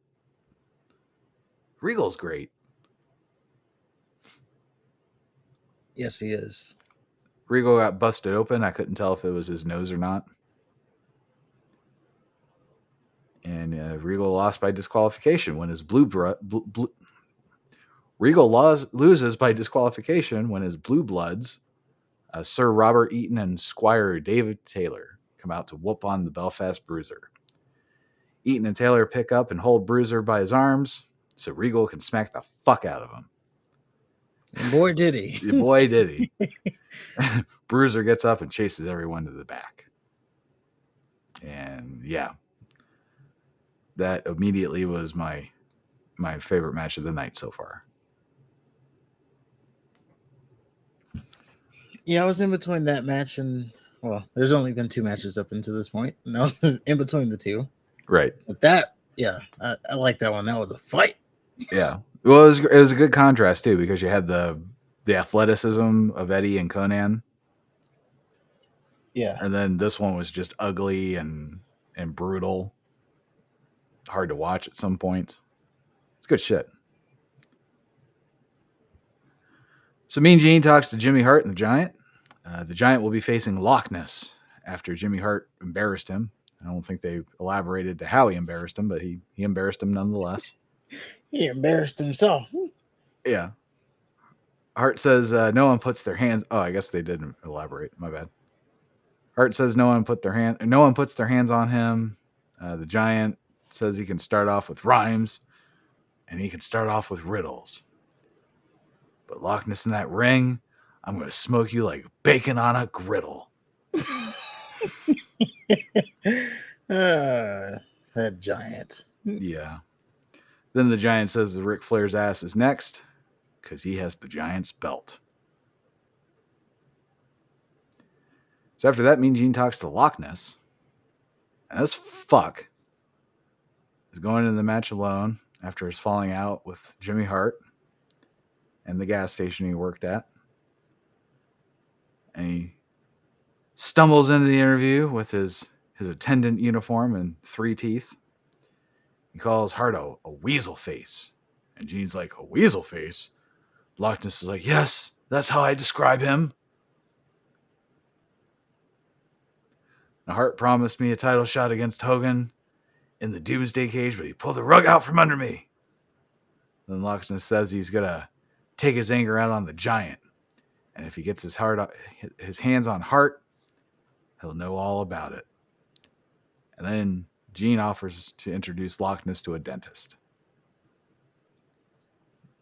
Regal's great. Yes, he is. Regal got busted open. I couldn't tell if it was his nose or not. And Regal lost by disqualification when his blue Regal loses by disqualification when his Blue Bloods, Sir Robert Eaton and Squire David Taylor, come out to whoop on the Belfast Bruiser. Eaton and Taylor pick up and hold Bruiser by his arms so Regal can smack the fuck out of him. And boy, did he. Boy, did he. Bruiser gets up and chases everyone to the back. And yeah, that immediately was my favorite match of the night so far. Yeah, I was in between that match and, well, there's only been 2 matches up until this point, and I was in between the 2. Right. But that, yeah, I like that one. That was a fight. Yeah. Well, it was a good contrast too, because you had the athleticism of Eddie and Conan. Yeah. And then this one was just ugly and brutal. Hard to watch at some points. It's good shit. So Mean Gene talks to Jimmy Hart and the Giant. The Giant will be facing Loch Ness after Jimmy Hart embarrassed him. I don't think they elaborated to how he embarrassed him, but he embarrassed him nonetheless. He embarrassed himself. Yeah. Hart says no one puts their hands. Oh, I guess they didn't elaborate. My bad. Hart says no one puts their hands on him. The Giant says he can start off with rhymes, and he can start off with riddles. But Loch Ness in that ring, I'm going to smoke you like bacon on a griddle. That Giant. Yeah. Then the Giant says that Ric Flair's ass is next because he has the Giant's belt. So after that, Mean Gene talks to Loch Ness. And this fuck is going into the match alone after his falling out with Jimmy Hart and the gas station he worked at. And he stumbles into the interview with his attendant uniform and 3 teeth. He calls Hart a weasel face. And Gene's like, a weasel face? Loch Ness is like, yes, that's how I describe him. Now, Hart promised me a title shot against Hogan in the Doomsday Cage, but he pulled the rug out from under me. Then Loch Ness says he's going to take his anger out on the Giant. And if he gets his hands on Hart, he'll know all about it. And then Gene offers to introduce Loch Ness to a dentist.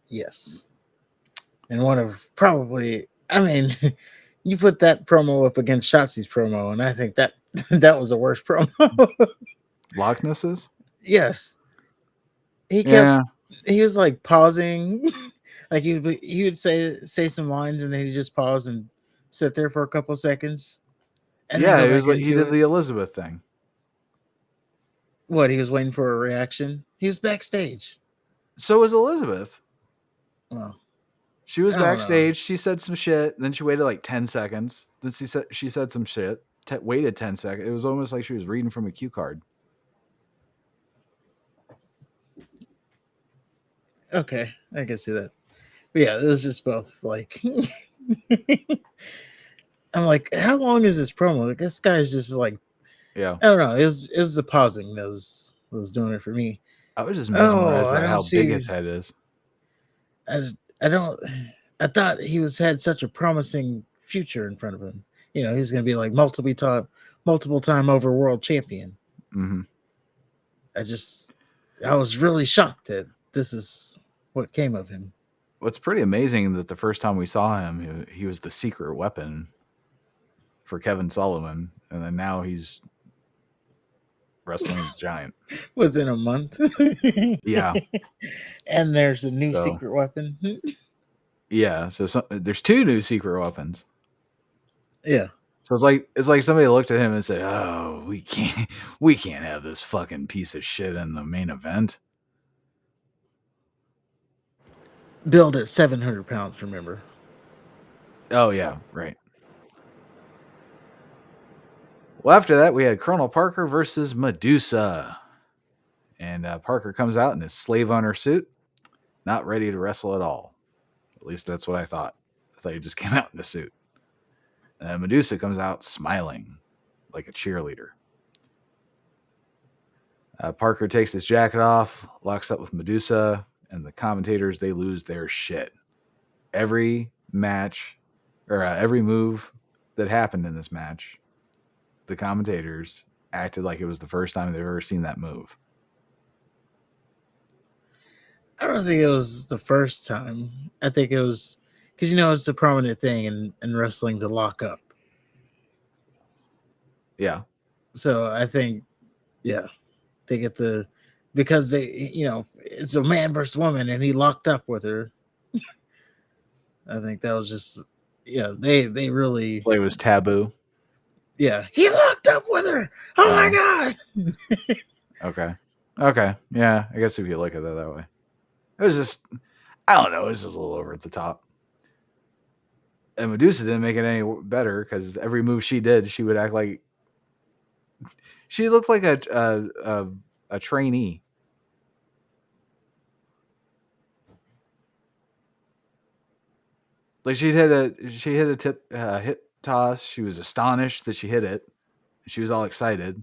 Yes. And one of probably, I mean, you put that promo up against Shotzi's promo, and I think that was the worst promo. Loch Ness's? Yes. He was like pausing. Like he would say some lines and then he'd just pause and sit there for a couple of seconds. And yeah, it was like he did the Elizabeth thing. What, he was waiting for a reaction? He was backstage. So was Elizabeth. Well, she was backstage. She said some shit. Then she waited like 10 seconds. Then she said some shit. Waited 10 seconds. It was almost like she was reading from a cue card. Okay, I can see that. But yeah, it was just both like I'm like, how long is this promo? Like, this guy's just like, yeah, I don't know. It was the pausing that was doing it for me. I was just mesmerized by how big his head is. I thought he had such a promising future in front of him. You know, he's going to be like multiple time over world champion. Mm-hmm. I was really shocked that this is what came of him. What's pretty amazing that the first time we saw him, he was the secret weapon for Kevin Sullivan, and then now he's wrestling the Giant within a month. Yeah, and there's a new secret weapon. Yeah, so there's 2 new secret weapons. Yeah. So it's like somebody looked at him and said, "Oh, we can't have this fucking piece of shit in the main event." Billed at 700 pounds, remember? Oh yeah, right. Well, after that, we had Colonel Parker versus Medusa. And Parker comes out in his slave owner suit, not ready to wrestle at all. At least that's what I thought. I thought he just came out in a suit. And Medusa comes out smiling like a cheerleader. Parker takes his jacket off, locks up with Medusa, and the commentators, they lose their shit. Every match or every move that happened in this match, the commentators acted like it was the first time they've ever seen that move. I don't think it was the first time. I think it was because it's a prominent thing in wrestling to lock up. Yeah. So I think, yeah, they get the because it's a man versus woman and he locked up with her. I think that was just they really Play was taboo. he locked up with her. Oh my god! Okay. Okay. Yeah. I guess if you look at it that way, it was just, I don't know. It was just a little over at the top. And Medusa didn't make it any better because every move she did, she would act like she looked like a trainee. Like she hit a tip hit toss. She was astonished that she hit it. She was all excited.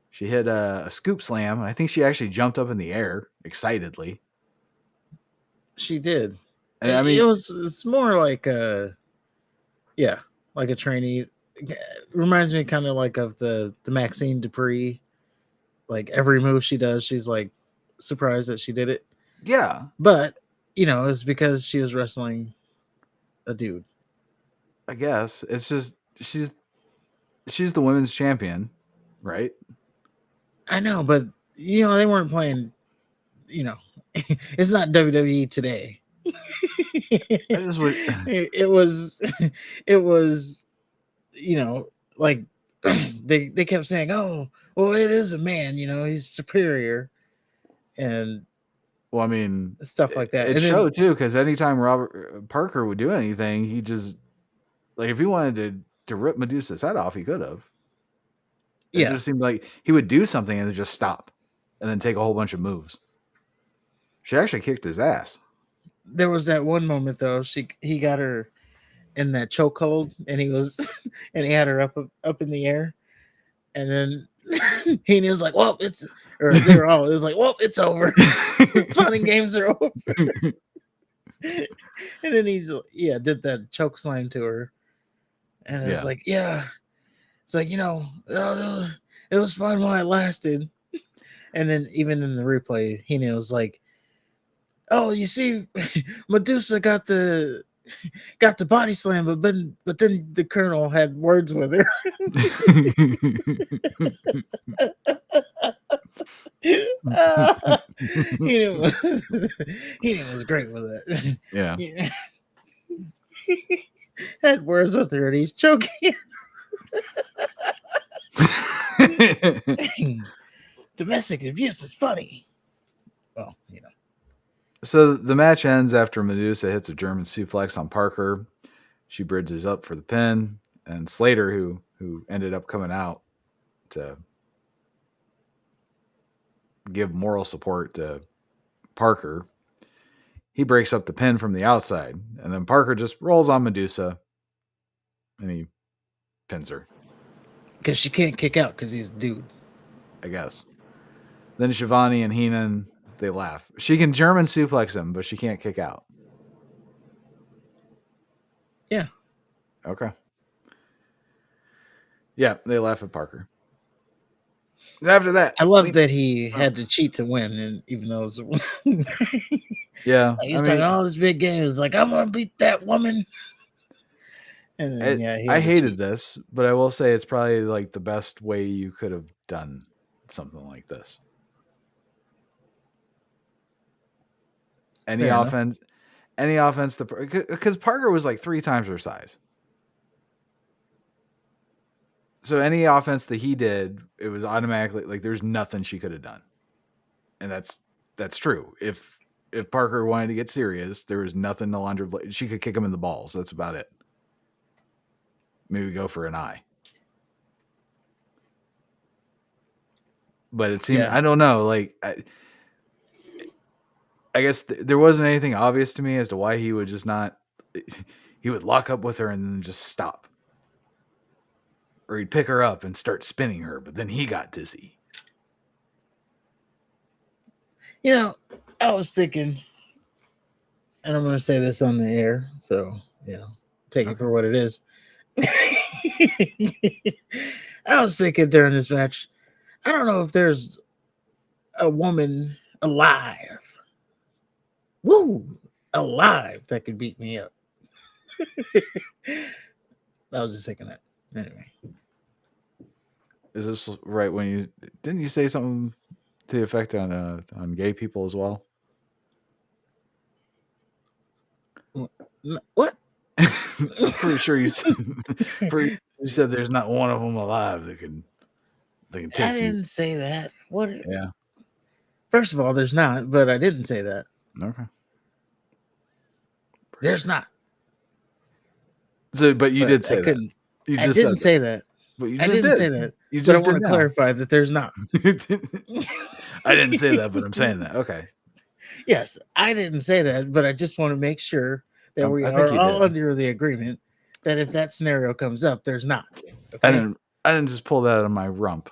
She hit a scoop slam. I think she actually jumped up in the air excitedly. She did. And I mean, It's more like like a trainee. It reminds me kind of like of the Maxine Dupree. Like every move she does, she's like surprised that she did it. yeah, But it's because she was wrestling a dude. I guess it's just she's the women's champion, right? I know, but they weren't playing. It's not WWE today. I just would. it was, it was, like they kept saying, "Oh, well, it is a man. He's superior," and Well, I mean, stuff like that. it And then showed too because anytime Robert Parker would do anything, he just like if he wanted to rip Medusa's head off, he could have. It yeah, just seemed like he would do something and then just stop, and then take a whole bunch of moves. She actually kicked his ass. there was that one moment though. He got her in that chokehold, and he was and he had her up in the air, and then he was like, "Well, it's," or they were all. It was like, "Well, it's over. Fun and games are over." And then he did that choke slam to her, and it was Yeah. like, yeah, it's like it was fun while it lasted. And then even in the replay, he was like, "Oh, you see, Medusa got the body slam, but then the Colonel had words with her." He was he was great with it. Yeah. Yeah. Had words with her, and he's choking. Domestic abuse is funny. Well, So the match ends after Medusa hits a German suplex on Parker. She bridges up for the pin, and Slater, who ended up coming out to give moral support to Parker, he breaks up the pin from the outside, and then Parker just rolls on Medusa, and he pins her. because she can't kick out because he's a dude. I guess. Then Shivani and Heenan, they laugh. She can German suplex him, but she can't kick out. Yeah. Okay. Yeah, they laugh at Parker. And after that, I love that he had to cheat to win, and even though it was yeah, he's talking all this big games, like I'm gonna beat that woman. And then he I had to hated cheat. this, but I will say it's probably like the best way you could have done something like this. Any Fair enough. offense, because Parker was like 3 times her size. So any offense that he did, it was automatically like there's nothing she could have done, and that's true. If Parker wanted to get serious, there was nothing Alondra Blaze. She could kick him in the balls. That's about it. Maybe go for an eye. But it seemed, I don't know, like I guess there wasn't anything obvious to me as to why he would just not. He would lock up with her and then just stop, or he'd pick her up and start spinning her, but then he got dizzy. I was thinking, and I'm going to say this on the air, so take it Okay. for what it is. I was thinking during this match, I don't know if there's a woman alive, woo, alive that could beat me up. I was just thinking that. Anyway, Is this right when you didn't you say something to the effect on gay people as well? what? I'm pretty sure you said, you said there's not one of them alive that can I take you. didn't say that. What? Yeah. First of all, there's not, but I didn't say that. Okay. There's not. So, but you But did I say that. couldn't. You I just said didn't that. say that. But you I just didn't did. say that. You But I just want did to now. clarify that there's not. I didn't say that, but I'm saying that. Okay. Yes, I didn't say that, but I just want to make sure that we I think are you all did. under the agreement that if that scenario comes up, there's not. I Okay? didn't just pull that out of my rump.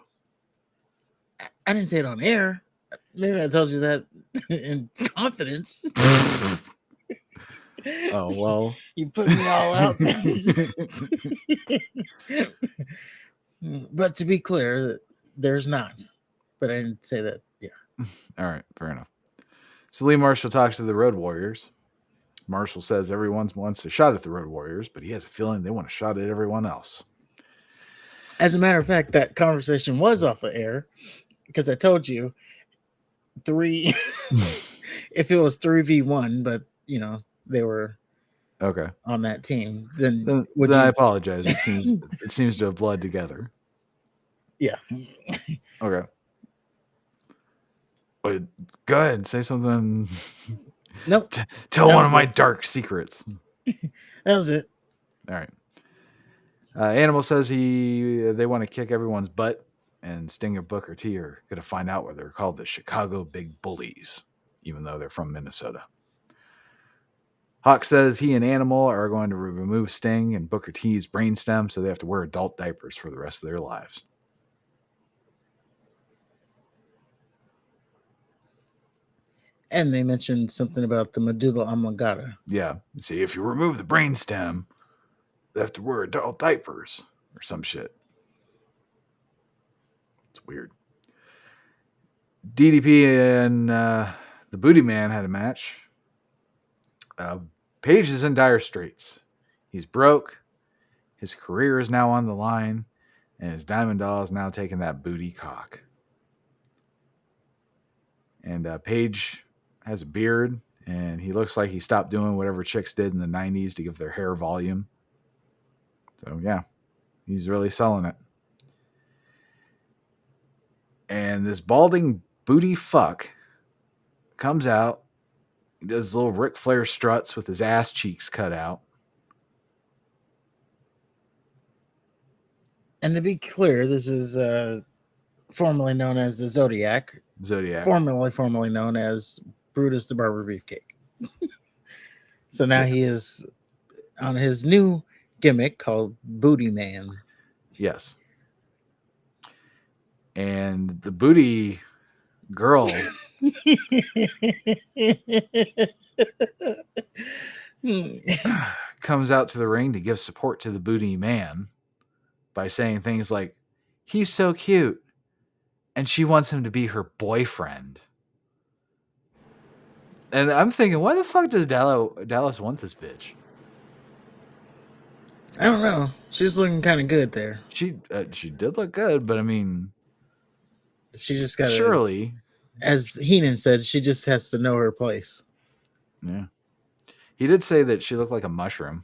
I didn't say it on air. Maybe I told you that in confidence. Oh well. You put me all out. But to be clear, there's not. But I didn't say that. Yeah. All right, fair enough. So Lee Marshall talks to the Road Warriors. Marshall says everyone wants a shot at the Road Warriors, but he has a feeling they want a shot at everyone else. As a matter of fact, that conversation was off of air because I told you three. If it was 3v1, but they were Okay. on that team, then Then I apologize. It seems to have bled together. Yeah. Okay. Wait, go ahead and say something. Nope. Tell That one was of my it. dark secrets. That was it. All right. Animal says they want to kick everyone's butt, and Sting and Booker T are going to find out why they're called the Chicago Big Bullies, even though they're from Minnesota. Hawk says he and Animal are going to remove Sting and Booker T's brainstem, so they have to wear adult diapers for the rest of their lives. And they mentioned something about the medulla oblongata. Yeah. See, if you remove the brainstem, they have to wear adult diapers or some shit. It's weird. DDP and the Booty Man had a match. Paige is in dire straits. He's broke. His career is now on the line, and his diamond doll is now taking that booty cock. And Paige has a beard, and he looks like he stopped doing whatever chicks did in the 90s to give their hair volume. So, yeah, he's really selling it. And this balding booty fuck comes out. He does little Ric Flair struts with his ass cheeks cut out. And to be clear, this is formerly known as the Zodiac, formerly known as Brutus the Barber Beefcake. So now he is on his new gimmick called Booty Man. Yes. And the booty girl comes out to the ring to give support to the booty man by saying things like, he's so cute, and she wants him to be her boyfriend. And I'm thinking, why the fuck does Dallas want this bitch? I don't know. She's looking kind of good there. She did look good, but I mean, she just got surely, as Heenan said, she just has to know her place. Yeah. He did say that she looked like a mushroom.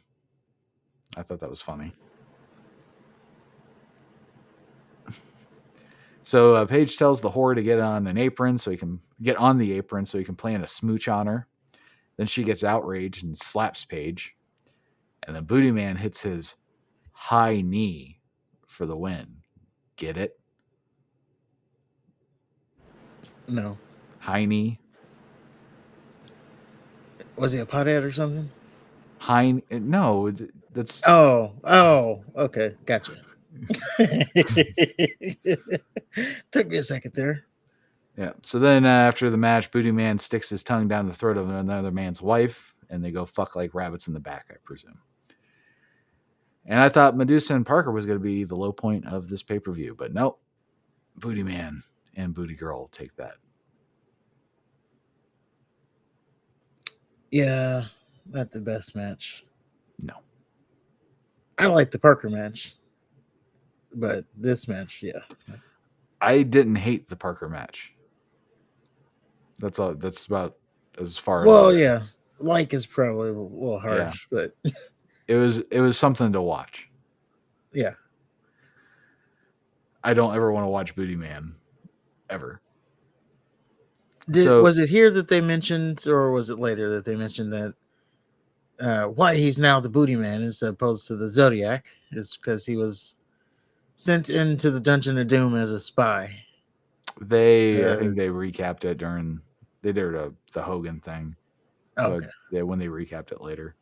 I thought that was funny. So Paige tells the whore to get on an apron so he can get on the apron so he can plan a smooch on her. Then she gets outraged and slaps Paige. And the Booty Man hits his high knee for the win. Get it? No. High knee. Was he a pothead or something? No, that's. Oh, okay, gotcha. Took me a second there. Yeah. So then after the match, Booty Man sticks his tongue down the throat of another man's wife, and they go fuck like rabbits in the back, I presume. And I thought Medusa and Parker was going to be the low point of this pay per view, but nope. Booty Man and Booty Girl take that. Yeah, not the best match. No. I like the Parker match, but this match, yeah. I didn't hate the Parker match. That's all. That's about as far as I Well, got. yeah, like is probably a little Yeah. harsh, but It was something to watch. yeah. I don't ever want to watch Booty Man ever. Did So was it here that they mentioned, or was it later that they mentioned that why he's now the Booty Man as opposed to the Zodiac is because he was sent into the Dungeon of Doom as a spy. I think Or they recapped it during they did the Hogan thing. So okay, when they recapped it later.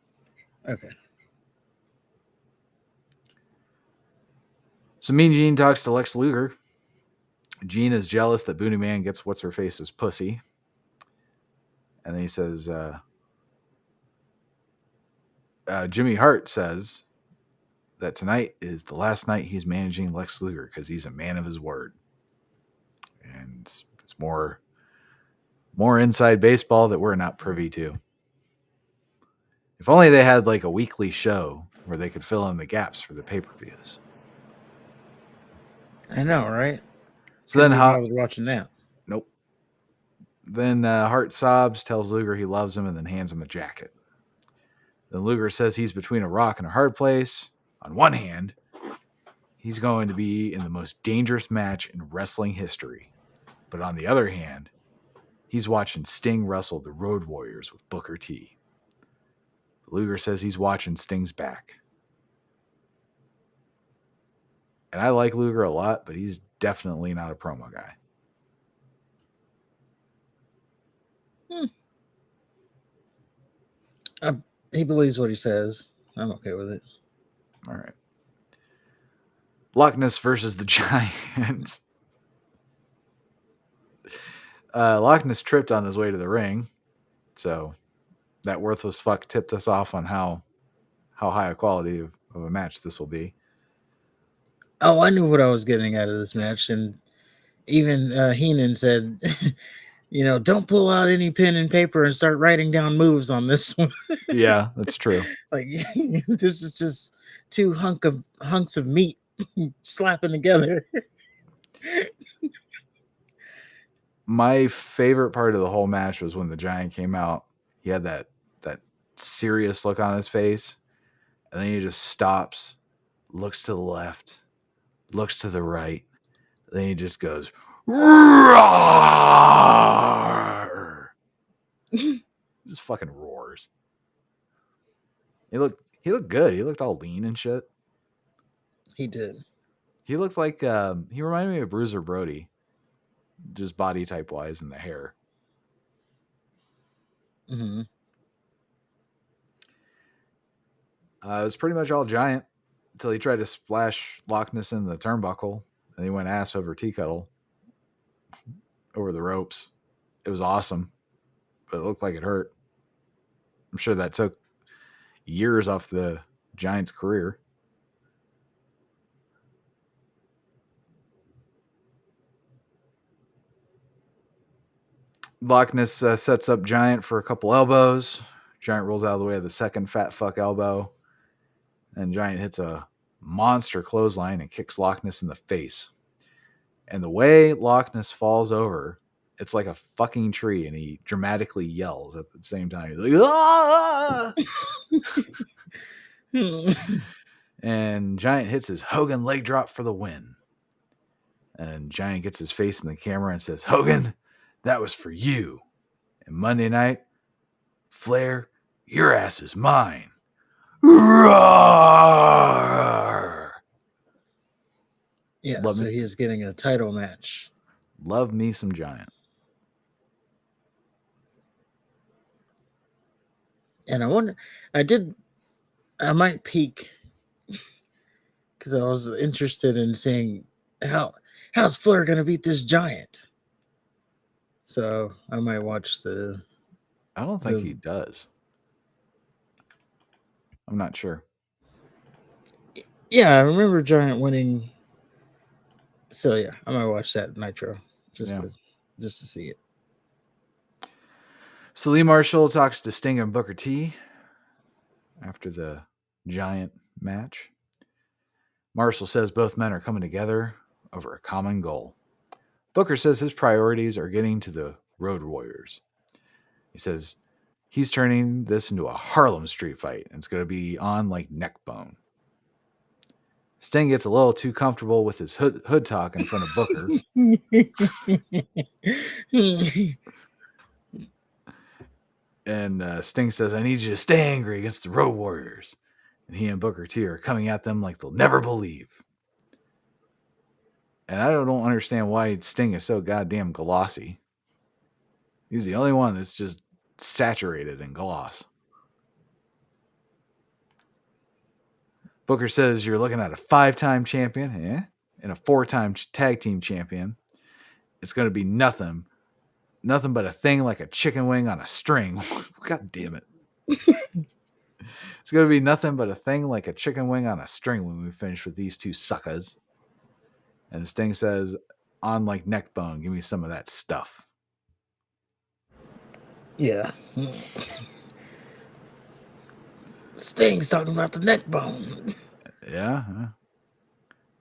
okay. So Mean Gene talks to Lex Luger. Gene is jealous that Booty Man gets what's her face's pussy. And then he says, Jimmy Hart says that tonight is the last night he's managing Lex Luger because he's a man of his word. And it's more inside baseball that we're not privy to. If only they had like a weekly show where they could fill in the gaps for the pay-per-views. I know, right? So Couldn't then be bothered watching that. Nope. Then Hart sobs, tells Luger he loves him, and then hands him a jacket. Then Luger says he's between a rock and a hard place. On one hand, he's going to be in the most dangerous match in wrestling history. But on the other hand, he's watching Sting wrestle the Road Warriors with Booker T. Luger says he's watching Sting's back. And I like Luger a lot, but he's definitely not a promo guy. He believes what he says. I'm okay with it. All right. Loch Ness versus the Giants. Loch Ness tripped on his way to the ring. So that worthless fuck tipped us off on how high a quality of a match this will be. Oh, I knew what I was getting out of this match. And even Heenan said, don't pull out any pen and paper and start writing down moves on this one. Yeah, that's true. Like, this is just two hunks of meat slapping together. My favorite part of the whole match was when the Giant came out. He had that serious look on his face, and then he just stops, looks to the left, looks to the right, then he just goes, roar! Just fucking roars. He looked good. He looked all lean and shit. He did. He looked like he reminded me of Bruiser Brody, just body type wise and the hair. Mm-hmm. It was pretty much all Giant until he tried to splash Loch Ness in the turnbuckle, and he went ass over tea kettle over the ropes. It was awesome, but it looked like it hurt. I'm sure that took years off the Giants' career. Loch Ness sets up Giant for a couple elbows. Giant rolls out of the way of the second fat fuck elbow. And Giant hits a monster clothesline and kicks Loch Ness in the face. And the way Loch Ness falls over, it's like a fucking tree, and he dramatically yells at the same time. He's like, ah! And Giant hits his Hogan leg drop for the win. And Giant gets his face in the camera and says, Hogan, that was for you. And Monday night, Flair, your ass is mine. Roar! Yeah, Love so me. he's getting a title match. Love me some Giant. And I wonder, I might peek because I was interested in seeing how's Flair going to beat this Giant. So I might watch I don't think the he does. I'm not sure. yeah. I remember Giant winning. So yeah, I might watch that Nitro just Yeah. to just to see it. So Lee Marshall talks to Sting and Booker T after the Giant match. Marshall says both men are coming together over a common goal. Booker says his priorities are getting to the Road Warriors. He says he's turning this into a Harlem street fight, and it's going to be on like neck bone. Sting gets a little too comfortable with his hood talk in front of Booker. And Sting says, I need you to stay angry against the Road Warriors. And he and Booker T are coming at them like they'll never believe. And I don't understand why Sting is so goddamn glossy. He's the only one that's just saturated in gloss. Booker says you're looking at a 5-time champion, and a 4-time tag team champion. It's going to be nothing but a thing like a chicken wing on a string. God damn it. It's going to be nothing but a thing like a chicken wing on a string when we finish with these two suckers. And Sting says, on like neck bone, give me some of that stuff. Yeah. Sting's talking about the neck bone. Yeah.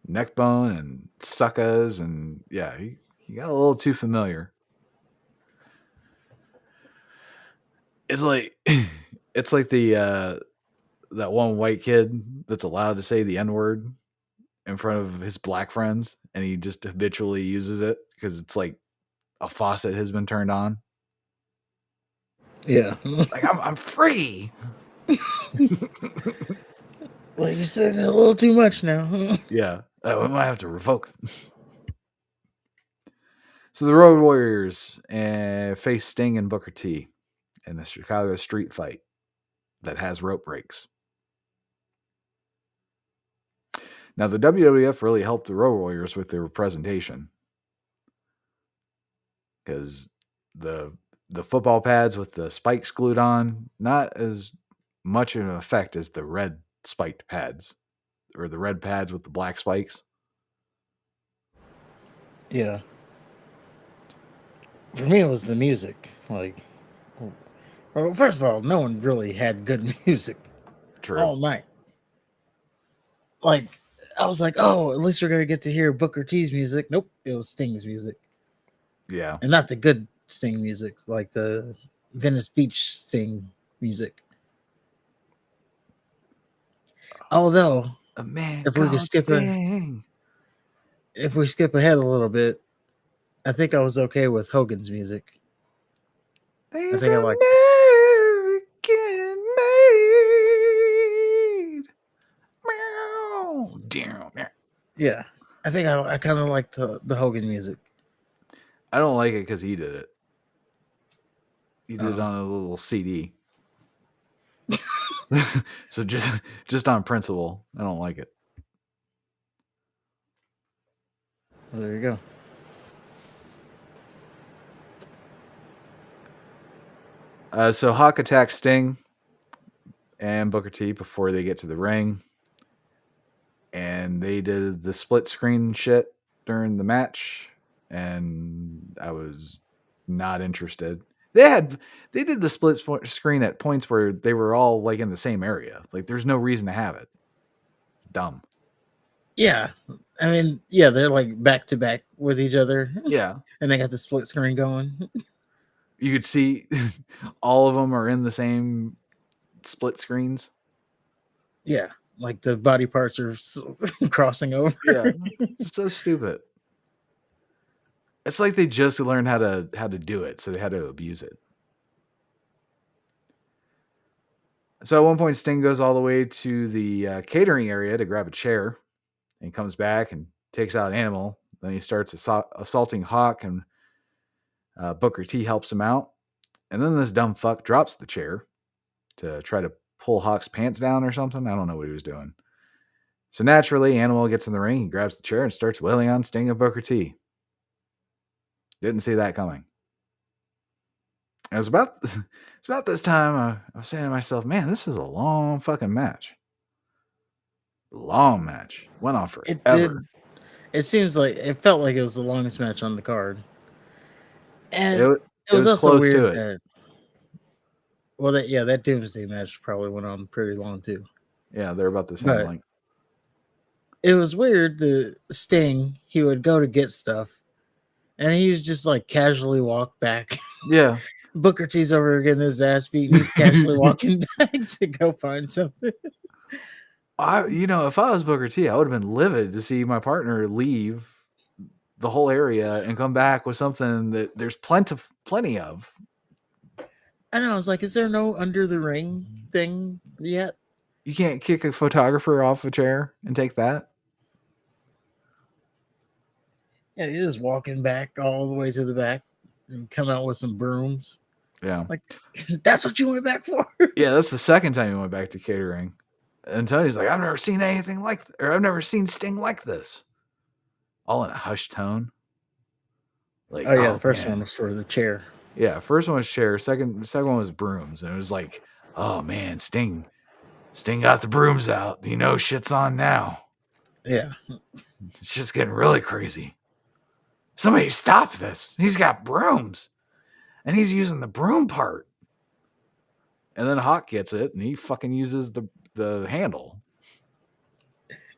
Neck bone and suckers. And yeah, he got a little too familiar. It's like the that one white kid that's allowed to say the N-word in front of his black friends, and he just habitually uses it because it's like a faucet has been turned on. Yeah. Like I'm free. Well, you said it a little too much now. Yeah, we might have to revoke. So the Road Warriors face Sting and Booker T in the Chicago street fight that has rope breaks. Now the WWF really helped the Road Warriors with their presentation because the football pads with the spikes glued on, not as much of an effect as the red spiked pads or the red pads with the black spikes. Yeah. For me, it was the music. Like, well, first of all, no one really had good music True. all night. Like, I was like, oh, at least we're gonna get to hear Booker T's music. Nope, it was Sting's music, Yeah. and not the good Sting music, like the Venice Beach Sting music. Although, A man if we could called skip Sting. if we skip ahead a little bit, I think I was okay with Hogan's music. I There's think I American liked it. made. Meow. Damn. Yeah, I think I kind of liked the Hogan music. I don't like it because he did it. He did it Oh, on a little CD. So just on principle, I don't like it. well, there you go. So Hawk attacks Sting and Booker T before they get to the ring, and they did the split screen shit during the match, and I was not interested. They did the split screen at points where they were all like in the same area. Like there's no reason to have it. It's dumb. Yeah, I mean, yeah, they're like back to back with each other, Yeah. and they got the split screen going. You could see all of them are in the same split screens. Yeah, like the body parts are crossing over. Yeah. It's so stupid. It's like they just learned how to do it, so they had to abuse it. So at one point, Sting goes all the way to the catering area to grab a chair, and comes back and takes out Animal. Then he starts assaulting Hawk, and Booker T helps him out. And then this dumb fuck drops the chair to try to pull Hawk's pants down or something. I don't know what he was doing. So naturally, Animal gets in the ring. He grabs the chair and starts wailing on Sting and Booker T. Didn't see that coming. it was about it's about this time I was saying to myself, man, this is a long fucking match. Long match. Went on It forever. did. It seems like it felt like it was the longest match on the card, and It it it was was also close to weird it. that that Doomsday match probably went on pretty long too. Yeah, they're about the same But length. it was weird. The Sting, he would go to get stuff, and he was just like casually walk back. Yeah. Booker T's over getting his ass beat, and he's casually walking back to go find something. If I was Booker T, I would have been livid to see my partner leave the whole area and come back with something that there's plenty of. I know. I was like, is there no under the ring thing yet? You can't kick a photographer off a chair and take that. Yeah, he's just walking back all the way to the back and come out with some brooms. Yeah. Like, that's what you went back for? Yeah, that's the second time he went back to catering. And Tony's like, I've never seen anything or I've never seen Sting like this. All in a hushed tone. Like, Oh yeah, the oh first one man. was for the chair. Yeah, first one was chair, second one was brooms. And it was like, oh man, Sting got the brooms out. You know shit's on now. Yeah. It's just getting really crazy. Somebody stop this. He's got brooms. And he's using the broom part. And then Hawk gets it and he fucking uses the handle.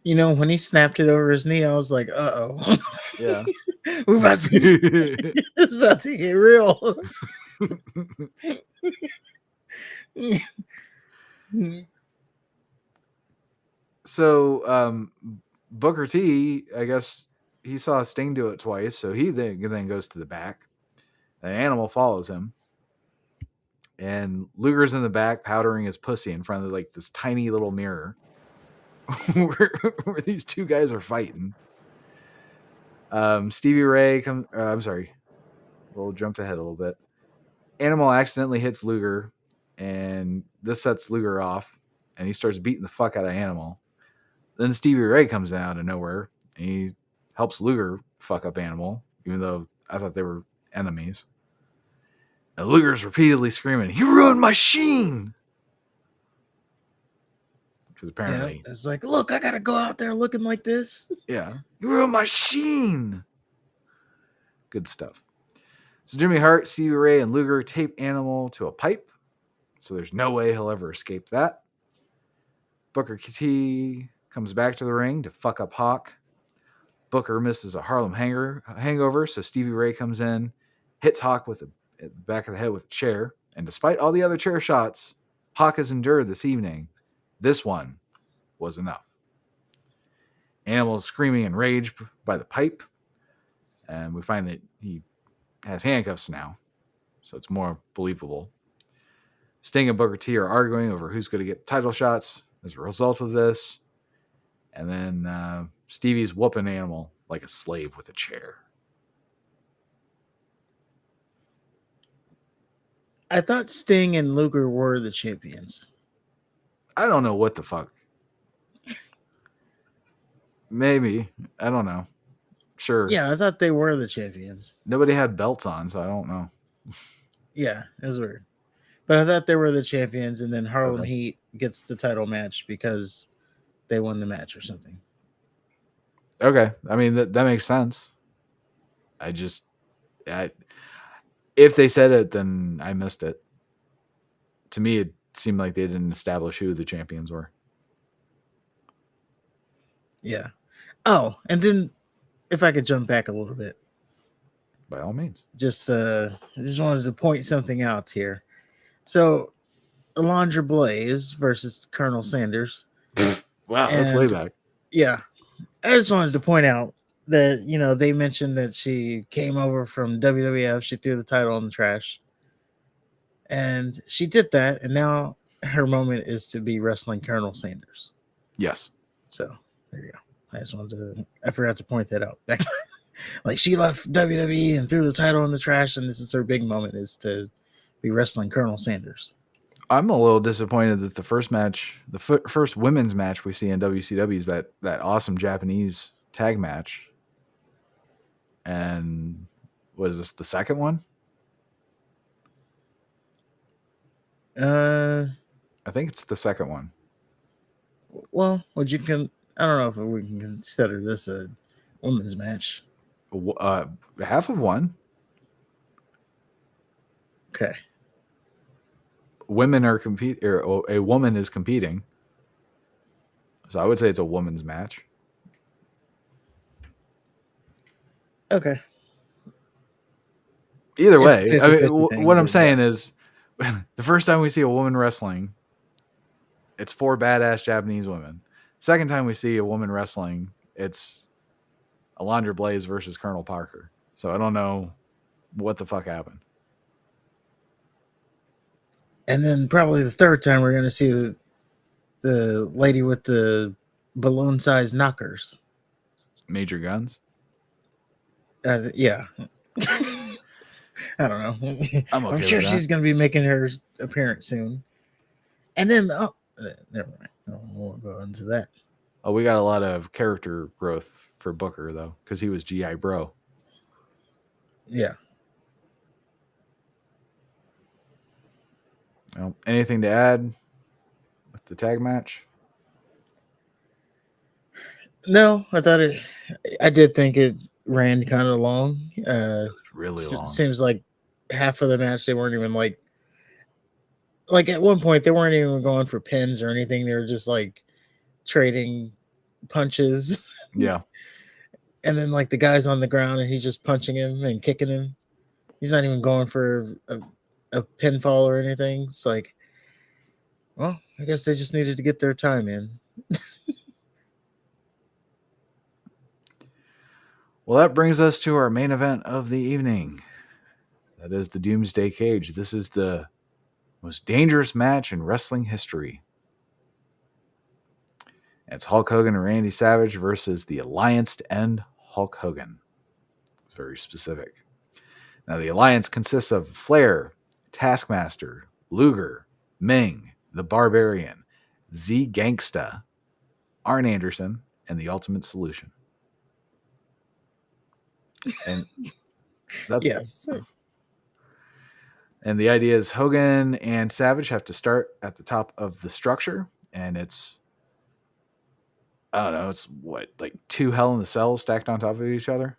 You know, when he snapped it over his knee, I was like, uh-oh. Yeah. We're about to it's about to get real. So Booker T, I guess he saw Sting do it twice, so he then goes to the back. An animal follows him. And Luger's in the back powdering his pussy in front of like this tiny little mirror where these two guys are fighting. Stevie Ray comes. I'm sorry, we'll jump ahead a little bit. Animal accidentally hits Luger, and this sets Luger off, and he starts beating the fuck out of Animal. Then Stevie Ray comes out of nowhere, and he helps Luger fuck up Animal, even though I thought they were enemies. And Luger's repeatedly screaming, "You ruined my sheen!" Because apparently, it's like, look, I gotta go out there looking like this. yeah, you ruined my sheen. Good stuff. So Jimmy Hart, Stevie Ray, and Luger tape Animal to a pipe, so there's no way he'll ever escape that. Booker T comes back to the ring to fuck up Hawk. Booker misses a Harlem hangover, so Stevie Ray comes in, hits Hawk with the back of the head with a chair, and despite all the other chair shots Hawk has endured this evening, this one was enough. Animal is screaming in rage by the pipe, and we find that he has handcuffs now, so it's more believable. Sting and Booker T are arguing over who's going to get title shots as a result of this, and then Stevie's whooping Animal like a slave with a chair. I thought Sting and Luger were the champions. I don't know what the fuck. Maybe. I don't know. Sure. Yeah, I thought they were the champions. Nobody had belts on, so I don't know. Yeah, it was weird. But I thought they were the champions, and then Harlem Okay. Heat gets the title match because they won the match or something. Okay. I mean, that makes sense. If they said it, then I missed it. To me, it seemed like they didn't establish who the champions were. Yeah. Oh, and then if I could jump back a little bit. By all means. I just wanted to point something out here. So, Alondra Blaze versus Colonel Sanders. Wow, that's way back. Yeah. I just wanted to point out that, they mentioned that she came over from WWF. She threw the title in the trash. And she did that. And now her moment is to be wrestling Colonel Sanders. Yes. So, there you go. I forgot to point that out. Like, she left WWE and threw the title in the trash, and this is her big moment, is to be wrestling Colonel Sanders. I'm a little disappointed that the first match, the first women's match we see in WCW is that awesome Japanese tag match. And was this the second one? Uh, I think it's the second one. well, would you can? I don't know if we can consider this a women's match. Uh, Half of one. Okay. Women are compete, or a woman is competing. So I would say it's a woman's match. Okay. Either It's a way, I mean, 50-50 thing, what I'm but yeah. saying is, the first time we see a woman wrestling, it's four badass Japanese women. Second time we see a woman wrestling, it's Alondra Blaze versus Colonel Parker. So I don't know what the fuck happened. And then probably the third time we're gonna see the lady with the balloon-sized knockers. Major Guns. Yeah. I don't know. I'm I'm okay with sure that. she's gonna be making her appearance soon. And then, never mind. I won't go into that. Oh, we got a lot of character growth for Booker though, because he was GI Bro. Yeah. Anything to add with the tag match? No, I thought it. I did think it ran kind of long. It's really It long. seems like half of the match they weren't even like at one point they weren't even going for pins or anything. They were just like trading punches, Yeah. and then like the guy's on the ground and he's just punching him and kicking him. He's not even going for a pinfall or anything. It's like, well, I guess they just needed to get their time in. Well, that brings us to our main event of the evening. That is the Doomsday Cage. This is the most dangerous match in wrestling history. It's Hulk Hogan and Randy Savage versus the Alliance to end Hulk Hogan. It's very specific. Now, the Alliance consists of Flair, Taskmaster, Luger, Ming, the Barbarian, Z Gangsta, Arn Anderson, and the Ultimate Solution. And that's Yes. and the idea is Hogan and Savage have to start at the top of the structure, and it's I don't know, it's what, like two Hell in the Cells stacked on top of each other.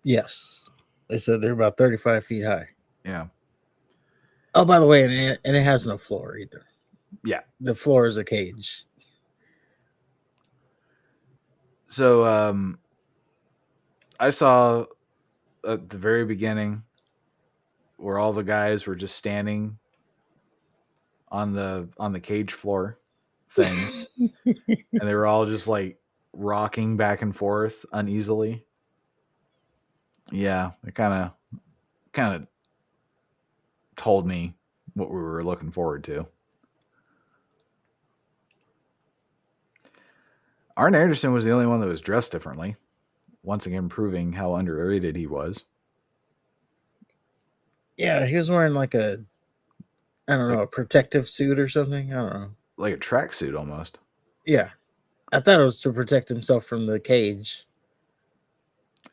Yes. They said they're about 35 feet high. Yeah, Oh, by the way, and it has no floor either. yeah. The floor is a cage. So I saw at the very beginning where all the guys were just standing on the cage floor thing, and they were all just like rocking back and forth uneasily. Yeah, it kind of told me what we were looking forward to. Arn Anderson was the only one that was dressed differently, once again proving how underrated he was. Yeah, he was wearing like I don't Like know, a protective suit or something. I don't know. like a tracksuit almost. Yeah. I thought it was to protect himself from the cage.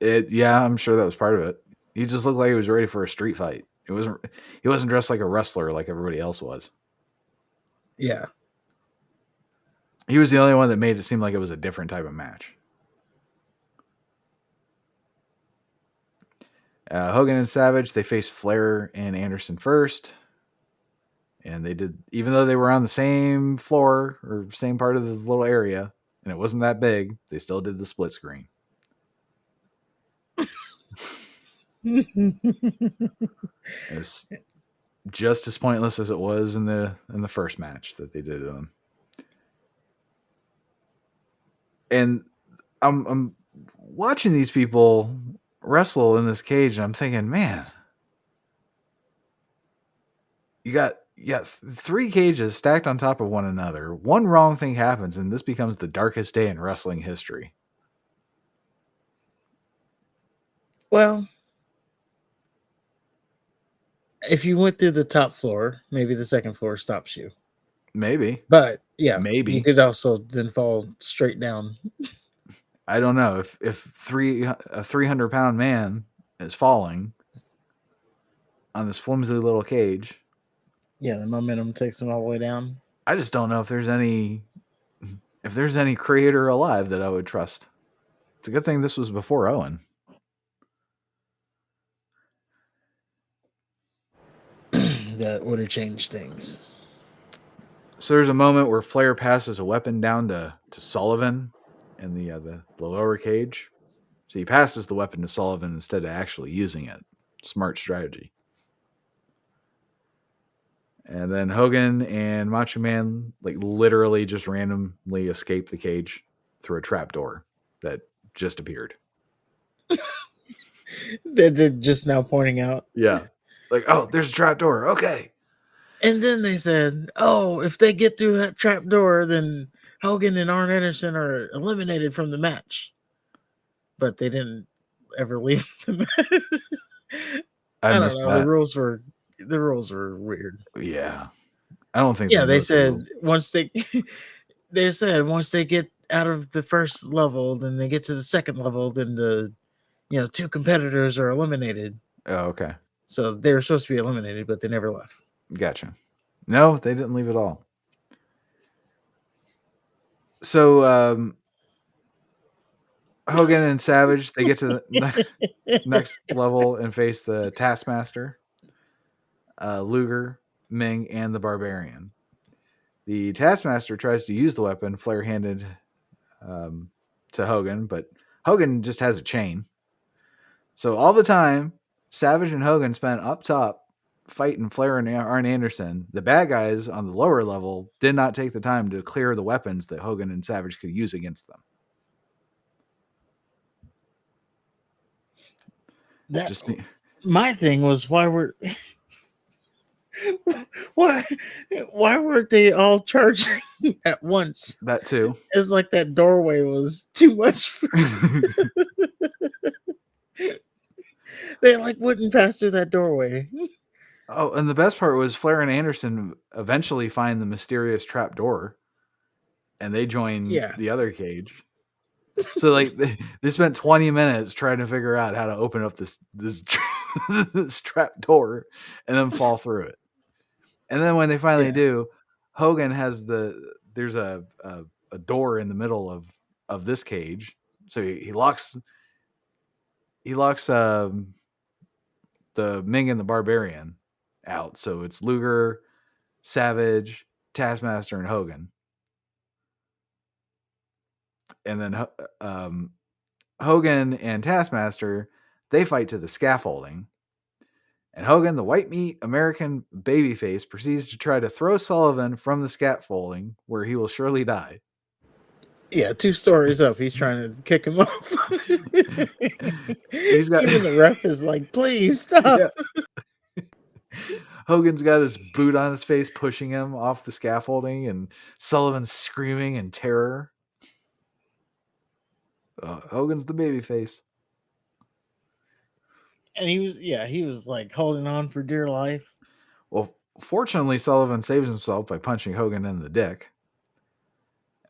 Yeah, I'm sure that was part of it. He just looked like he was ready for a street fight. He wasn't dressed like a wrestler like everybody else was. Yeah. He was the only one that made it seem like it was a different type of match. Hogan and Savage, they faced Flair and Anderson first. And they did, even though they were on the same floor or same part of the little area, and it wasn't that big, they still did the split screen. It's just as pointless as it was in the first match that they did it on. And I'm watching these people wrestle in this cage, and I'm thinking, man, you got three cages stacked on top of one another. One wrong thing happens, and this becomes the darkest day in wrestling history. Well, if you went through the top floor, maybe the second floor stops you. Maybe, But yeah, you maybe. could also then fall straight down. I don't know if a 300-pound man is falling. on this flimsy little cage. Yeah, the momentum takes them all the way down. I just don't know if there's any creator alive that I would trust. It's a good thing this was before Owen. That would have changed things. So there's a moment where Flair passes a weapon down to Sullivan in the lower cage. So he passes the weapon to Sullivan instead of actually using it. Smart strategy. And then Hogan and Macho Man like literally just randomly escape the cage through a trap door that just appeared. They're just now pointing out. Yeah. Like, oh, there's a trap door. Okay. And then they said, "Oh, if they get through that trap door, then Hogan and Arn Anderson are eliminated from the match." But they didn't ever leave the match. I I don't missed know. that. The rules were weird. Yeah. I don't think they Yeah, they know the said rules. once they they said once they get out of the first level, then they get to the second level, then the two competitors are eliminated. Oh, okay. So they were supposed to be eliminated, but they never left. Gotcha. No, they didn't leave at all. So Hogan and Savage, they get to the next level and face the Taskmaster, Luger, Ming, and the Barbarian. The Taskmaster tries to use the weapon Flair handed to Hogan, but Hogan just has a chain. So all the time, Savage and Hogan spent up top fighting Flair and Arn Anderson. The bad guys on the lower level did not take the time to clear the weapons that Hogan and Savage could use against them. That Just my thing was why why weren't they all charging at once? that too. It's like that doorway was too much. They like wouldn't pass through that doorway. Oh, and the best part was Flair and Anderson eventually find the mysterious trap door, and they join Yeah, the other cage. So like they spent 20 minutes trying to figure out how to open up this this trap door and then fall through it. And then when they finally yeah, do, Hogan has there's a door in the middle of this cage. So he locks the Ming and the Barbarian out. So it's Luger, Savage, Taskmaster, and Hogan. And then Hogan and Taskmaster, they fight to the scaffolding. And Hogan, the white meat American babyface, proceeds to try to throw Sullivan from the scaffolding, where he will surely die. yeah. 2 stories up, he's trying to kick him off. He's got Even the ref is like, "Please stop." yeah. Hogan's got his boot on his face, pushing him off the scaffolding, and Sullivan's screaming in terror. Hogan's the babyface. And he was like holding on for dear life. Well, fortunately, Sullivan saves himself by punching Hogan in the dick.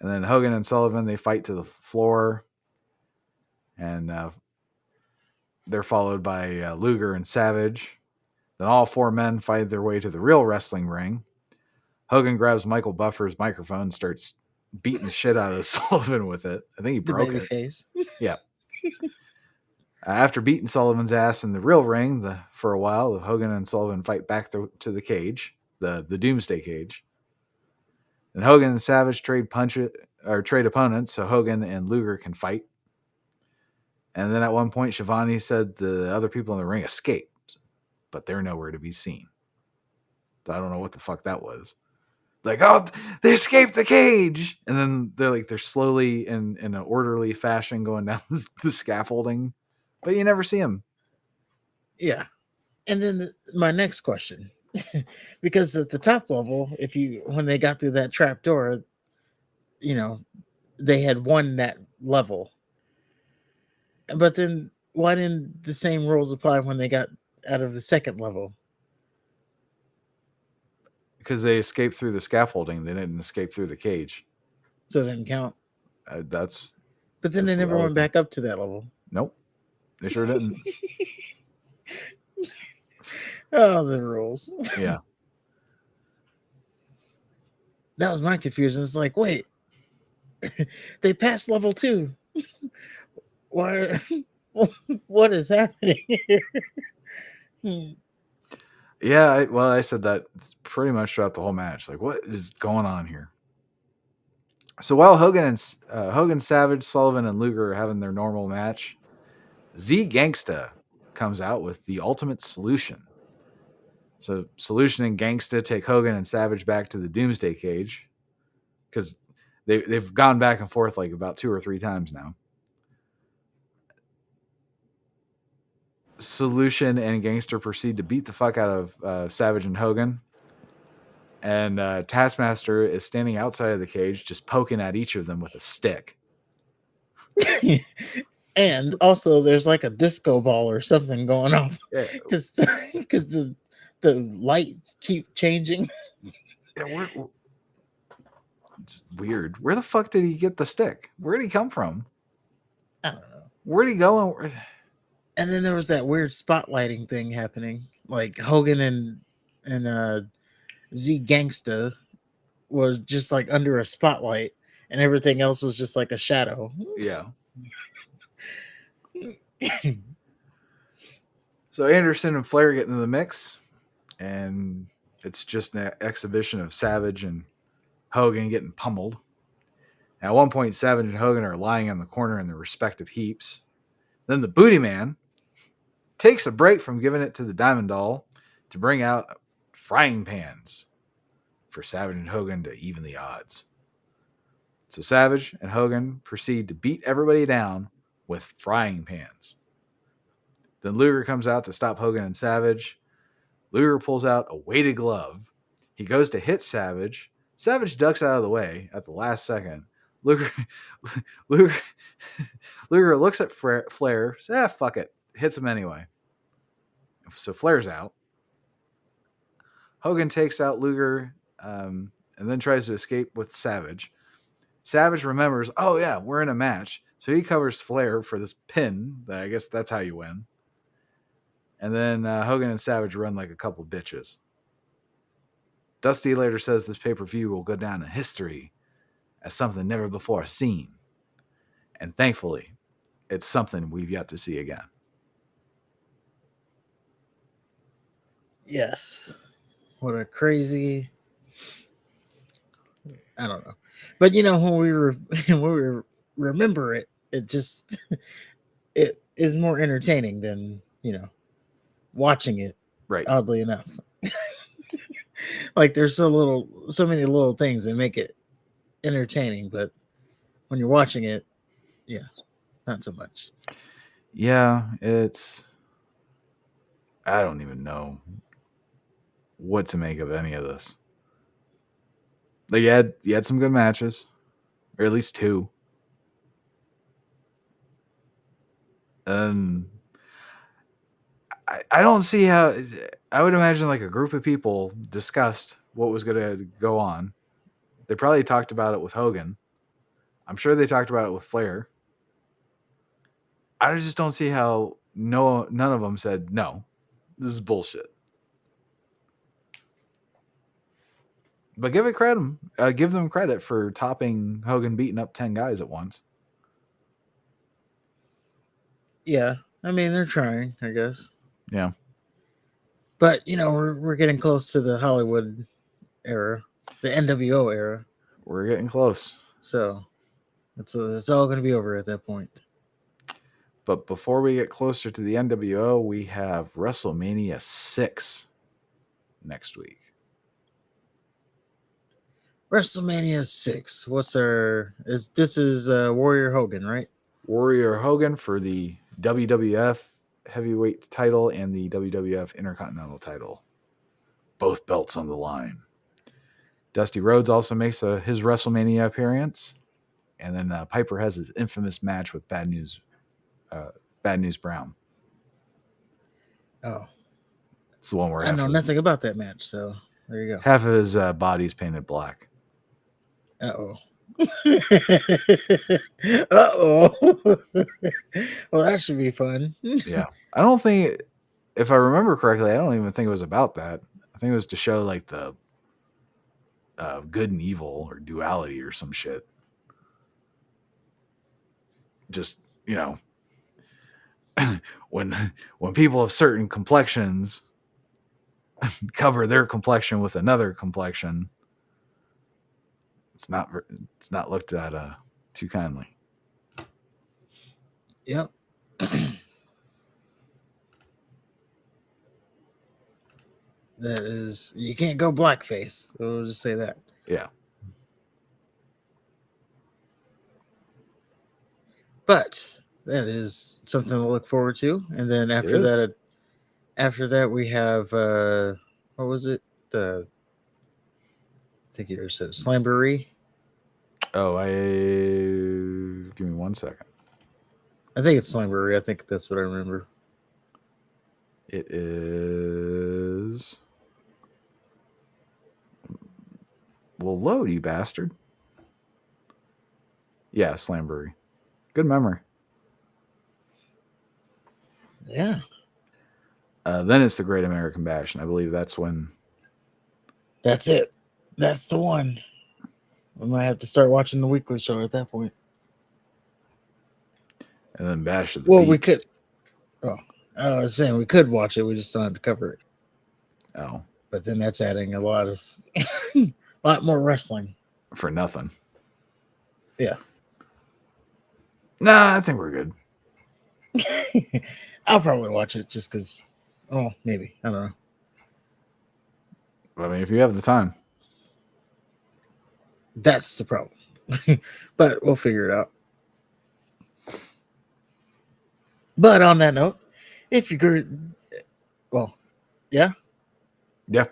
And then Hogan and Sullivan, they fight to the floor. And they're followed by Luger and Savage. Then all four men fight their way to the real wrestling ring. Hogan grabs Michael Buffer's microphone and starts beating the shit out of Sullivan with it. I think he The broke baby it. face. Yeah. After beating Sullivan's ass in the real ring for a while, Hogan and Sullivan fight back to the cage, the Doomsday cage. Then Hogan and Savage trade opponents so Hogan and Luger can fight. And then at one point, Shivani said the other people in the ring escaped, but they're nowhere to be seen. So I don't know what the fuck that was. Like, oh, they escaped the cage, and then they're slowly in an orderly fashion going down the scaffolding, but you never see them. Yeah. And then my next question, because at the top level, when they got through that trap door, they had won that level. But then why didn't the same rules apply when they got out of the second level? Because they escaped through the scaffolding, they didn't escape through the cage. So it didn't count. That's But then they what never I went would back think. up to that level. Nope, they sure didn't. Oh, the rules. Yeah. That was my confusion. It's like, wait, they passed level 2. Why? What is happening here? Yeah, I said that pretty much throughout the whole match. Like, what is going on here? So while Hogan, Savage, Sullivan, and Luger are having their normal match, Z Gangsta comes out with the ultimate solution. So Solution and Gangsta take Hogan and Savage back to the Doomsday Cage because they've gone back and forth like about 2 or 3 times now. Solution and Gangster proceed to beat the fuck out of Savage and Hogan. And Taskmaster is standing outside of the cage, just poking at each of them with a stick. And also, there's like a disco ball or something going off Yeah, because the lights keep changing. yeah, it's weird. Where the fuck did he get the stick? Where did he come from? I don't know. Where did he go? And then there was that weird spotlighting thing happening, like Hogan and Z Gangsta was just like under a spotlight, and everything else was just like a shadow. Yeah. So Anderson and Flair get into the mix, and it's just an exhibition of Savage and Hogan getting pummeled. At one point, Savage and Hogan are lying in the corner in their respective heaps. Then the Booty Man takes a break from giving it to the Diamond Doll to bring out frying pans for Savage and Hogan to even the odds. So Savage and Hogan proceed to beat everybody down with frying pans. Then Luger comes out to stop Hogan and Savage. Luger pulls out a weighted glove. He goes to hit Savage. Savage ducks out of the way at the last second. Luger, Luger, Luger looks at Flair, says, fuck it. Hits him anyway. So Flair's out. Hogan takes out Luger and then tries to escape with Savage. Savage remembers, oh yeah, we're in a match. So he covers Flair for this pin. I guess that's how you win. And then Hogan and Savage run like a couple bitches. Dusty later says this pay-per-view will go down in history as something never before seen. And thankfully, it's something we've yet to see again. Yes. What a crazy... I don't know. But you know, when we remember it, it just it is more entertaining than, watching it. Right. Oddly enough. Like there's so many little things that make it entertaining, but when you're watching it, yeah, not so much. Yeah, I don't even know what to make of any of this. Like you had some good matches, or at least 2. I don't see how. I would imagine like a group of people discussed what was going to go on. They probably talked about it with Hogan. I'm sure they talked about it with Flair. I just don't see how none of them said no. This is bullshit. But give them credit for topping Hogan beating up 10 guys at once. Yeah, I mean they're trying, I guess. Yeah. But we're getting close to the Hollywood era, the NWO era. We're getting close. So it's all going to be over at that point. But before we get closer to the NWO, we have WrestleMania 6 next week. WrestleMania 6. This is Warrior Hogan, right? Warrior Hogan for the WWF Heavyweight title and the WWF Intercontinental title. Both belts on the line. Dusty Rhodes also makes his WrestleMania appearance. And then Piper has his infamous match with Bad News Brown. Oh. It's the one where I know nothing about that match, so there you go. Half of his body's painted black. Uh-oh. Uh-oh. Well, that should be fun. Yeah. I don't think if I remember correctly, I don't even think it was about that. I think it was to show like the good and evil or duality or some shit. Just you know, when when people of certain complexions cover their complexion with another complexion, it's not looked at too kindly. Yep. That is, you can't go blackface. We'll just say that. Yeah, But that is something to look forward to. And then it is. after that we have what was it? The I think you said Slamboree. Oh, give me 1 second. I think it's Slamboree. I think that's what I remember. It is. Well, load, you bastard. Yeah, Slambury. Good memory. Yeah. Then it's the Great American Bash, and I believe that's when. That's it. That's the one. We might have to start watching the weekly show at that point. And then Bash of the Well, we Beach. could. Oh, I was saying we could watch it. We just don't have to cover it. Oh, But then that's adding a lot of, lot more wrestling. for nothing. Yeah. Nah, I think we're good. I'll probably watch it just because. Oh, maybe I don't know. I mean, if you have the time. That's the problem. But we'll figure it out. But on that note, if you agree, well, yeah. Yeah.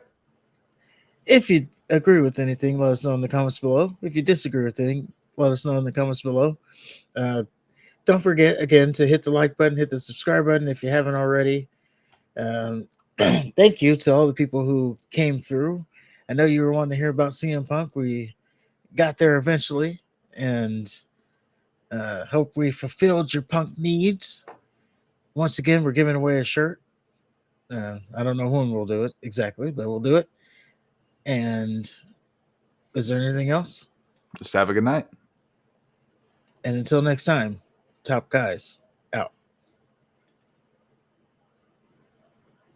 If you agree with anything, let us know in the comments below. If you disagree with anything, let us know in the comments below. Don't forget, again, to hit the like button, hit the subscribe button if you haven't already. Thank you to all the people who came through. I know you were wanting to hear about CM Punk. We got there eventually, and hope we fulfilled your Punk needs. Once again, we're giving away a shirt. I don't know when we'll do it exactly, but we'll do it. And is there anything else? Just have a good night. And until next time, top guys.